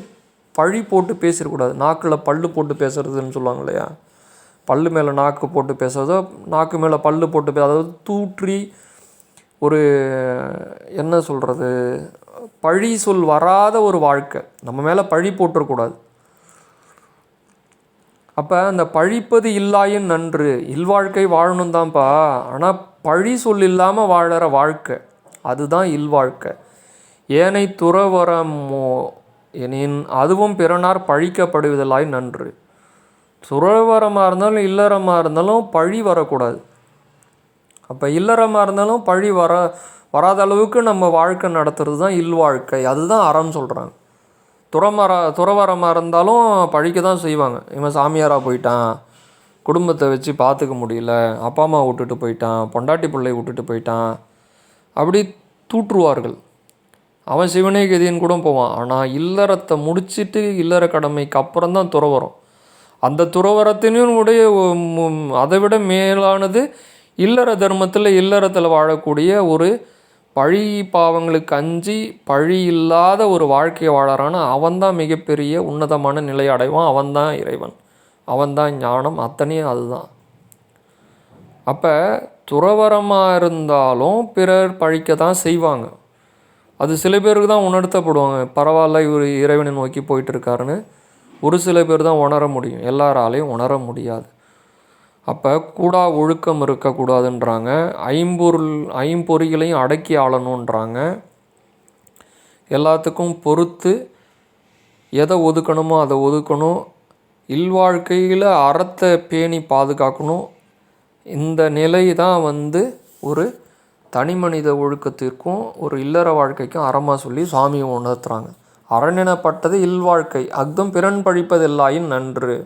பழி போட்டு பேசிடக்கூடாது. நாக்கில் பல்லு போட்டு பேசுறதுன்னு சொல்லுவாங்க இல்லையா, பல்லு மேலே நாக்கு போட்டு பேசுறதோ நாக்கு மேலே பல்லு போட்டு அதாவது தூற்றி ஒரு என்ன சொல்கிறது, பழி சொல் வராத ஒரு வாழ்க்கை. நம்ம மேலே பழி போட்டுறக்கூடாது. அப்போ அந்த பழிப்பது இல்லாயின் நன்று. இல்வாழ்க்கை வாழணும் தான்ப்பா, ஆனால் பழி சொல் இல்லாமல் வாழற வாழ்க்கை அதுதான் இல்வாழ்க்கை. ஏனை துறவரமோ எனின் அதுவும் பிறனார் பழிக்கப்படுவதில்லாய் நன்று. துறவரமாக இருந்தாலும் இல்லறமாக இருந்தாலும் பழி வரக்கூடாது. அப்போ இல்லறமாக இருந்தாலும் பழி வராத அளவுக்கு நம்ம வாழ்க்கை நடத்துறது தான் இல்வாழ்க்கை. அதுதான் அறம் சொல்கிறாங்க. துறவரமாக இருந்தாலும் பழிக்க தான் செய்வாங்க. இவன் சாமியாராக போயிட்டான், குடும்பத்தை வச்சு பார்த்துக்க முடியல, அப்பா அம்மா விட்டுட்டு போயிட்டான், பொண்டாட்டி பிள்ளை விட்டுட்டு போயிட்டான், அப்படி தூற்றுவார்கள். அவன் சிவனே கதின்னு கூட போவான். ஆனால் இல்லறத்தை முடிச்சுட்டு இல்லற கடமைக்கு அப்புறம் தான் துறவரம். அந்த துறவரத்தினும் அதை விட மேலானது இல்லற இல்லறத்தில் வாழக்கூடிய ஒரு பழி பாவங்களுக்கு அஞ்சி பழி இல்லாத ஒரு வாழ்க்கையை வாழறான அவன்தான் மிகப்பெரிய உன்னதமான நிலை அடைவான். அவன்தான் இறைவன், அவன்தான் ஞானம், அத்தனையும் அதுதான். அப்போ துறவரமாக இருந்தாலும் பிறர் பழிக்க தான் செய்வாங்க. அது சில பேருக்கு தான் உணர்த்தப்படுவாங்க. பரவாயில்ல, இவர் இறைவனை நோக்கி போயிட்டுருக்காருன்னு ஒரு சில பேர் தான் உணர முடியும், எல்லாராலையும் உணர முடியாது. அப்போ கூடா ஒழுக்கம் இருக்கக்கூடாதுன்றாங்க. ஐம்பொறிகளையும் அடக்கி ஆளணுன்றாங்க. எல்லாத்துக்கும் பொறுத்து எதை ஒதுக்கணுமோ அதை ஒதுக்கணும். இல்வாழ்க்கையில் அறத்தை பேணி பாதுகாக்கணும். இந்த நிலை தான் ஒரு தனி மனித ஒழுக்கத்திற்கும் ஒரு இல்லற வாழ்க்கைக்கும் அறமாக சொல்லி சுவாமியை உணர்த்துறாங்க. அரணெனப்பட்டது இல்வாழ்க்கை. அஃதும் பிறன் பழிப்பதில்லாயின் நன்று.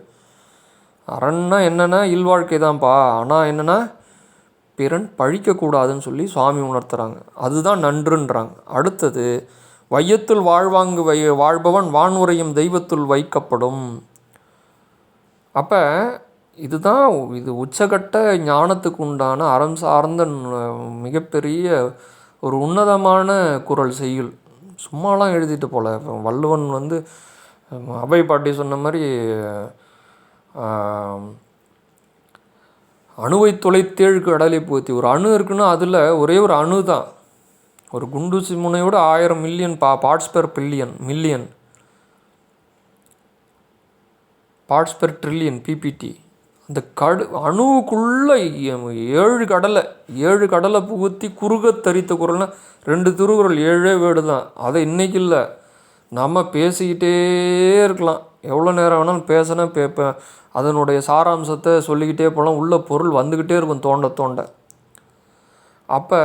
அரண்னா என்னென்னா இல்வாழ்க்கை தான்ப்பா, ஆனால் என்னென்னா பிறன் பழிக்கக்கூடாதுன்னு சொல்லி சுவாமி உணர்த்துறாங்க. அதுதான் நன்றுன்றாங்க. அடுத்தது வையத்துள் வாழ்வாங்கு வாழ்பவன் வானுரையும் தெய்வத்துள் வைக்கப்படும். அப்போ இது உச்சகட்ட ஞானத்துக்கு உண்டான அறம் சார்ந்த மிகப்பெரிய ஒரு உன்னதமான குறள் செய்யுள். சும்மாலாம் எழுதிட்டு போல. வள்ளுவன் அவை பாட்டி சொன்ன மாதிரி அணுவை தொலைத்தேழுக்கு கடலை பூத்தி. ஒரு அணு இருக்குன்னா அதில் ஒரே ஒரு அணு தான். ஒரு குண்டூசி முனையோட 1000 million parts per million parts per trillion PPT. அந்த அணுவுக்குள்ளே 7 கடலை புகுத்தி குறுக தரித்த குரல்னா 2 திருக்குறள் 7 வேர்டு தான். அதை இன்றைக்கி இல்லை, நம்ம பேசிக்கிட்டே இருக்கலாம். எவ்வளோ நேரம் வேணாலும் பேசினா அதனுடைய சாராம்சத்தை சொல்லிக்கிட்டே போகலாம். உள்ள பொருள் வந்துக்கிட்டே இருக்கும் தோண்ட. அப்போ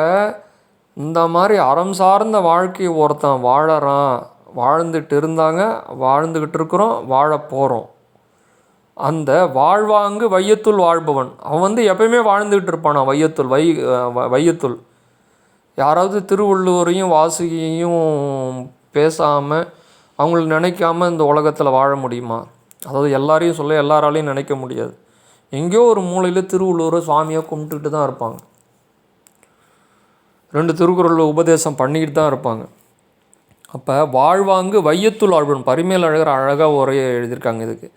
இந்த மாதிரி அறம் சார்ந்த வாழ்க்கையை ஒருத்தன் வாழறான், வாழ்ந்துட்டு இருந்தாங்க, வாழ்ந்துக்கிட்டு இருக்கிறோம், வாழ போகிறோம். அந்த வாழ்வாங்கு வையத்துள் வாழ்பவன் அவன் எப்பயுமே வாழ்ந்துக்கிட்டு இருப்பானா வையத்துள். யாராவது திருவள்ளுவரையும் வாசுகியையும் பேசாமல் அவங்கள நினைக்காம இந்த உலகத்தில் வாழ முடியுமா? அதாவது எல்லாரையும் எல்லாராலையும் நினைக்க முடியாது. எங்கேயோ ஒரு மூலையில் திருவள்ளுவரை சுவாமியாக கும்பிட்டுட்டு தான் இருப்பாங்க. 2 திருக்குறள் உபதேசம் பண்ணிக்கிட்டு தான் இருப்பாங்க. அப்போ வாழ்வாங்கு வையத்துள் வாழ்பவன், பரிமேல் அழகர் அழகாக உரையை எழுதியிருக்காங்க இதுக்கு.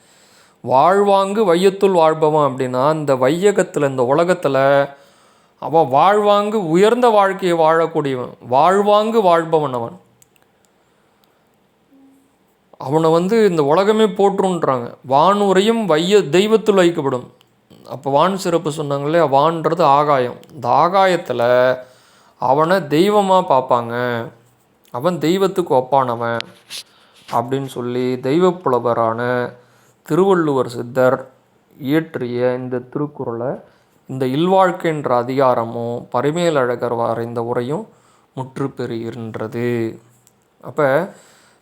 வாழ்வாங்கு வையத்துள் வாழ்பவன் அப்படின்னா இந்த வையகத்தில் இந்த உலகத்தில் அவன் வாழ்வாங்கு உயர்ந்த வாழ்க்கையை வாழக்கூடியவன், வாழ்வாங்கு வாழ்பவன் அவன். அவனை இந்த உலகமே போற்றுன்றாங்க. வானுரையும் தெய்வத்தில் வைக்கப்படும். அப்போ வான் சிறப்பு சொன்னாங்களே, வான்றது ஆகாயம். இந்த ஆகாயத்தில் அவனை தெய்வமாக பார்ப்பாங்க, அவன் தெய்வத்துக்கு ஒப்பானவன் அப்படின்னு சொல்லி தெய்வப்புலவரான திருவள்ளுவர் சித்தர் இயற்றிய இந்த திருக்குறளை இந்த இல்வாழ்க்கைன்ற அதிகாரமும் பரிமேலழகர் வரைந்த உரையும் முற்று பெறுகின்றது. அப்போ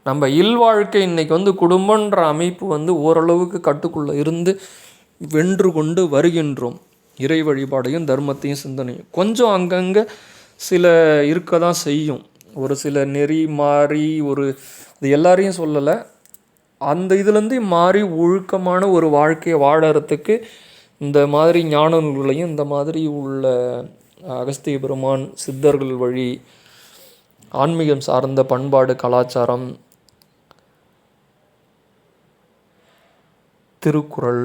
நம்ம இல்வாழ்க்கை இன்றைக்கி குடும்பன்ற அமைப்பு ஓரளவுக்கு கட்டுக்குள்ளே இருந்து வென்று கொண்டு வருகின்றோம். இறை வழிபாடையும் தர்மத்தையும் சிந்தனையும் கொஞ்சம் அங்கங்கே சில இருக்க தான் செய்யும். ஒரு சில நெறி மாறி இது எல்லாரையும் சொல்லலை, அந்த இதுலேருந்து மாறி ஒழுக்கமான ஒரு வாழ்க்கையை வாழறதுக்கு இந்த மாதிரி ஞான நூல்களையும் இந்த மாதிரி உள்ள அகஸ்திய பெருமான் சித்தர்கள் வழி ஆன்மீகம் சார்ந்த பண்பாடு கலாச்சாரம் திருக்குறள்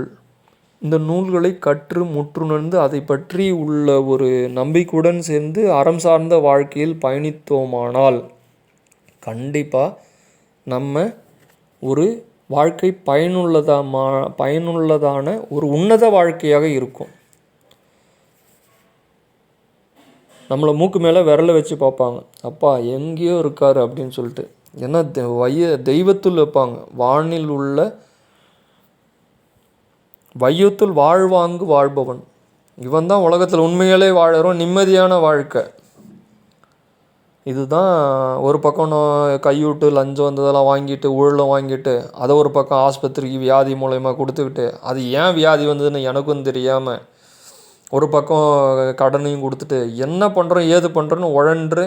இந்த நூல்களை கற்று முற்றுணர்ந்து அதை பற்றி உள்ள ஒரு நம்பிக்கையுடன் சேர்ந்து அறம் சார்ந்த வாழ்க்கையில் பயணித்தோமானால் கண்டிப்பாக நம்ம ஒரு வாழ்க்கை பயனுள்ளதான ஒரு உன்னத வாழ்க்கையாக இருக்கும். நம்மளை மூக்கு மேலே விரலை வச்சு பார்ப்பாங்க, அப்பா எங்கேயோ இருக்கார் அப்படின்னு சொல்லிட்டு. ஏன்னா தெய்வத்தில் வைப்பாங்க, வானில் உள்ள வையத்துள் வாழ்வாங்கு வாழ்பவன், இவன் தான் உலகத்தில் உண்மையிலே வாழறோம் நிம்மதியான வாழ்க்கை. இதுதான் ஒரு பக்கம் கையூட்டு லஞ்சம் இதெல்லாம் வாங்கிட்டு ஊழலும் வாங்கிட்டு அதை ஒரு பக்கம் ஆஸ்பத்திரிக்கு வியாதி மூலயமா கொடுத்துக்கிட்டு அது ஏன் வியாதி வந்ததுன்னு எனக்கும் தெரியாமல் ஒரு பக்கம் கடனையும் கொடுத்துட்டு என்ன பண்ணுறோம் ஏது பண்ணுறோன்னு உழன்று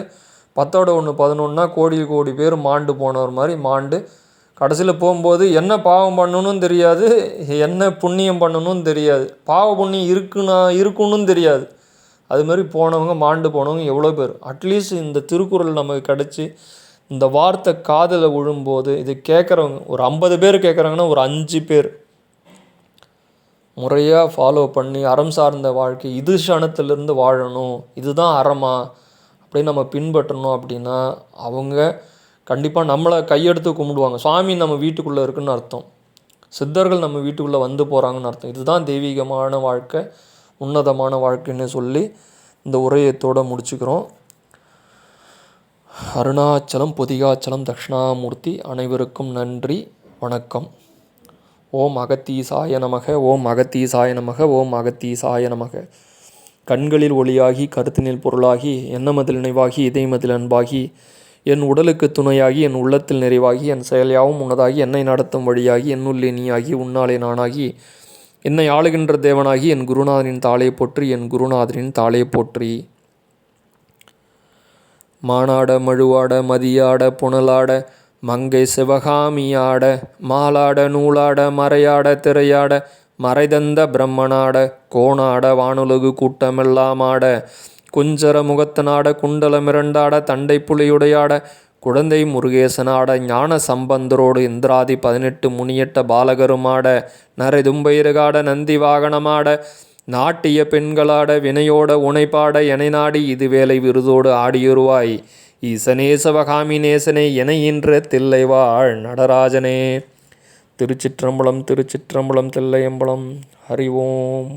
10/1 கோடி பேர் மாண்டு போனவர் மாதிரி மாண்டு கடைசியில் போகும்போது என்ன பாவம் பண்ணணும்னு தெரியாது, என்ன புண்ணியம் பண்ணணும்னு தெரியாது, பாவ புண்ணியம் இருக்குன்னு தெரியாது. அது மாதிரி மாண்டு போனவங்க எவ்வளோ பேர். அட்லீஸ்ட் இந்த திருக்குறள் நமக்கு கிடச்சி இந்த வார்த்தை காதில் விழும்போது இது கேட்குறவங்க ஒரு 50 பேர் கேட்குறாங்கன்னா ஒரு 5 பேர் முறையாக ஃபாலோ பண்ணி அறம் சார்ந்த வாழ்க்கை இது க்ஷணத்திலிருந்து வாழணும், இதுதான் அறமா அப்படின்னு நம்ம பின்பற்றணும் அப்படின்னா அவங்க கண்டிப்பாக நம்மளை கையெடுத்து கும்பிடுவாங்க. சுவாமி நம்ம வீட்டுக்குள்ளே இருக்குன்னு அர்த்தம், சித்தர்கள் நம்ம வீட்டுக்குள்ளே வந்து போகிறாங்கன்னு அர்த்தம். இதுதான் தெய்வீகமான வாழ்க்கை, உன்னதமான வாழ்க்கைன்னு சொல்லி இந்த உரையத்தோடு முடிச்சுக்கிறோம். அருணாச்சலம் பொதிகாச்சலம் தட்சிணாமூர்த்தி. அனைவருக்கும் நன்றி, வணக்கம். ஓம் அகத்தீசாய நமக, ஓம் அகத்தீசாய நமக, ஓம் அகத்தீசாய நமக. கண்களில் ஒளியாகி கருத்தினில் பொருளாகி எண்ணமதில் நினைவாகி இதயமதில் அன்பாகி என் உடலுக்கு துணையாகி என் உள்ளத்தில் நிறைவாகி என் செயலையாவும் உன்னதாகி என்னை நடத்தும் வழியாகி என்னுள்ளே நீயாகி உன்னாலே நானாகி என்னை ஆளுகின்ற தேவனாகி என் குருநாதனின் தாளே போற்றி, என் குருநாதனின் தாளே போற்றி. மானாட மழுவாட மதியாட புனலாட மங்கை சிவகாமியாட மாலாட நூலாட மறையாட திரையாட மறைதந்த பிரம்மனாட கோணாட வானுலகு கூட்டமெல்லாமாட குஞ்சர முகத்தனாட குண்டலமிரண்டாட தண்டை புலியுடையாட குழந்தை முருகேசனாட ஞான சம்பந்தரோடு இந்திராதி 18 முனியட்ட பாலகருமாட நரைதும்பைருகாட நந்தி வாகனமாட நாட்டிய பெண்களாட வினையோட உனைப்பாட எனை நாடி இது வேலை விருதோடு ஆடியுருவாய் ஈசனே சிவகாமி நேசனே என இன்ற தில்லைவாழ் நடராஜனே. திருச்சிற்றம்பலம் திருச்சிற்றம்பலம் தில்லையம்பலம். ஹரி ஓம்.